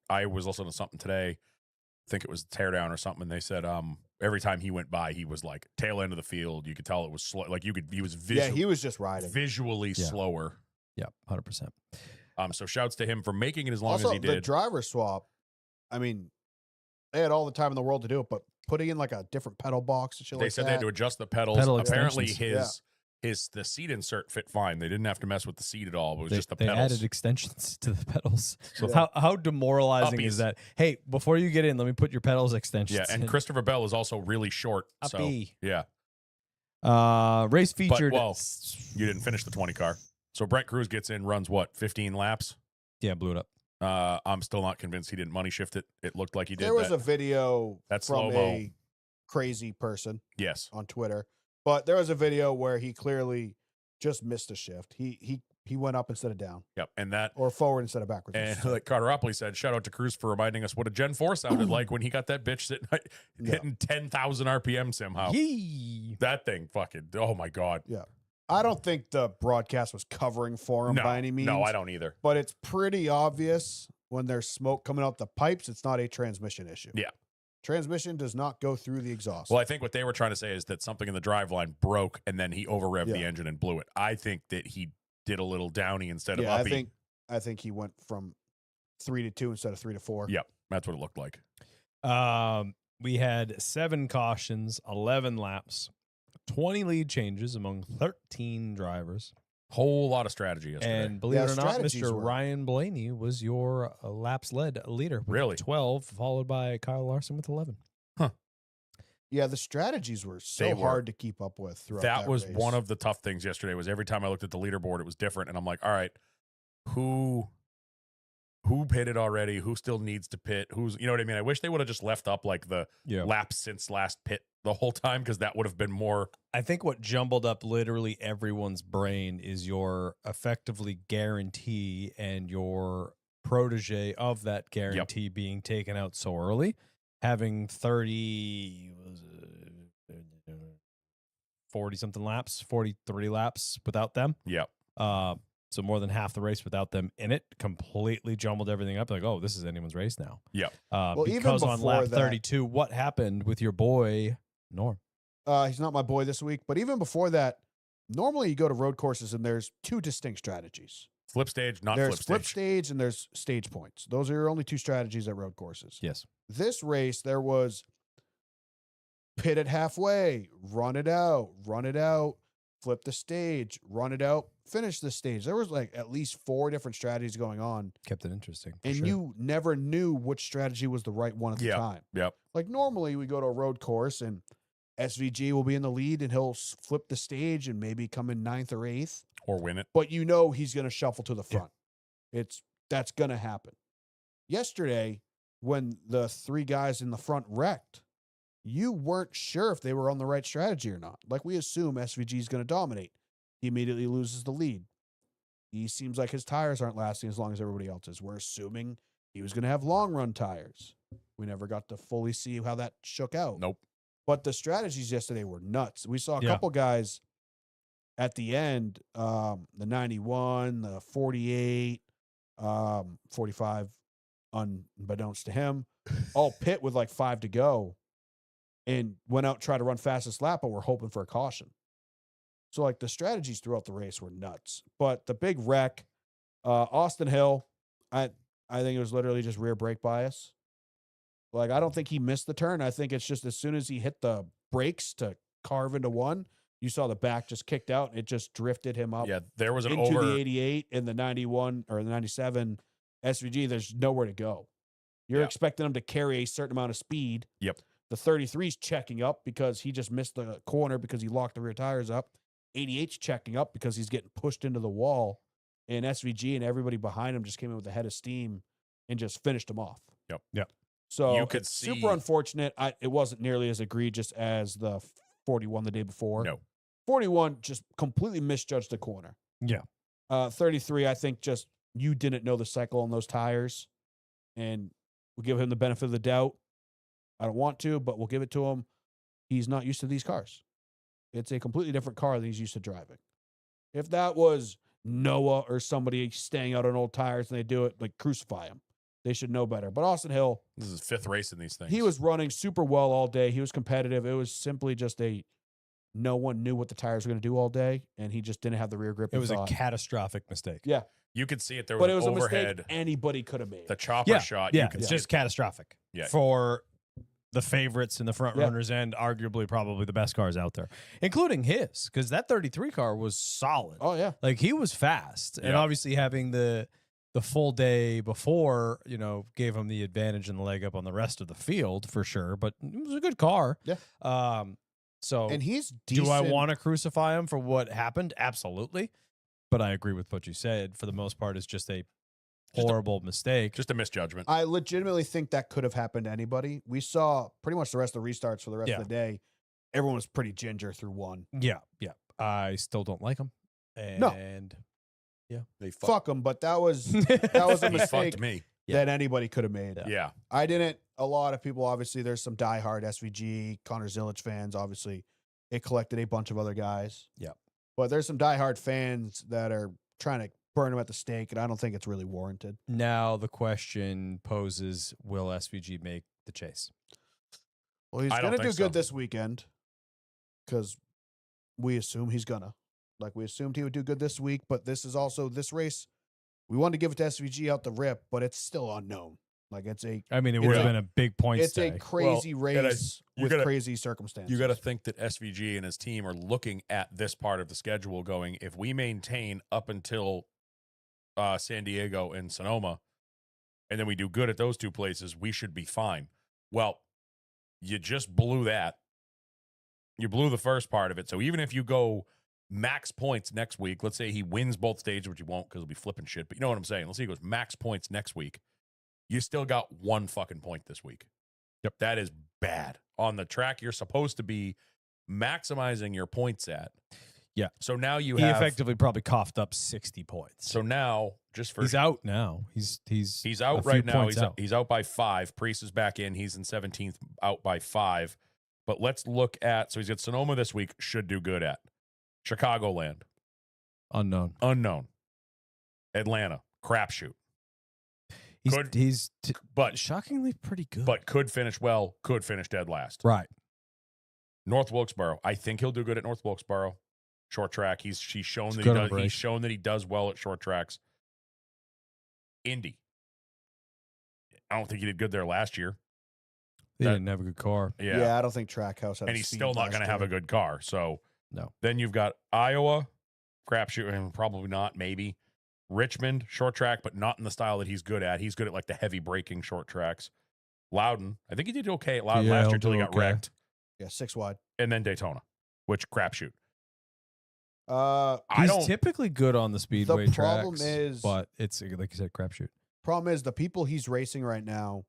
I was listening to something today, I think it was Teardown or something, and they said every time he went by, he was like tail end of the field. You could tell it was slow. Like he was he was just riding. visually slower. Yeah, 100%. So shouts to him for making it as long Also, as he the did. driver swap, I mean, they had all the time in the world to do it, but putting in like a different pedal box and shit They like said that. they had to adjust the pedals. Pedal Apparently extensions. the seat insert fit fine. They didn't have to mess with the seat at all. It was They, just the they pedals. added extensions to the pedals. So Yeah. how demoralizing is Uppies. that? Hey, before you get in, let me put your pedals extensions. Yeah, and in. Christopher Bell is also really short. So Uppy. yeah, Race featured. whoa. You didn't finish the 20 car. So Brent Cruz gets in, runs what, 15 laps? Yeah, blew it up. I'm still not convinced he didn't money shift it. It looked like he did. There was that. a video That's from slow-mo. a crazy person Yes. on Twitter, but there was a video where he clearly just missed a shift. He went up instead of down, Yep. And that, or forward instead of backwards. and like Carteropoli said, shout out to Cruz for reminding us what a Gen 4 sounded like when he got that bitch sitting, hitting 10,000 RPM somehow. Yee. That thing fucking, oh my God. I don't think the broadcast was covering for him No, by any means. no, I don't either. But it's pretty obvious when there's smoke coming out the pipes, it's not a transmission issue. Yeah. Transmission does not go through the exhaust. Well, I think what they were trying to say is that something in the driveline broke and then he over revved the Yeah. engine and blew it. I think that he did a little downy instead of yeah, uppy. I think he went from 3 to 2 instead of 3 to 4. Yep. That's what it looked like. We had 7 cautions, 11 laps, 20 lead changes among 13 drivers. Whole lot of strategy yesterday. And believe Yeah, it or not, strategies Mr. were- Ryan Blaney was your laps led leader with Really? 12, followed by Kyle Larson with 11. Yeah, the strategies were so They were. hard to keep up with throughout that was race. one of the tough things yesterday was every time I looked at the leaderboard, it was different. And I'm like, all right, who pitted already? Who still needs to pit? You know what I mean? I wish they would have just left up like the laps since last pit the whole time, because that would have been more. I think what jumbled up literally everyone's brain is your effectively guarantee and your protege of that guarantee being taken out so early, having 40 something laps, 43 laps without them. Yep. So more than half the race without them in it, completely jumbled everything up. Like, oh, this is anyone's race now. Yep. Well, even because on lap before that- 32, what happened with your boy Norm? He's not my boy this week, but even before that, normally you go to road courses and there's 2 distinct strategies. Flip stage, not There's flip stage. and there's stage points. Those are your only 2 strategies at road courses. Yes. This race, there was pit it halfway, run it out, flip the stage, run it out, finish the stage. There was like at least 4 different strategies going on, Kept it interesting. for and sure. you never knew which strategy was the right one at the time. Yep. Like normally we go to a road course and SVG will be in the lead and he'll flip the stage and maybe come in 9th or 8th, Or win it. but you know he's going to shuffle to the front. That's going to happen. Yesterday, when the 3 guys in the front wrecked, you weren't sure if they were on the right strategy or not. Like, we assume SVG is going to dominate. He immediately loses the lead. He seems like his tires aren't lasting as long as everybody else's. We're assuming he was going to have long run tires. We never got to fully see how that shook out. Nope. But the strategies yesterday were nuts. We saw a couple guys at the end, the 91, the 48, 45, unbeknownst to him, all pit with like 5 to go and went out, tried to run fastest lap, but we're hoping for a caution. So, like, the strategies throughout the race were nuts. But the big wreck, Austin Hill, I think it was literally just rear brake bias. Like, I don't think he missed the turn. I think it's just as soon as he hit the brakes to carve into one, you saw the back just kicked out and it just drifted him up. Yeah, there was an into over the 88 and the 91 or the 97 SVG. There's nowhere to go. You're expecting him to carry a certain amount of speed. Yep. The 33's checking up because he just missed the corner because he locked the rear tires up. 88's checking up because he's getting pushed into the wall. And SVG and everybody behind him just came in with a head of steam and just finished him off. Yep. So You could it's see- super unfortunate. It wasn't nearly as egregious as the 41 the day before. No. 41 just completely misjudged the corner. Yeah. 33, I think just you didn't know the cycle on those tires. And we'll give him the benefit of the doubt. I don't want to, but we'll give it to him. He's not used to these cars. It's a completely different car than he's used to driving. If that was Noah or somebody staying out on old tires and they do it, like, crucify him. They should know better. But Austin Hill, This is his 5th race in these things. he was running super well all day. He was competitive. It was simply just no one knew what the tires were going to do all day, and he just didn't have the rear grip. It he was thought. a catastrophic mistake. Yeah. You could see it. There But was it was an a mistake overhead. anybody could have made. The chopper shot. Yeah, You could it's see just it. catastrophic. Yeah. For the favorites and the front runners and arguably probably the best cars out there, including his, because that 33 car was solid. Oh, yeah. Like, he was fast. And Yeah. obviously having the full day before, gave him the advantage and the leg up on the rest of the field for sure. But it was a good car. Yeah. So And he's decent. do I want to crucify him for what happened? Absolutely. But I agree with what you said. For the most part, it's just a horrible mistake. Just a misjudgment. I legitimately think that could have happened to anybody. We saw pretty much the rest of the restarts for the rest of the day. Everyone was pretty ginger through one. Yeah. I still don't like him. No. And They Fuck them, but that was a He mistake fucked me. that anybody could have made. Yeah. I didn't. A lot of people, obviously, there's some diehard SVG, Connor Zilic fans. Obviously, it collected a bunch of other guys. Yeah. But there's some diehard fans that are trying to burn him at the stake, and I don't think it's really warranted. now the question poses, will SVG make the chase? Well, he's I don't going to do think so. good this weekend because we assume he's going to. Like, we assumed he would do good this week, but this is also this race. We wanted to give it to SVG out the rip, but it's still unknown. Like, it I mean, it would have Yeah. been a big point it's stay. a crazy race you with gotta- crazy circumstances. You got to think that SVG and his team are looking at this part of the schedule going, if we maintain up until San Diego and Sonoma, and then we do good at those 2 places, we should be fine. Well, you just blew that. You blew the first part of it. So even if you go max points next week, let's say he wins both stages, which he won't because he'll be flipping shit, but you know what I'm saying? Let's say he goes max points next week. You still got 1 fucking point this week. Yep. That is bad. On the track you're supposed to be maximizing your points at. Yeah. So now He have effectively probably coughed up 60 points. so now just for he's out now. He's out a few right now. points He's out by 5. Priest is back in. He's in 17th, out by 5. But let's look at, so he's got Sonoma this week, should do good at. Chicagoland, unknown. unknown. Atlanta, crapshoot. Could- He's But shockingly pretty good. could finish well, could finish dead last. right. North Wilkesboro, I think he'll do good at North Wilkesboro. Short track. He's shown It's that good he on does. the break. He's shown that he does well at short tracks. Indy. I don't think he did good there last year. He That- didn't have a good car. Yeah, I don't think Trackhouse had And he's still not going to have a good car. So No. Then you've got Iowa, crapshoot, and probably not, maybe. Richmond, short track, but not in the style that he's good at. He's good at like the heavy braking short tracks. Loudon, I think he did okay at Loudon Yeah, last he'll year until he do got okay. wrecked. Yeah, 6 wide. And then Daytona, which crapshoot. Uh, I He's don't. typically good on the speedway problem tracks, is- but it's like you said, crapshoot. problem is the people he's racing right now,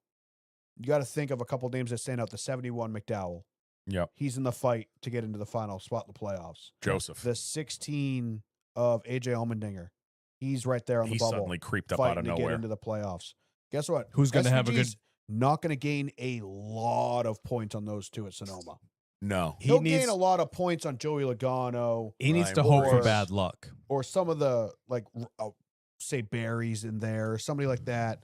you got to think of a couple names that stand out. The 71 McDowell. Yep. He's in the fight to get into the final spot in the playoffs. Joseph. The 16 of AJ Allmendinger. He's right there on the He bubble. suddenly creeped up fighting out of to get nowhere. into the playoffs. Guess what? Who's going to have a good? SVG's not going to gain a lot of points on those two at Sonoma. No. He'll gain a lot of points on Joey Logano. He needs to Ryan hope for Morris. bad luck. Or some of the, say Barry's in there, or somebody like that.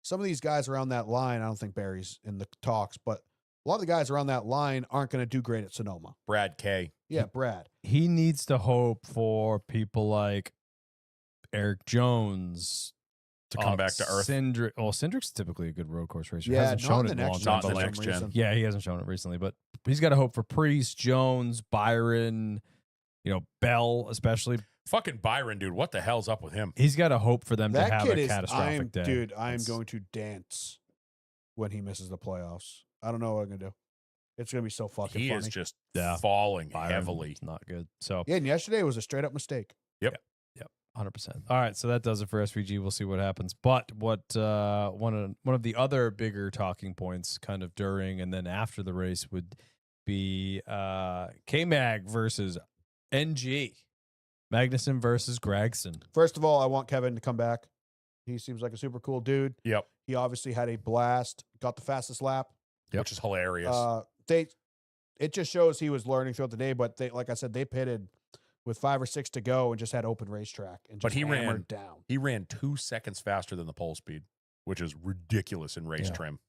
Some of these guys around that line, I don't think Barry's in the talks, but a lot of the guys around that line aren't going to do great at Sonoma. Brad K. Yeah, Brad. He needs to hope for people like Eric Jones to come back to earth. Cindric's typically a good road course racer. Yeah, Hasn't not shown in it the in a long next time. Not in the for some next gen. reason. Yeah, he hasn't shown it recently, but he's got to hope for Priest, Jones, Byron, Bell, especially. Fucking Byron, dude. What the hell's up with him? He's got to hope for them to That have kid a is, catastrophic day. dude, I'm It's- going to dance when he misses the playoffs. I don't know what I'm going to do. It's going to be so fucking He funny. is just Yeah. falling Byron, heavily. it's not good. So Yeah, and yesterday was a straight up mistake. 100%. All right, so that does it for SVG. We'll see what happens. But what one of the other bigger talking points, kind of during and then after the race, would be K-Mag versus NG, Magnuson versus Gregson. First of all, I want Kevin to come back. He seems like a super cool dude. Yep. He obviously had a blast, got the fastest lap. Which is hilarious. It just shows he was learning throughout the day, but they, like I said, they pitted with 5 or 6 to go and just had open racetrack and But just he ran- hammered down. He ran 2 seconds faster than the pole speed, which is ridiculous in race Yeah. trim.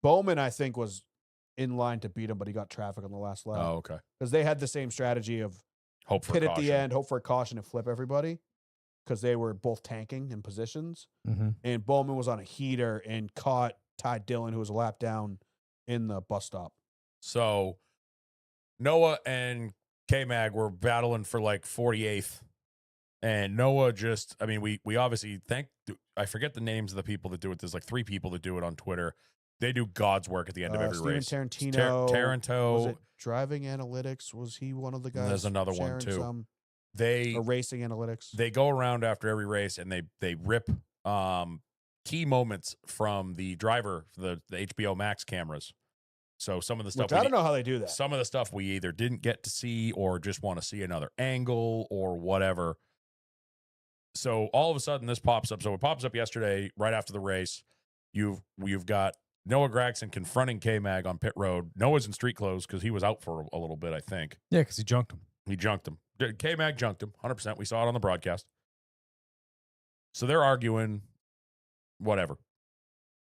Bowman, I think, was in line to beat him, but he got traffic on the last lap. Oh, okay. Because they had the same strategy of Hope for pit at caution. the end, hope for a caution and flip everybody, because they were both tanking in positions. Mm-hmm. And Bowman was on a heater and caught Ty Dillon, who was a lap down in the bus stop. So Noah and K-Mag were battling for like 48th. And Noah just, I mean, we obviously I forget the names of the people that do it. There's like 3 people that do it on Twitter. They do God's work at the end of every Steven race. Tarantino. Taranto. Was it driving analytics? Was he one of the guys? There's another one, sharing too. some- They or racing analytics. they go around after every race and they rip key moments from the driver, the HBO Max cameras. So some of the stuff Which I don't know how they do that. Some of the stuff we either didn't get to see or just want to see another angle or whatever. So all of a sudden this pops up. So it pops up yesterday right after the race. You've got Noah Gragson confronting K-Mag on pit road. Noah's in street clothes because he was out for a little bit, I think. Yeah, because he junked him. He junked him. K-Mag junked him, 100%. We saw it on the broadcast. So they're arguing, whatever.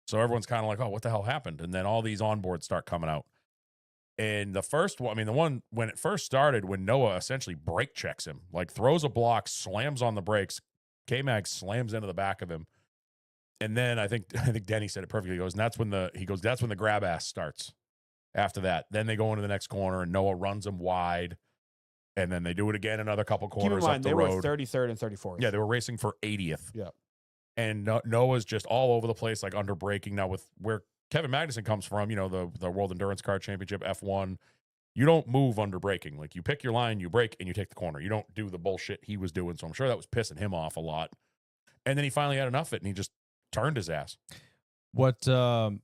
So everyone's kind of like, oh, what the hell happened? And then all these onboards start coming out. And the first one, I mean, the one when it first started, when Noah essentially brake checks him, like throws a block, slams on the brakes, K-Mag slams into the back of him. And then I think Denny said it perfectly. He goes, and that's when the grab ass starts. After that, then they go into the next corner and Noah runs them wide. And then they do it again another couple Keep in corners mind, up the they road. were 33rd and 34th. Yeah, they were racing for 80th. Yeah. And Noah's just all over the place, like under braking. Now, with where Kevin Magnuson comes from, the World Endurance Car Championship, F1, you don't move under braking. Like, you pick your line, you brake, and you take the corner. You don't do the bullshit he was doing. So I'm sure that was pissing him off a lot. And then he finally had enough of it, and he just turned his ass. What the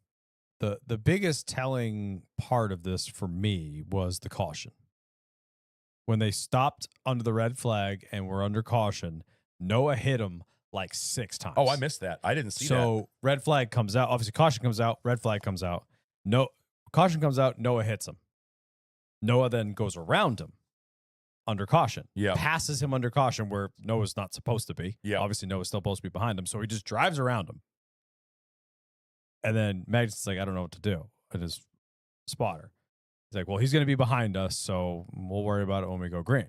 biggest telling part of this for me was the caution. When they stopped under the red flag and were under caution, Noah hit him like 6 times. Oh, I missed that. I didn't see that. So red flag comes out. Obviously, caution comes out. Red flag comes out. No, caution comes out. Noah hits him. Noah then goes around him under caution. Yeah. Passes him under caution where Noah's not supposed to be. Yeah. Obviously, Noah's still supposed to be behind him. So he just drives around him. And then Magnuson's like, I don't know what to do. And his spotter. He's like, well, he's going to be behind us, so we'll worry about it when we go green.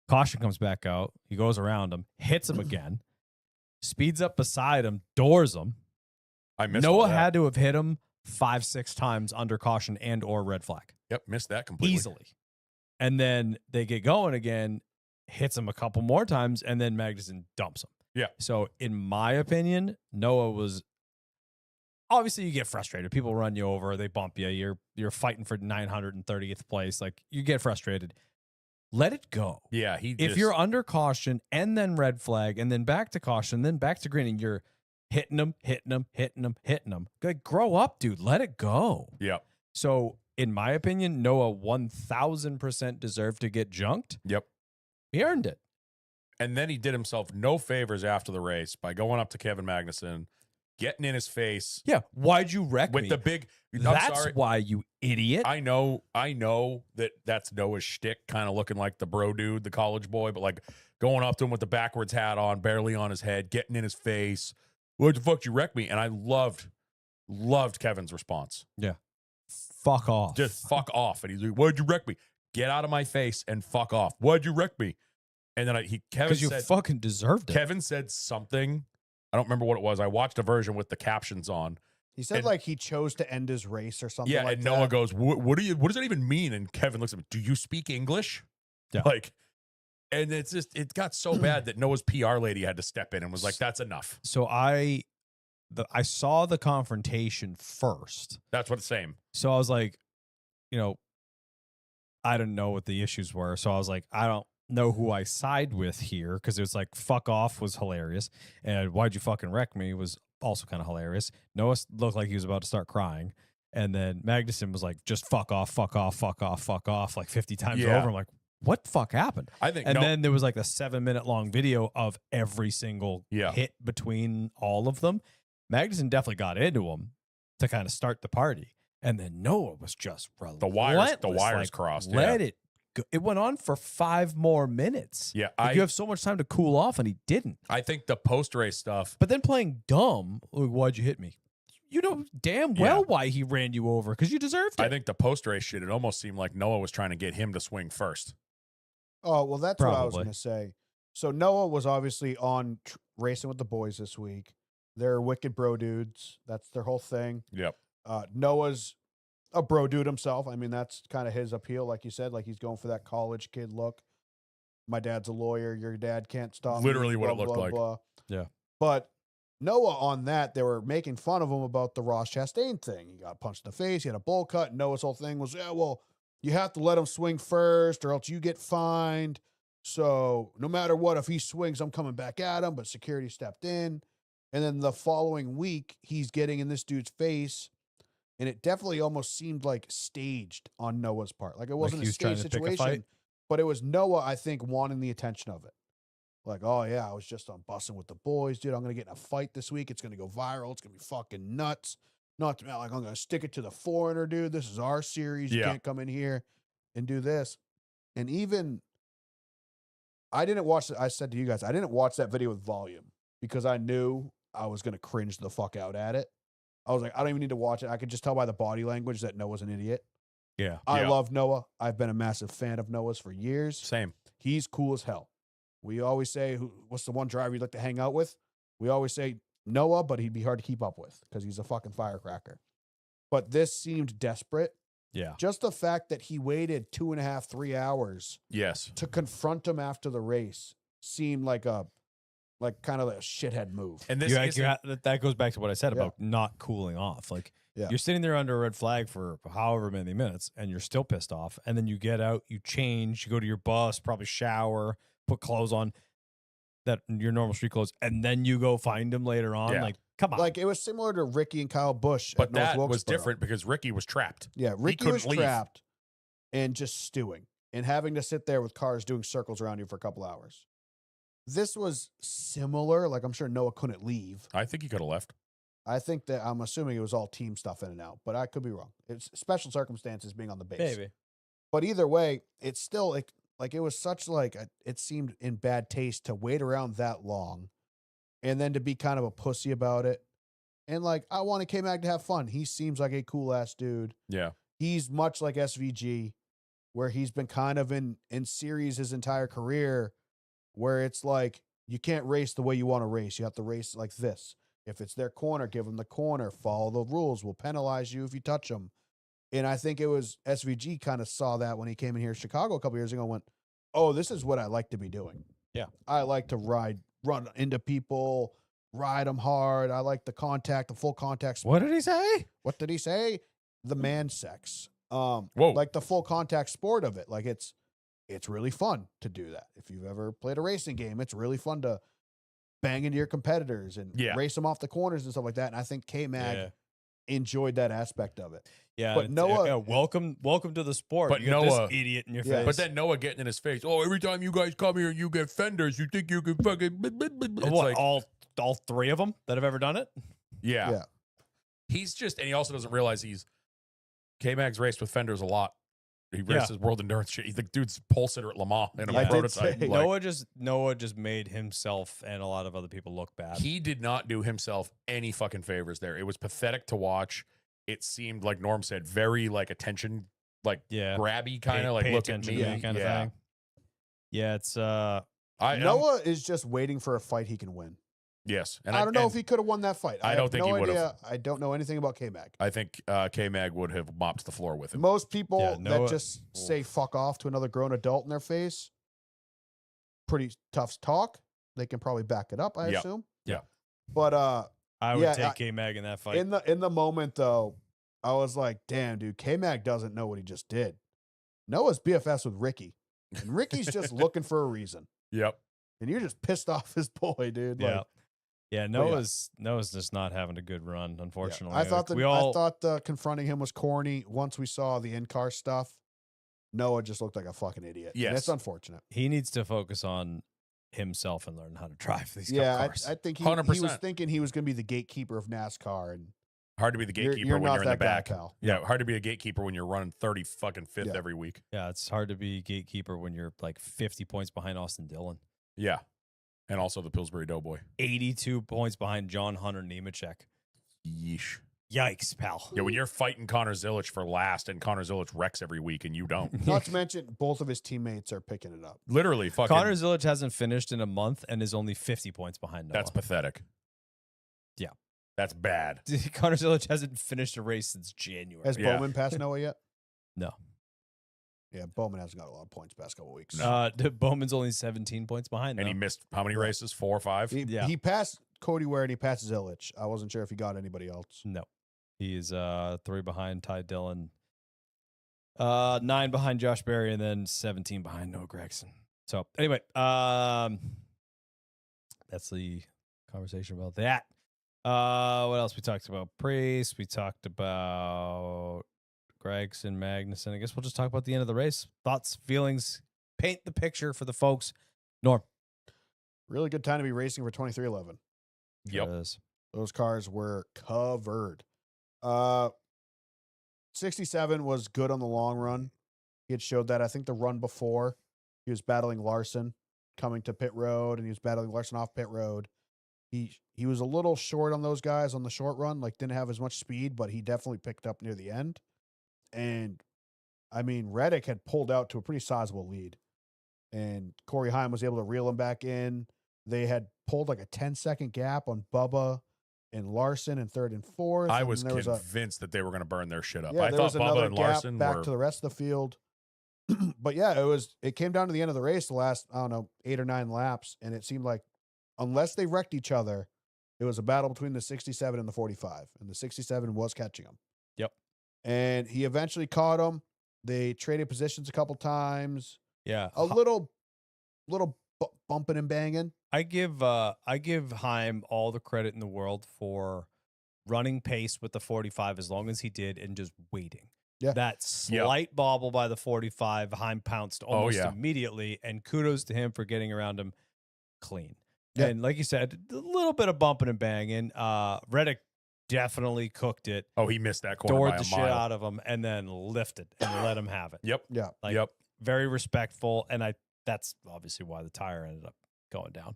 Caution comes back out. He goes around him, hits him again, speeds up beside him, doors him. I missed all Noah that. had to have hit him 5-6 times under caution and or red flag. Yep, missed that completely. Easily. And then they get going again, hits him a couple more times, and then Magnuson dumps him. Yeah. So in my opinion, Noah was obviously you get frustrated. People run you over, they bump you. You're fighting for 930th place. Like, you get frustrated. Let it go. Yeah, If you're under caution and then red flag and then back to caution, then back to green, and hitting him. Like, grow up, dude. Let it go. Yep. So, in my opinion, Noah 1000% deserved to get junked. Yep. He earned it. And then he did himself no favors after the race by going up to Kevin Magnuson, getting in his face Yeah. Why'd you wreck with me? the big. I'm That's sorry. why, you idiot. I know that's Noah's shtick, kind of looking like the bro dude, the college boy, but like going up to him with the backwards hat on, barely on his head, getting in his face. What the fuck, you wreck me? And I loved Kevin's response. Fuck off. Just fuck off. And he's like, why'd you wreck me? Get out of my face and fuck off. Why'd you wreck me? And then Kevin Because you said, fucking deserved it. Kevin said something. I don't remember what it was. I watched a version with the captions on. He said And- like he chose to end his race or something. Yeah, like and that. Noah goes, what does that even mean? And Kevin looks at me, do you speak English? Yeah. Like, and it's just, it got so bad that Noah's PR lady had to step in and was like, that's enough. So I saw the confrontation first. That's what it's saying. So I was like, I didn't know what the issues were. So I was like, I don't know who I side with here, because it was like, fuck off was hilarious, and why'd you fucking wreck me was also kind of hilarious. Noah looked like he was about to start crying, and then Magnuson was like, just fuck off like 50 times Yeah. over. I'm like, what the fuck happened? I think, And no, then there was like a 7-minute long video of every single Yeah. hit between all of them. Magnuson definitely got into him to kind of start the party. And then Noah was just the wires relentless, crossed. Let it go. It went on for 5 more minutes. Yeah. Like, you have so much time to cool off, and he didn't. I think the post race stuff. But then playing dumb, like, why'd you hit me? You know damn well Yeah. why he ran you over, because you deserved it. I think the post race shit, it almost seemed like Noah was trying to get him to swing first. Oh, well, that's what I was Probably. going to say. So Noah was obviously on racing with the boys this week. They're wicked bro dudes. That's their whole thing. Yep. Noah's a bro dude himself. I mean, that's kind of his appeal. Like you said, like he's going for that college kid look. My dad's a lawyer. Your dad can't stop me, Literally what it blah, looked blah, like. blah. Yeah. But Noah on that, they were making fun of him about the Ross Chastain thing. He got punched in the face. He had a bowl cut. And Noah's whole thing was, yeah, well, you have to let him swing first or else you get fined. So no matter what, if he swings, I'm coming back at him. But security stepped in. And then the following week, he's getting in this dude's face. And it definitely almost seemed like staged on Noah's part. Like it wasn't he a was trying staged to pick a fight? situation, but it was Noah, I think, wanting the attention of it. Like, oh yeah, I was just on bussing with the boys, dude. I'm gonna get in a fight this week. It's gonna go viral. It's gonna be fucking nuts. Not to be like I'm gonna stick it to the foreigner, dude. This is our series. You Yeah. can't come in here and do this. And even I didn't watch it. I said to you guys, I didn't watch that video with volume because I knew I was gonna cringe the fuck out at it. I was like, I don't even need to watch it. I could just tell by the body language that Noah's an idiot. Yeah. I Yeah. love Noah. I've been a massive fan of Noah's for years. Same. He's cool as hell. We always say, what's the one driver you'd like to hang out with? We always say Noah, but he'd be hard to keep up with because he's a fucking firecracker. But this seemed desperate. Yeah. Just the fact that he waited 2.5, 3 hours Yes. to confront him after the race seemed like kind of a shithead move. And this That goes back to what I said Yeah. about not cooling off. Like, Yeah. you're sitting there under a red flag for however many minutes, and you're still pissed off. And then you get out, you change, you go to your bus, probably shower, put clothes on, that your normal street clothes, and then you go find him later on. Yeah. Like, come on. Like it was similar to Ricky and Kyle Busch. but at North that was Wilkesboro. different because Ricky was trapped. Yeah, Ricky couldn't was leave. trapped and just stewing and having to sit there with cars doing circles around you for a couple hours. This was similar. Like I'm sure Noah couldn't leave. I think he could have left. I think that I'm assuming it was all team stuff in and out, but I could be wrong. It's special circumstances being on the base. Maybe. But either way, it's still like it was such it seemed in bad taste to wait around that long and then to be kind of a pussy about it. And like, I want K-Mag to have fun. He seems like a cool ass dude. Yeah. He's much like SVG, where he's been kind of in series his entire career, where it's like, you can't race the way you want to race. You have to race like this. If it's their corner, give them the corner. Follow the rules. We'll penalize you if you touch them. And I think it was SVG kind of saw that when he came in here to Chicago a couple years ago and went, oh, this is what I like to be doing. Yeah. I like to run into people, ride them hard. I like the full contact. What did he say? What did he say? The man sex. Whoa. Like the full contact sport of it. Like it's really fun to do that. If you've ever played a racing game, it's really fun to bang into your competitors and Yeah. race them off the corners and stuff like that. And I think K-Mag Yeah. enjoyed that aspect of it. Yeah, But it's- Noah- yeah, welcome to the sport. But You got Noah- this idiot in your Yeah. face. But then Noah getting in his face. Oh, every time you guys come here, you get fenders. You think you can fucking. It's what, like, all three of them that have ever done it? yeah. Yeah. He's just, and he also doesn't realize K-Mag's raced with fenders a lot. He races world endurance shit. He's the dude's pole sitter at Le Mans in a I did prototype. say- Like, Noah just made himself and a lot of other people look bad. he did not do himself any fucking favors there. It was pathetic to watch. It seemed, like Norm said, very like attention, like yeah, grabby kind of like pay look at attention me to me kind of yeah. thing. Yeah, it's Noah is just waiting for a fight he can win. Yes, and I don't know if he could have won that fight. I have don't think no he would've. idea. I don't know anything about K-Mag. I think K-Mag would have mopped the floor with him. Most people Yeah, that Noah- just say fuck off to another grown adult in their face, pretty tough talk. They can probably back it up, I Yep. assume. Yeah. But I would yeah, take K-Mag in that fight. in the moment though, I was like, damn, dude, K-Mag doesn't know what he just did. Noah's BFS with Ricky. And Ricky's just looking for a reason. Yep. And you're just pissed off his boy, dude. yeah, Like, yeah. Noah's just not having a good run, yeah. unfortunately. I thought Like, confronting him was corny. Once we saw the in-car stuff, Noah just looked like a fucking idiot. And Yes. it's unfortunate. he needs to focus on himself and learn how to drive these Yeah, cars. I think he was 100%. thinking he was going to be the gatekeeper of NASCAR, and Hard to be the you're gatekeeper when not you're in the that guy, back. pal. Yeah, hard to be a gatekeeper when you're running 30 fucking fifth Yeah. every week. Yeah, it's hard to be gatekeeper when you're like 50 points behind Austin Dillon, Yeah. And also the Pillsbury Doughboy. 82 points behind John Hunter Nemechek. Yeesh. Yikes, pal. Yeah, when you're fighting Connor Zilic for last and Connor Zilic wrecks every week and you don't. Not to mention, both of his teammates are picking it up. Literally fucking. Connor Zilic hasn't finished in a month and is only 50 points behind Noah. That's pathetic. Yeah. That's bad. Connor Zilic hasn't finished a race since January. Has Yeah. Bowman passed Noah yet? No. Yeah, Bowman hasn't got a lot of points past couple weeks. Bowman's only 17 points behind. And he missed how many races? 4 or 5? Yeah. He passed Cody Ware and he passed Zilic. I wasn't sure if he got anybody else. No. He's 3 behind Ty Dillon, 9 behind Josh Berry, and then 17 behind Noah Gregson. So anyway, that's the conversation about that. What else we talked about? Priest. We talked about Gregson, Magnuson. I guess we'll just talk about the end of the race. Thoughts, feelings, paint the picture for the folks. Norm. Really good time to be racing for 2311. Yep. There it is. Those cars were covered. 67 was good on the long run. He had showed that. I think the run before, he was battling Larson coming to pit road, and he was battling Larson off pit road. He was a little short on those guys on the short run, like didn't have as much speed, but he definitely picked up near the end. And I mean, Reddick had pulled out to a pretty sizable lead, and Corey Heim was able to reel him back in. They had pulled like a 10-second gap on Bubba and Larson in third and fourth. I and was then there convinced that they were going to burn their shit up. yeah, I there thought was another Bubba and gap Larson back were. to the rest of the field. But yeah, it came down to the end of the race, the last, I don't know, 8 or 9 laps, and it seemed like unless they wrecked each other, it was a battle between the 67 and the 45, and the 67 was catching him. Yep. And he eventually caught him. They traded positions a couple times. Yeah. A little bumping and banging. I give Heim all the credit in the world for running pace with the 45 as long as he did and just waiting. Yeah. That slight bobble by the 45, Heim pounced almost yeah. immediately, and kudos to him for getting around him clean. Yeah. And like you said, a little bit of bumping and banging. Reddick definitely cooked it, Oh, he missed that corner doored by the a shit mile. out of him, and then lifted and let him have it. Yep. Yeah. Like, Yep. Very respectful, and that's obviously why the tire ended up going down.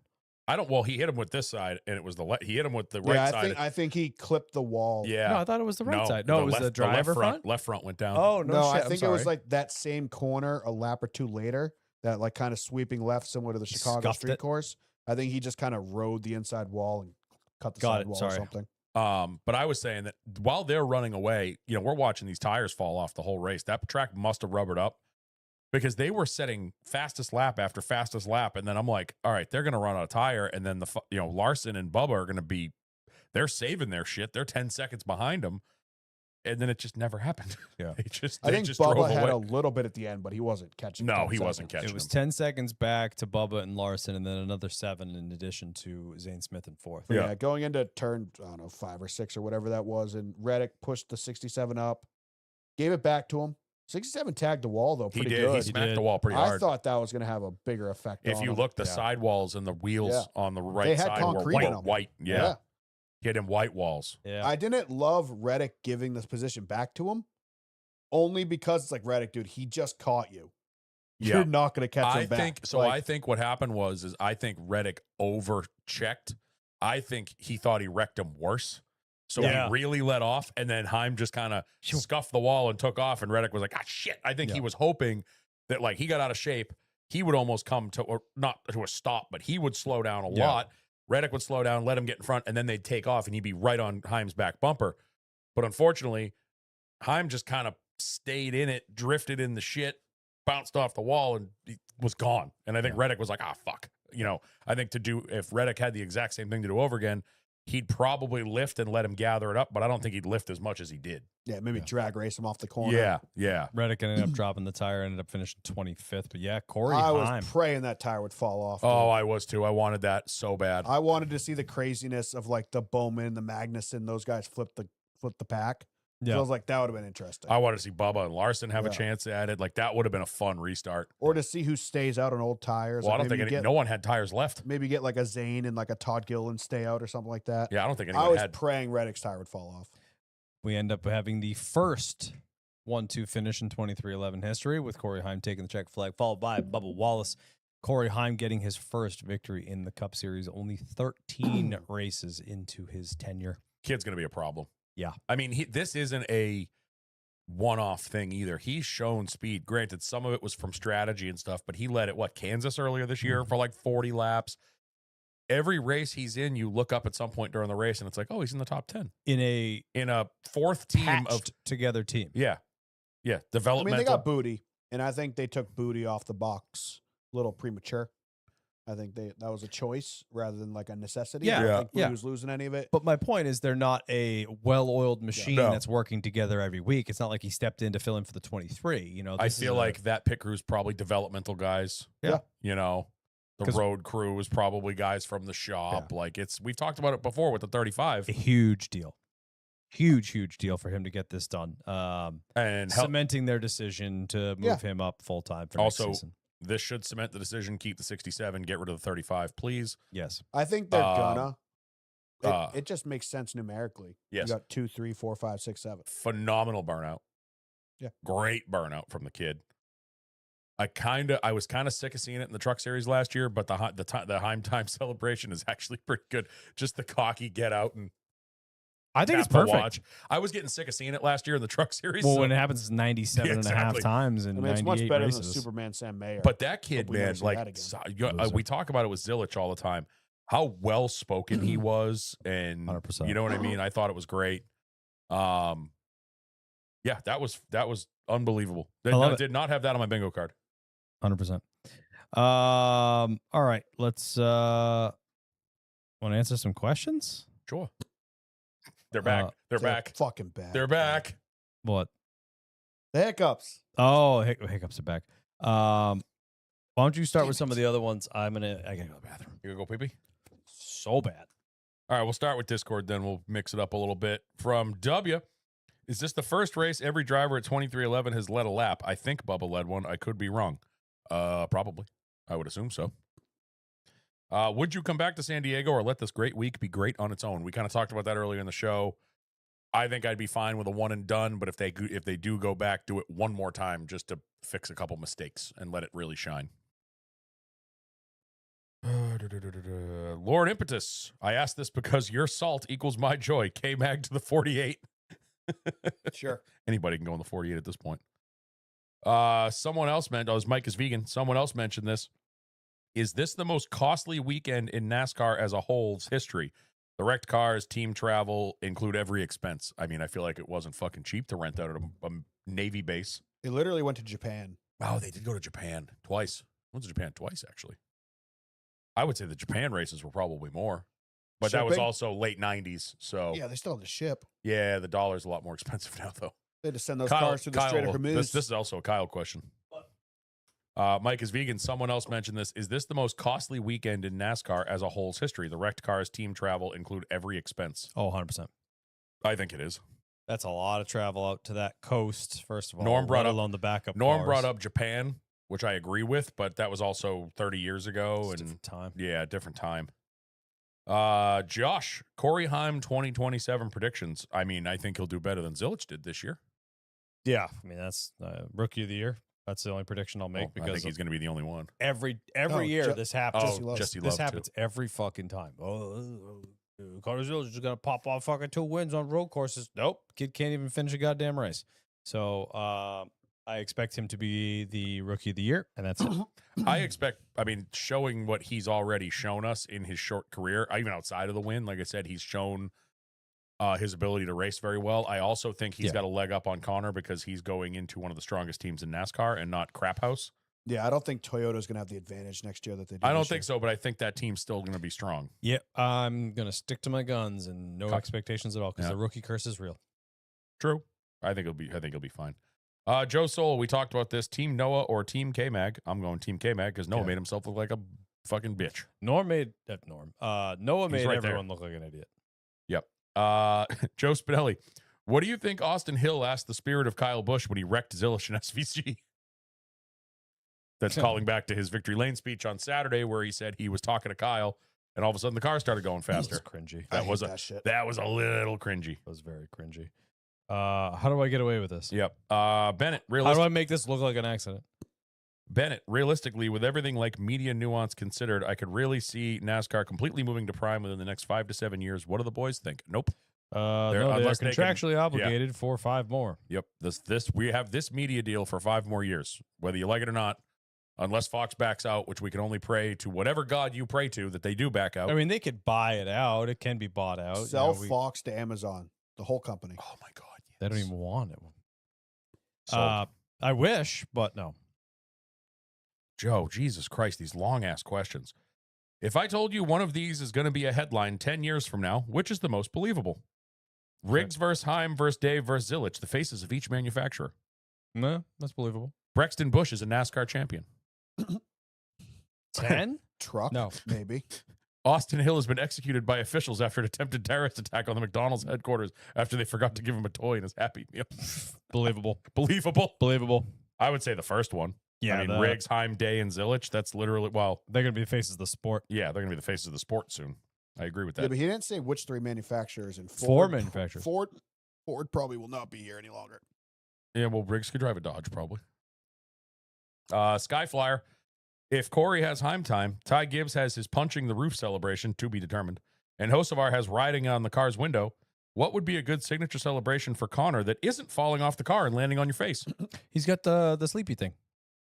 Well, he hit him with this side, and it was he hit him with the right Yeah, side. I think he clipped the wall. Yeah. No, I thought it was the right No, side. No, it was left, the driver front. Left front went down. Oh No, shit, I I'm think it was sorry. like that same corner a lap or two later, that like kind of sweeping left, similar to the He Chicago scuffed street it. course. I think he just kind of rode the inside wall and cut the Got side it, wall or sorry. something. But I was saying that while they're running away, we're watching these tires fall off the whole race. That track must have rubbered up because they were setting fastest lap after fastest lap. And then I'm like, all right, they're going to run out of tire. And then Larson and Bubba are going to they're saving their shit. They're 10 seconds behind them. and then it just never happened. Yeah. they just I think drove Bubba had away. a little bit at the end, but he wasn't catching. No, 10 he wasn't seconds. catching. It was him. 10 seconds back to Bubba and Larson, and then another 7 in addition to Zane Smith in 4th. But Yeah. yeah, going into turn, I don't know, 5 or 6 or whatever that was, and Reddick pushed the 67 up, gave it back to him. 67 tagged the wall though, He pretty did. good. He smacked did. the wall pretty I hard. thought that was going to have a bigger effect. If on you him. look, the Yeah. sidewalls and the wheels Yeah. on the right They had side were concrete on them. white. Yeah. He had him white walls. Yeah. I didn't love Reddick giving this position back to him, only because it's like Reddick, dude, he just caught you. Yeah. You're not going to catch I him back. think so. Like, I think what happened was I think Reddick overchecked. I think he thought he wrecked him worse. So Yeah. he really let off, and then Heim just kind of scuffed the wall and took off, and Reddick was like, ah, shit. I think he was hoping that, like, he got out of shape. He would almost come to, or not to a stop, but he would slow down a lot. Reddick would slow down, let him get in front, and then they'd take off, and he'd be right on Heim's back bumper. But unfortunately, Heim just kind of stayed in it, drifted in the shit, bounced off the wall, and he was gone. And I think Reddick was like, ah, fuck. You know, I think if Reddick had the exact same thing to do over again, he'd probably lift and let him gather it up, but I don't think he'd lift as much as he did. yeah, maybe drag race him off the corner. Yeah, yeah. Reddick ended up dropping the tire, ended up finishing 25th. But yeah, Corey I Heim. was praying that tire would fall off. dude. Oh, I was too. I wanted that so bad. I wanted to see the craziness of like the Bowman, the Magnuson, those guys flip the pack. So I Yeah. was like, that would have been interesting. I wanted to see Bubba and Larson have a Yeah. chance at it. Like, that would have been a fun restart. Or to see who stays out on old tires. Well, I Like, don't think maybe no one had tires left. maybe get like a Zane and like a Todd Gilliland stay out or something like that. Yeah, I don't think I anyone was had. praying Reddick's tire would fall off. We end up having the first 1-2 finish in 2311 history with Corey Heim taking the check flag, followed by Bubba Wallace. Corey Heim getting his first victory in the Cup Series, only 13 races into his tenure. Kid's going to be a problem. Yeah. I mean, this isn't a one-off thing either. He's shown speed. Granted, some of it was from strategy and stuff, but he led at Kansas earlier this year for like 40 laps. Every race he's in, you look up at some point during the race and it's like, oh, he's in the top 10 In a in a fourth team of patched together team. yeah I mean, developmental. they got Booty, and I think they took Booty off the box a little premature. I think that was a choice rather than like a necessity. Yeah. I don't Yeah. think Booty was losing any of it. But my point is, they're not a well-oiled machine No. that's working together every week. It's not like he stepped in to fill in for the 23. You know, I this is feel a- like that pit crew's probably developmental guys. Yeah. You know, the 'Cause- road crew is probably guys from the shop. Like, we've talked about it before with the 35 a huge deal, huge deal for him to get this done. and Cementing their decision to move him up full time for Also, next season. this should cement the decision. Keep the 67, get rid of the 35, please. Yes, I think they're Um, gonna. It just makes sense numerically. Yes. You got 2, 3, 4, 5, 6, 7. Phenomenal burnout. Yeah. Great burnout from the kid. I was kind of sick of seeing it in the truck series last year, but the Heim time celebration is actually pretty good. Just the cocky get out and I think it's tap the perfect. watch. I was getting sick of seeing it last year in the truck series. Well, so- when it happens 97 and a half Exactly. times in I mean, it's 98 much better races. than Superman Sam Mayer. But that kid, Hope we never man, see like that again. Loser. we talk about it with Zilich all the time. How well spoken he was, and 100%. you know what I mean. I thought it was great. Yeah, that was unbelievable. love it. Did not have that on my bingo card. 100%. All right, let's want to answer some questions. Sure, they're back. They're They're back. fucking bad. They're back. What? The hiccups. Oh, hiccups are back. Why don't you start with some of the other ones? I gotta go to the bathroom. You gonna go pee pee? So bad. All right, we'll start with Discord, then we'll mix it up a little bit. From W, is this the first race every driver at 2311 has led a lap? I think Bubba led one. I could be wrong. Probably. I would assume so. Would you come back to San Diego or let this great week be great on its own? We kind of talked about that earlier in the show. I think I'd be fine with a one and done, but if they do go back, do it one more time just to fix a couple mistakes and let it really shine. Lord Impetus, I asked this because your salt equals my joy. K-Mag to the 48. Sure. Anybody can go on the 48 at this point. Someone else Mike is vegan. Someone else mentioned this. Is this the most costly weekend in NASCAR as a whole's history? The wrecked cars, team travel, include every expense. I mean, I feel like it wasn't fucking cheap to rent out at a Navy base. They literally went to Japan. Oh, they did go to Japan twice. Went to Japan twice, actually. I would say the Japan races were probably more. But that was Shipping? also late 90s. So, Yeah, they still have to ship. yeah, the dollar's a lot more expensive now, though. They had to send those cars through the Strait of Hormuz. This is also a Kyle question. Mike is vegan. Someone else mentioned this. Is this the most costly weekend in NASCAR as a whole's history? The wrecked cars, team travel include every expense. Oh, 100%. I think it is. That's a lot of travel out to that coast, first of all. Norm brought let up- alone the backup Norm cars. brought up Japan, which I agree with, but that was also 30 years ago. It's a And different time. yeah, different time. Josh, Corey Heim 2027 predictions. I mean, I think he'll do better than Zilich did this year. Yeah, I mean, that's rookie of the year. That's the only prediction I'll make I think because he's going to be the only one. every No, year Je- this happens. Jesse Love. Jesse This Love, happens every fucking time. Carter Zillage is gonna pop off fucking 2 wins on road courses. Nope, kid can't even finish a goddamn race. So I expect him to be the rookie of the year, and that's it. I expect, I mean, showing what he's already shown us in his short career, even outside of the win, like I said, he's shown his ability to race very well. I also think he's Yeah. got a leg up on Connor because he's going into one of the strongest teams in NASCAR and not Crap House. Yeah, I don't think Toyota's going to have the advantage next year that they do. I don't this think year. so, but I think that team's still going to be strong. Yeah, I'm gonna stick to my guns and no Cut. expectations at all because Yeah. the rookie curse is real. True. I think he'll be fine. Joe Soul, we talked about this. Team Noah or Team K-Mag? I'm going Team K-Mag because Noah Yeah. made himself look like a fucking bitch. Noah made Noah made right there. everyone look like an idiot. Yep. Joe Spinelli, what do you think Austin Hill asked the spirit of Kyle Busch when he wrecked Zilich in SVG? That's calling back to his Victory Lane speech on Saturday where he said he was talking to Kyle and all of a sudden the car started going faster. That's cringy. I That hate was that shit. that was a little cringy. That was very cringy. How do I get away with this? Yep. Bennett, How do I make this look like an accident? realistically, with everything like media nuance considered, I could really see NASCAR completely moving to Prime within the next 5 to 7 years. What do the boys think? Nope. No, they're unless they can- contractually obligated for 5 more. Yep. We have this media deal for 5 more years, whether you like it or not, unless Fox backs out, which we can only pray to whatever God you pray to that they do back out. I mean, they could buy it out. It can be bought out. You Sell know, Fox to Amazon, the whole company. Oh my God. They don't yes. even want it. So, I wish, but no. Joe, Jesus Christ, these long ass questions. If I told you one of these is going to be a headline 10 years from now, which is the most believable? Riggs versus Heim versus Dave versus Zilich, the faces of each manufacturer. No, that's believable. Brexton Busch is a NASCAR champion. 10? Truck, No. maybe. Austin Hill has been executed by officials after an attempted terrorist attack on the McDonald's headquarters after they forgot to give him a toy in his Happy Meal. Believable. Believable. Believable. I would say the first one. Yeah, I mean, Riggs, Heim, Day, and Zilich, that's literally, well, They're going to be the faces of the sport. yeah, they're going to be the faces of the sport soon. I agree with Yeah, that. but he didn't say which 3 manufacturers. And Four manufacturers. Ford probably will not be here any longer. Yeah, well, Riggs could drive a Dodge, probably. Skyflyer, if Corey has Heim time, Ty Gibbs has his punching the roof celebration to be determined, and Hocevar has riding on the car's window, what would be a good signature celebration for Connor that isn't falling off the car and landing on your face? He's got the sleepy thing.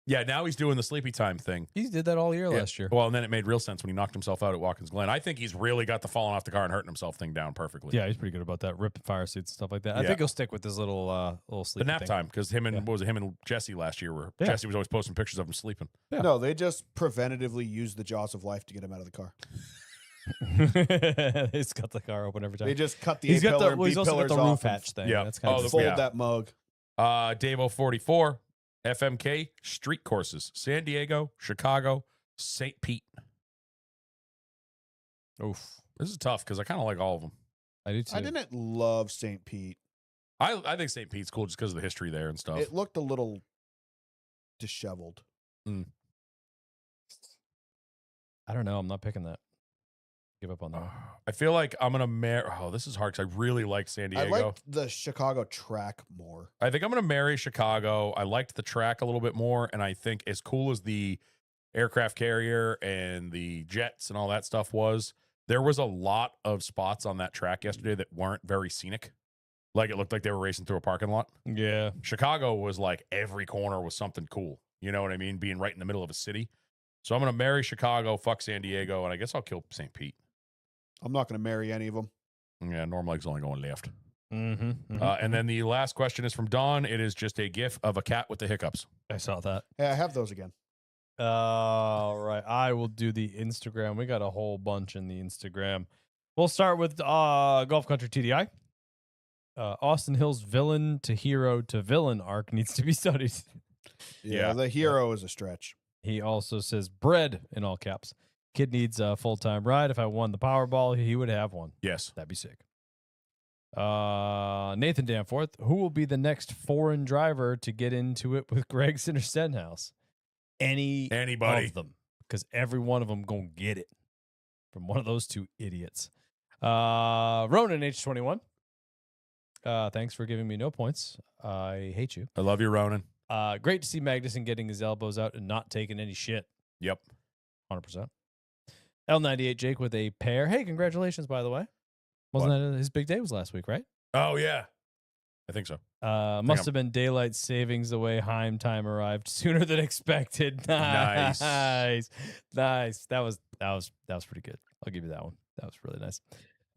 Yeah, now he's doing the sleepy time thing. He did that all year Yeah. last year. Well, and then it made real sense when he knocked himself out at Watkins Glen. I think he's really got the falling off the car and hurting himself thing down perfectly. Yeah, he's pretty good about that. Ripping fire suits and stuff like that. I Yeah. think he'll stick with this little The sleepy nap thing. time, because him and Yeah. what was it, him and Jesse last year were Yeah. Jesse was always posting pictures of him sleeping. Yeah. No, they just preventatively use the jaws of life to get him out of the car. He's got the car open every time. They just cut the He's got A-pillar the and well, he's also got B-pillars the roof off and hatch thing. Yeah. That's kind Oh, of the- fold yeah. that mug. Davo 44, FMK, street courses, San Diego, Chicago, St. Pete. Oof. This is tough because I kind of like all of them. I do too. I didn't love St. Pete. I think St. Pete's cool just because of the history there and stuff. It looked a little disheveled. I don't know. I'm not picking that. Give up on that. one. I feel like I'm going to marry. Oh, this is hard because I really like San I Diego. liked the Chicago track more. I think I'm going to marry Chicago. I liked the track a little bit more. And I think as cool as the aircraft carrier and the jets and all that stuff was, there was a lot of spots on that track yesterday that weren't very scenic. Like it looked like they were racing through a parking lot. Yeah. Chicago was like every corner was something cool. You know what I mean? Being right in the middle of a city. So I'm going to marry Chicago, fuck San Diego, and I guess I'll kill St. Pete. I'm not going to marry any of them. Yeah, Normleg's only going left. Mm-hmm. And then the last question is from Dawn. It is just a gif of a cat with the hiccups. I saw that. Hey, I have those again. All right. I will do the Instagram. We got a whole bunch in the Instagram. We'll start with Golf Country TDI. Austin Hill's villain to hero to villain arc needs to be studied. Yeah, the hero is a stretch. He also says bread in all caps. Kid needs a full-time ride. If I won the Powerball, he would have one. Yes. That'd be sick. Nathan Danforth, who will be the next foreign driver to get into it with Gregson or Stenhouse? Anybody of them, because every one of them gonna get it from one of those two idiots. Ronan H21. Thanks for giving me no points. I hate you. I love you, Ronan. Great to see Magnuson getting his elbows out and not taking any shit. Yep. 100%. L98 Jake with a pair. Hey, congratulations, by the way. Wasn't that his big day was last week, right? Oh, yeah. I think so. Must have been daylight savings the way Heim time arrived sooner than expected. Nice. Nice. That was pretty good. I'll give you that one. That was really nice.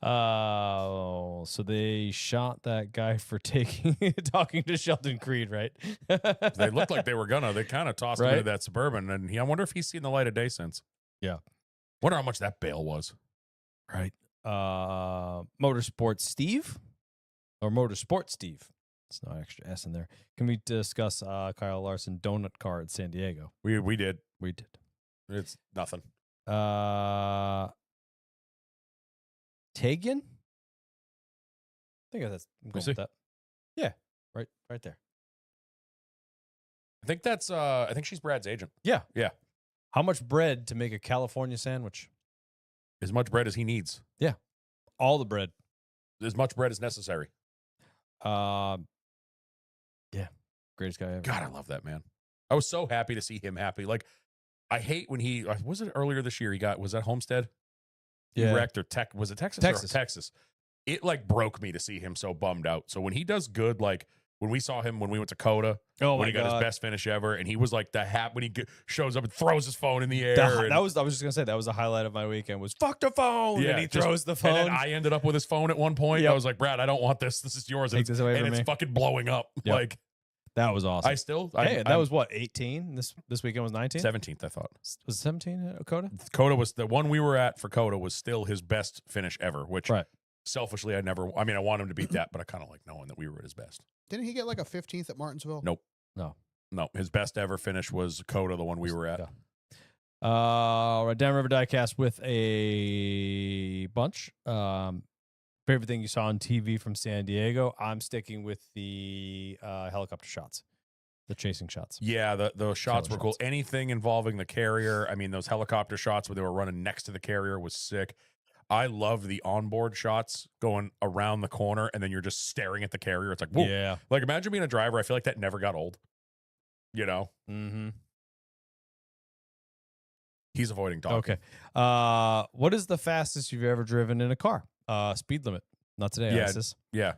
So they shot that guy for talking to Sheldon Creed, right? They looked like they were gonna. They kind of tossed him Right? into that Suburban, and I wonder if he's seen the light of day since. Yeah. Wonder how much that bail was. Right. Motorsport Steve or Motorsport Steve. It's no extra S in there. Can we discuss Kyle Larson donut car at San Diego? We did. We did. It's nothing. Tagian? I think that's I'm going see. with that. Yeah. Right there. I think that's. I think she's Brad's agent. Yeah. Yeah. How much bread to make a California sandwich? As much bread as he needs. All the bread. As much bread as necessary. Yeah. Greatest guy ever. God, I love that man. I was so happy to see him happy. Like, I hate when he was it earlier this year. Was that Homestead? He Yeah. wrecked or was it Texas? Texas. Or Texas. It like broke me to see him so bummed out. So when he does good, like when we saw him when we went to Coda, Oh when my he got God. his best finish ever, and he was like the hat when he shows up and throws his phone in the air. I and- was just gonna say that was the highlight of my weekend was fuck the phone. Yeah, and he just- throws the And phone. then I ended up with his phone at one point. Yep. I was like, Brad, I don't want this. This is yours. Take And this away from it's me. fucking blowing up. Yep. Like That was awesome. I still Hey, that I'm was what, 18? This weekend was 19? 17th, I thought. Was it 17 at Coda? Coda was the one we were at for Coda was still his best finish ever, which Right. selfishly I want him to beat that, but I kind of like knowing that we were at his best. Didn't he get like a 15th at Martinsville? Nope. No. No, his best ever finish was Coda, the one we were at. Yeah. All right, Down River Diecast with a bunch. Favorite thing you saw on TV from San Diego? I'm sticking with the helicopter shots, the chasing shots. Yeah, the shots were Killer cool. shots. Anything involving the carrier. I mean, those helicopter shots where they were running next to the carrier was sick. I love the onboard shots going around the corner and then you're just staring at the carrier. It's like, whoa. Yeah. Like, imagine being a driver. I feel like that never got old. You know? Mm-hmm. He's avoiding talking. Okay. What is the fastest you've ever driven in a car? Speed limit. Not today, Yeah. Isis. Yeah.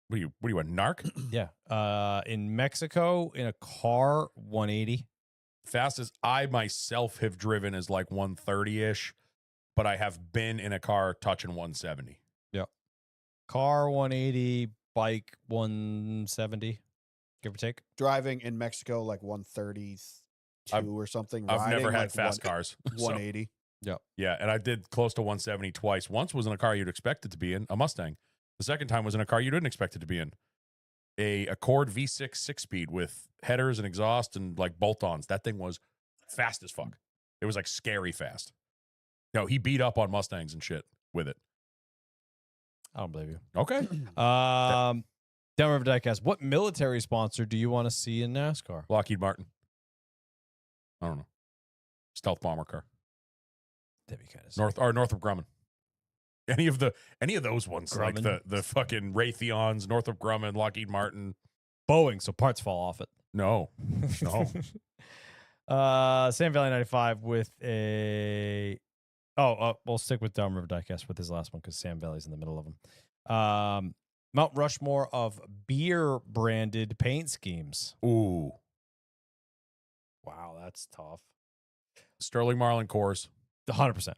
What are you, a narc? Yeah. In Mexico, in a car, 180. Fastest I myself have driven is like 130-ish, but I have been in a car touching 170. Car 180, bike 170, give or take. Driving in Mexico like 132 or something. I've riding, never had like, fast cars. So, 180. yeah, and I did close to 170 twice. Once was in a car you'd expect it to be in, a Mustang. The second time was in a car you didn't expect it to be in. A Accord V6 6-speed with headers and exhaust and like bolt-ons. That thing was fast as fuck. It was like scary fast. No, he beat up on Mustangs and shit with it. I don't believe you. Okay. Down River Diecast, what military sponsor do you want to see in NASCAR? Lockheed Martin. I don't know. Stealth bomber car. That'd be kind of Northrop Grumman. Any of those ones, like Grumman. the fucking Raytheons, Northrop Grumman, Lockheed Martin. Boeing, so parts fall off it. No. No. Sam Valley 95 with a. We'll stick with Down River Diecast with his last one because Sam Valley's in the middle of them. Mount Rushmore of beer branded paint schemes. Ooh. Wow, that's tough. Sterling Marlin Coors. 100%.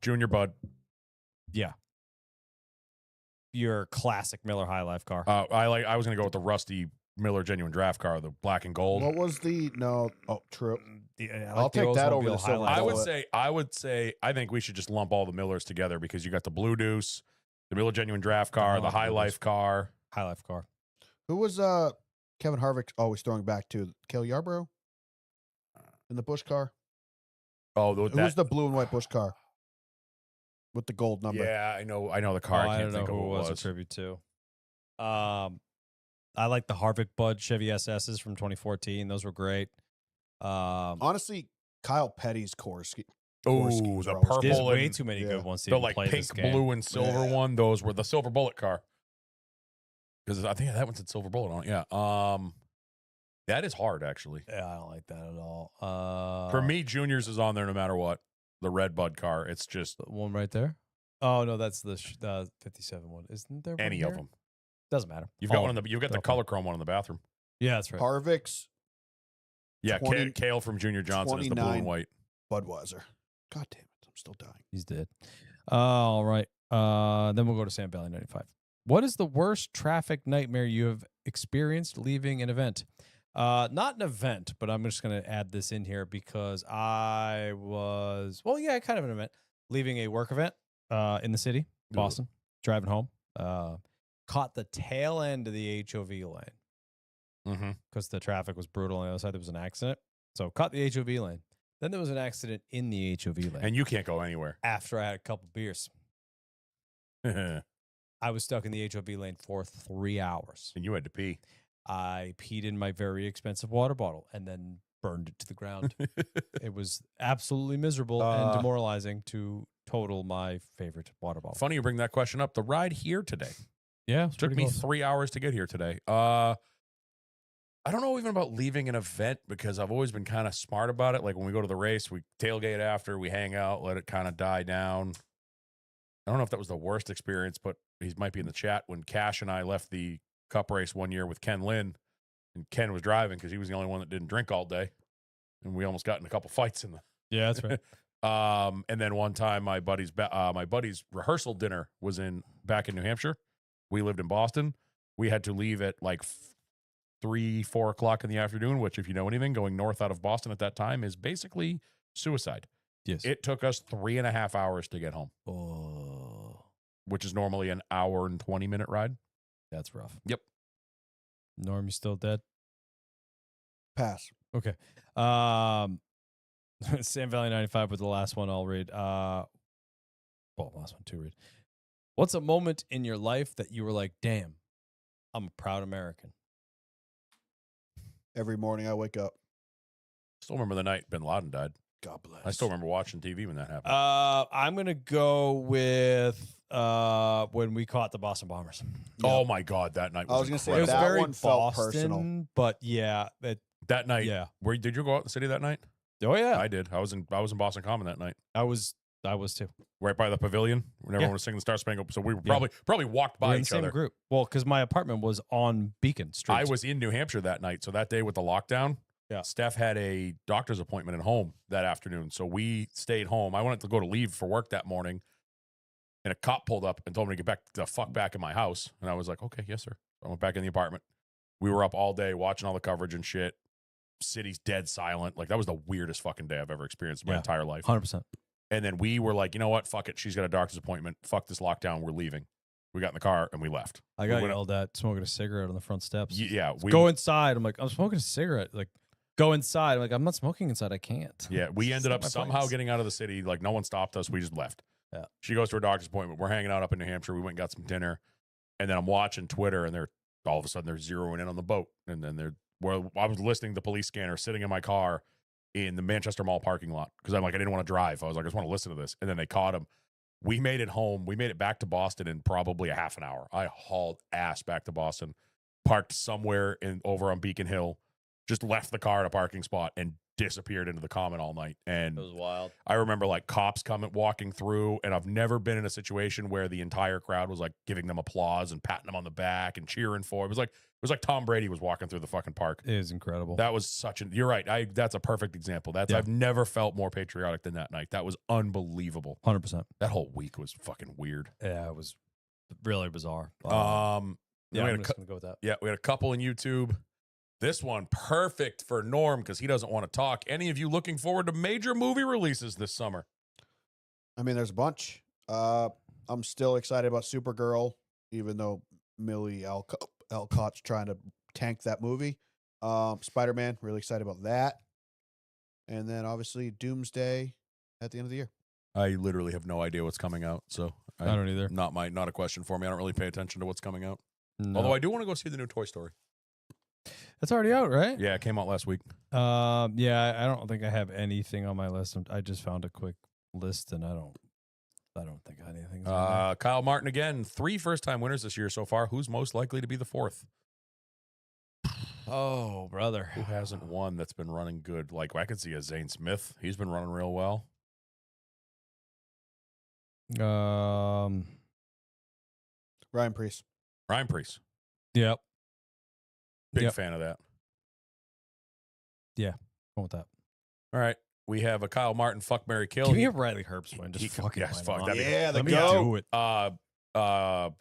Junior Bud. Yeah. Your classic Miller High Life car. I was gonna go with the rusty Miller genuine draft car, the black and gold. What was the no? Oh, true. I I'll like the take that over Oldsmobile the silver Highlight. I would say I think we should just lump all the Millers together because you got the Blue Deuce, the Miller genuine draft car, the High Life car. High Life car. Who was Kevin Harvick always throwing back to? Cale Yarborough in the Busch car. Oh, Who was the blue and white Busch car with the gold number? Yeah, I know the car. I can't think of who who it was a tribute to. I like the Harvick Bud Chevy SSs from 2014. Those were great. Honestly, Kyle Petty's course. Oh, schemes the are always purple. There's good. way and too many yeah. good ones to the even like play pink, this game. blue, and silver Yeah. one. Those were the silver bullet car. Because I think that one said silver bullet on it. Yeah. That is hard actually. Yeah, I don't like that at all. For me, Juniors is on there no matter what. The red Bud car. It's just the one right there. Oh no, that's the 57 one. Isn't there one any here? of them. Doesn't matter. You've All got one of in the. You've got They're the color chrome one in the bathroom. Yeah, that's right. Harvick's Yeah, 20 Kale from Junior Johnson is the blue and 29. white. Budweiser. God damn it! I'm still dying. He's dead. All right. Then we'll go to Sam Valley 95. What is the worst traffic nightmare you have experienced leaving an event? Not an event, but I'm just going to add this in here because I was, kind of an event, leaving a work event in the city, Boston, driving home. Caught the tail end of the HOV lane because the traffic was brutal on the other side. There was an accident. So caught the HOV lane. Then there was an accident in the HOV lane. And you can't go anywhere. After I had a couple beers, And I was stuck in the HOV lane for 3 hours. you had to pee. I peed in my very expensive water bottle and then burned it to the ground. It was absolutely miserable and demoralizing to total my favorite water bottle. Funny you bring that question up. The ride here today Yeah, took me 3 hours to get here today. I don't know even about leaving an event because I've always been kind of smart about it. Like when we go to the race, we tailgate after, we hang out, let it kind of die down. I don't know if that was the worst experience, but he might be in the chat when Cash and I left the Cup race one year with Ken Lynn, and Ken was driving because he was the only one that didn't drink all day, and we almost got in a couple fights in the. Yeah, that's right. And then one time my buddy's rehearsal dinner was back in New Hampshire. We lived in Boston. We had to leave at like 3-4 o'clock in the afternoon, which if you know anything, going north out of Boston at that time is basically suicide. Yes. It took us 3.5 hours to get home, which is normally an hour and 20-minute ride. That's rough. Yep. Norm, you still dead? Pass. Okay. Sam Valley 95 with the last one I'll read. Last one to read. What's a moment in your life that you were like, damn, I'm a proud American? Every morning I wake up. Still remember the night Bin Laden died. God bless. I still remember watching TV when that happened. I'm going to go with when we caught the Boston Bombers. Oh my God, that night was I was gonna say, It was incredible. that very one felt Boston, personal. but yeah. That night, Yeah. Did you go out in the city that night? Oh, yeah. I did. I was in Boston Common that night. I was too. Right by the pavilion when everyone was singing the Star Spangled. So we were probably walked We're by in the each same other. group. Well, because my apartment was on Beacon Street. I was in New Hampshire that night. So that day with the lockdown, Yeah. Steph had a doctor's appointment at home that afternoon. So we stayed home. I wanted to go to leave for work that morning. And a cop pulled up and told me to get back the fuck back in my house. And I was like, okay, yes, sir. I went back in the apartment. We were up all day watching all the coverage and shit. City's dead silent. Like that was the weirdest fucking day I've ever experienced in my entire life. 100%. And then we were like, you know what? Fuck it. She's got a doctor's appointment. Fuck this lockdown. We're leaving. We got in the car and we left. I got We went- yelled at smoking a cigarette on the front steps. Yeah. Go inside. I'm like, I'm smoking a cigarette. Like, go inside. I'm like, I'm not smoking inside. I can't. Yeah. We It's ended not up my somehow place. getting out of the city. Like no one stopped us. We just left. Yeah. She goes to her doctor's appointment. We're hanging out up in New Hampshire. We went and got some dinner. And then I'm watching Twitter and all of a sudden they're zeroing in on the boat. And then I was listening to the police scanner sitting in my car in the Manchester Mall parking lot because I'm like, I didn't want to drive. I was like, I just want to listen to this. And then they caught him. We made it home. We made it back to Boston in probably a half an hour. I hauled ass back to Boston, parked somewhere over on Beacon Hill, just left the car at a parking spot and disappeared into the Common all night. And It was wild. I remember like cops walking through, and I've never been in a situation where the entire crowd was like giving them applause and patting them on the back and cheering for. It was like Tom Brady was walking through the fucking park. It is incredible. That was you're right. That's a perfect example. I've never felt more patriotic than that night. That was unbelievable. 100%. That whole week was fucking weird. Yeah, it was really bizarre. Yeah, we I'm had a just gonna go with that. Yeah, we had a couple in YouTube. This one perfect for Norm because he doesn't want to talk. Any of you looking forward to major movie releases this summer? I mean, there's a bunch. I'm still excited about Supergirl, even though Millie Alcott's trying to tank that movie. Spider-Man, really excited about that. And then obviously Doomsday at the end of the year. I literally have no idea what's coming out, so I don't either. Not a question for me. I don't really pay attention to what's coming out. No. Although I do want to go see the new Toy Story. It's already out, right? Yeah, it came out last week. Yeah, I don't think I have anything on my list. I just found a quick list, and I don't think anything's on there. Kyle Martin again. 3 first-time winners this year so far. Who's most likely to be the 4th? Oh, brother. Who hasn't won that's been running good? Like, I could see a Zane Smith. He's been running real well. Ryan Priest. Ryan Priest. Yep. Big Yep. fan of that. Going with that. All right. We have a Kyle Martin fuck, marry, kill. Give me a Riley Herbst win. Just he- fucking yes, why fuck, not? that'd be- Yeah, the Let me goat. do it. Carter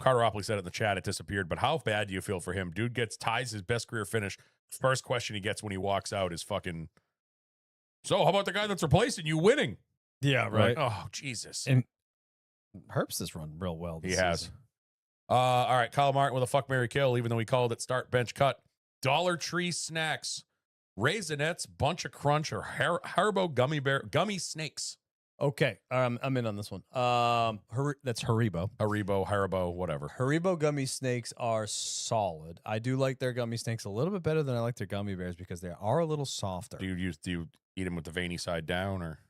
Opley said it in the chat. It disappeared. But how bad do you feel for him? Dude ties his best career finish. First question he gets when he walks out is fucking, so how about the guy that's replacing you winning? Yeah, Like, right. oh, Jesus. And Herbst has run real well this He has. season. All right. Kyle Martin with a fuck, marry, kill, even though we called it start, bench, cut. Dollar Tree snacks, Raisinets, Bunch of Crunch, or Haribo gummy snakes. Okay, I'm in on this one. That's Haribo. Haribo, whatever. Haribo gummy snakes are solid. I do like their gummy snakes a little bit better than I like their gummy bears because they are a little softer. Do you eat them with the veiny side down or?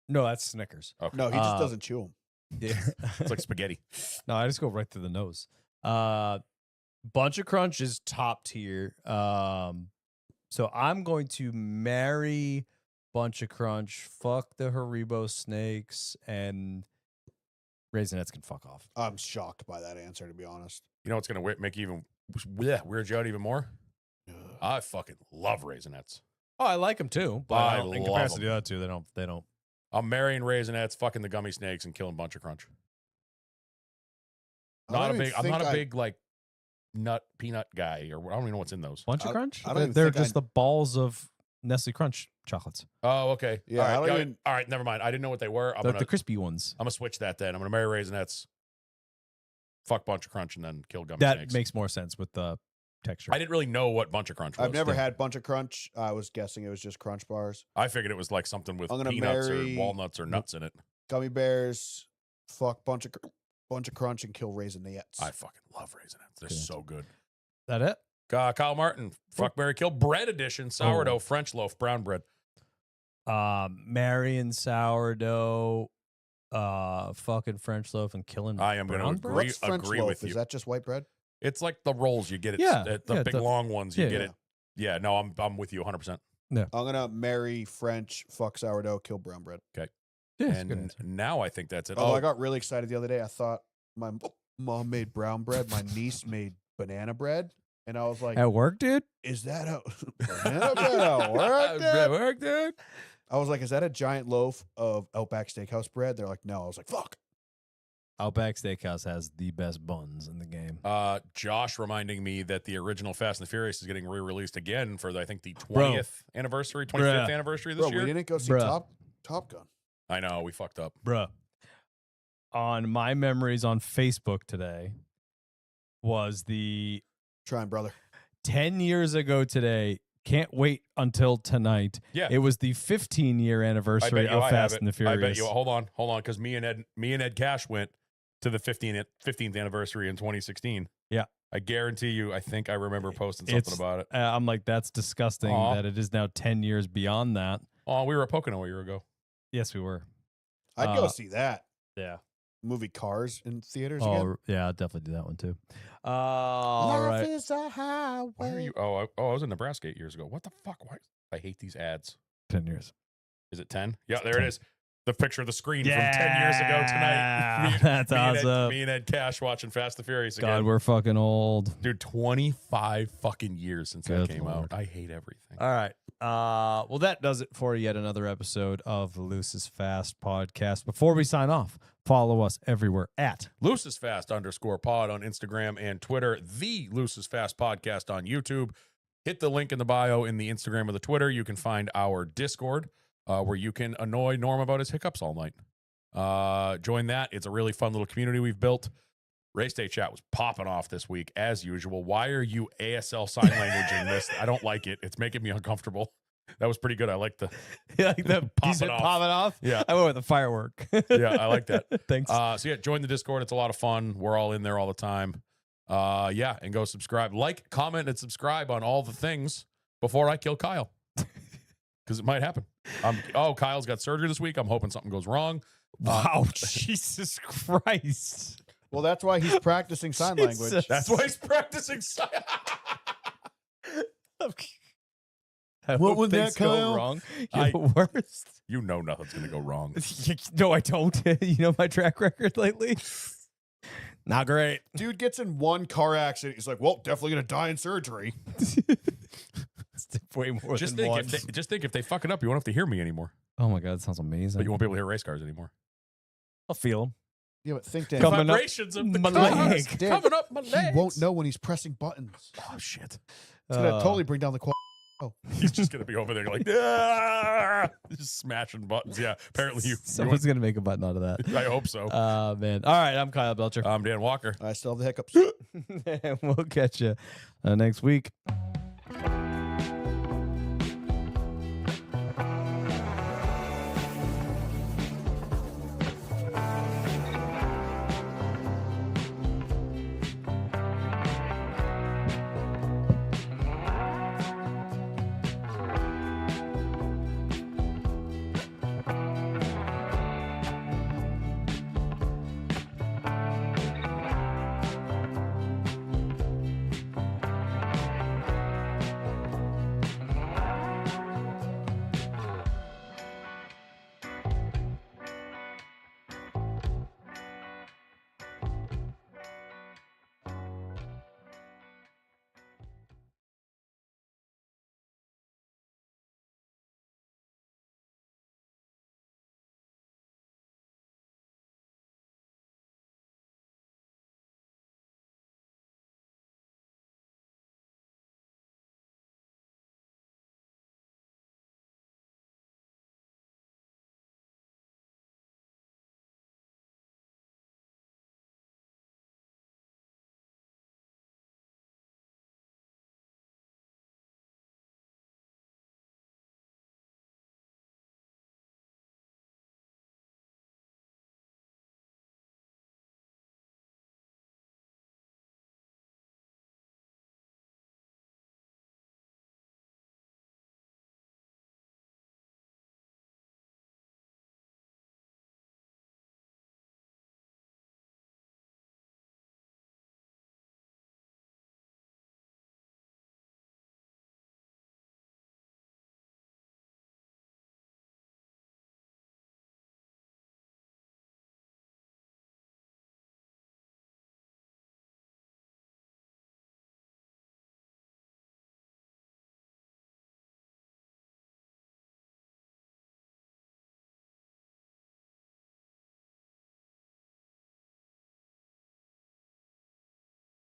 No, that's Snickers. Okay. No, he just doesn't chew them. Yeah. It's like spaghetti. No, I just go right through the nose. Bunch of Crunch is top tier. So I'm going to marry Bunch of Crunch, fuck the Haribo snakes, and Raisinets can fuck off. I'm shocked by that answer, to be honest. You know what's going to make you even weird you out even more? I fucking love Raisinets. Oh, I like them too, but I in love comparison to them. the other two, they don't. I'm marrying Raisinets, fucking the gummy snakes, and killing Bunch of Crunch. I'm not a big like peanut guy, or I don't even know what's in those. Bunch of Crunch? I don't even They're think just the balls of Nestle Crunch chocolates. Oh, okay. Yeah, All I right, don't even- all right, never mind. I didn't know what they were. The crispy ones. I'm gonna switch that then. I'm gonna marry Raisinets, fuck Bunch of Crunch, and then kill gummy That snakes. makes more sense with the texture. I didn't really know what Bunch of Crunch was. I've never had Bunch of Crunch. I was guessing it was just Crunch bars. I figured it was like something with I'm gonna peanuts marry- or walnuts or nuts in it. Gummy bears, fuck Bunch of Crunch, and kill Raisinets. I fucking love Raisinets. They're Good. so good. That it? Kyle Martin, fuck, marry, kill, bread edition, sourdough, Oh. French loaf, brown bread. Marion sourdough, fucking French loaf, and killing. I am going brown to bread? What's French agree loaf? with you. Is that just white bread? It's like the rolls you get it. Yeah, the yeah, big the- long ones you yeah, get yeah. it. Yeah, no, I'm with you 100%. I'm gonna marry French, fuck sourdough, kill brown bread. Yeah, it's a good And answer. now I think that's it. Although I got really excited the other day. I thought my mom made brown bread, my niece made banana bread, and I was like, At work, dude? "Is that a banana bread at work, Dad?" work, dude. I was like, "Is that a giant loaf of Outback Steakhouse bread?" They're like, "No." I was like, "Fuck." Outback Steakhouse has the best buns in the game. Josh reminding me that the original Fast and the Furious is getting re-released again for I think the Bro. 20th anniversary, 25th Bruh. anniversary this Bro, year. we didn't go see Bruh. Top Gun. I know we fucked up. Bruh. On my memories on Facebook today was the Trying, brother. 10 years ago today. Can't wait until tonight. Yeah. It was the 15-year I anniversary bet you of I have Fast it. and the Furious. I bet you. Hold on, because me and Ed Cash went to the 15th anniversary in 2016. Yeah. I guarantee you. I think I remember posting something It's- about it. I'm like, that's disgusting Aw. that it is now 10 years beyond that. Oh, we were at Pocono a year ago. Yes, we were. I'd go see that Yeah. movie Cars in theaters again. Oh, yeah, I'll definitely do that one too. All Life right. is a highway. Why are you? Oh, I was in Nebraska 8 years ago. What the fuck? Why? I hate these ads. 10 years. Is it 10? Yeah, there 10. it is. The picture of the screen from 10 years ago tonight. That's me awesome. me and Ed Cash watching Fast and Furious God, again. we're fucking old. Dude, 25 fucking years since that Good came Lord. out. I hate everything. All right. Well, that does it for yet another episode of the Loose is Fast podcast. Before we sign off, Follow us everywhere at LoosesFast_pod on Instagram and Twitter. The Looses Fast Podcast on YouTube. Hit the link in the bio in the Instagram or the Twitter. You can find our Discord where you can annoy Norm about his hiccups all night. Join that. It's a really fun little community we've built. Race Day chat was popping off this week as usual. Why are you ASL sign language in this? I don't like it. It's making me uncomfortable. That was pretty good. I like the like the popping off. Yeah. I went with a firework. Yeah, I like that. Thanks. So yeah, join the Discord. It's a lot of fun. We're all in there all the time. Yeah, and go subscribe. Like, comment, and subscribe on all the things before I kill Kyle. Because it might happen. Kyle's got surgery this week. I'm hoping something goes wrong. Wow, Jesus Christ. Well, that's why he's practicing sign Jesus. language. That's why he's practicing. What was that, Things go Kyle? wrong. You're the worst. You know nothing's going to go wrong. No, I don't. You know my track record lately? Not great. Dude gets in one car accident. He's like, well, definitely going to die in surgery. It's way more Just than think, once. just think if they fuck it up, you won't have to hear me anymore. Oh my God, that sounds amazing. But you won't be able to hear race cars anymore. I'll feel them. Yeah, but think, Dan, Coming up Vibrations of the my cars leg. Dan, coming up my he legs. won't know when he's pressing buttons. Oh, shit. It's going to totally bring down the quality. He's just going to be over there like, "Ah!" Just smashing buttons. Yeah, apparently you. Someone's going to make a button out of that. I hope so. Man. All right, I'm Kyle Belcher. I'm Dan Walker. I still have the hiccups. And we'll catch you next week.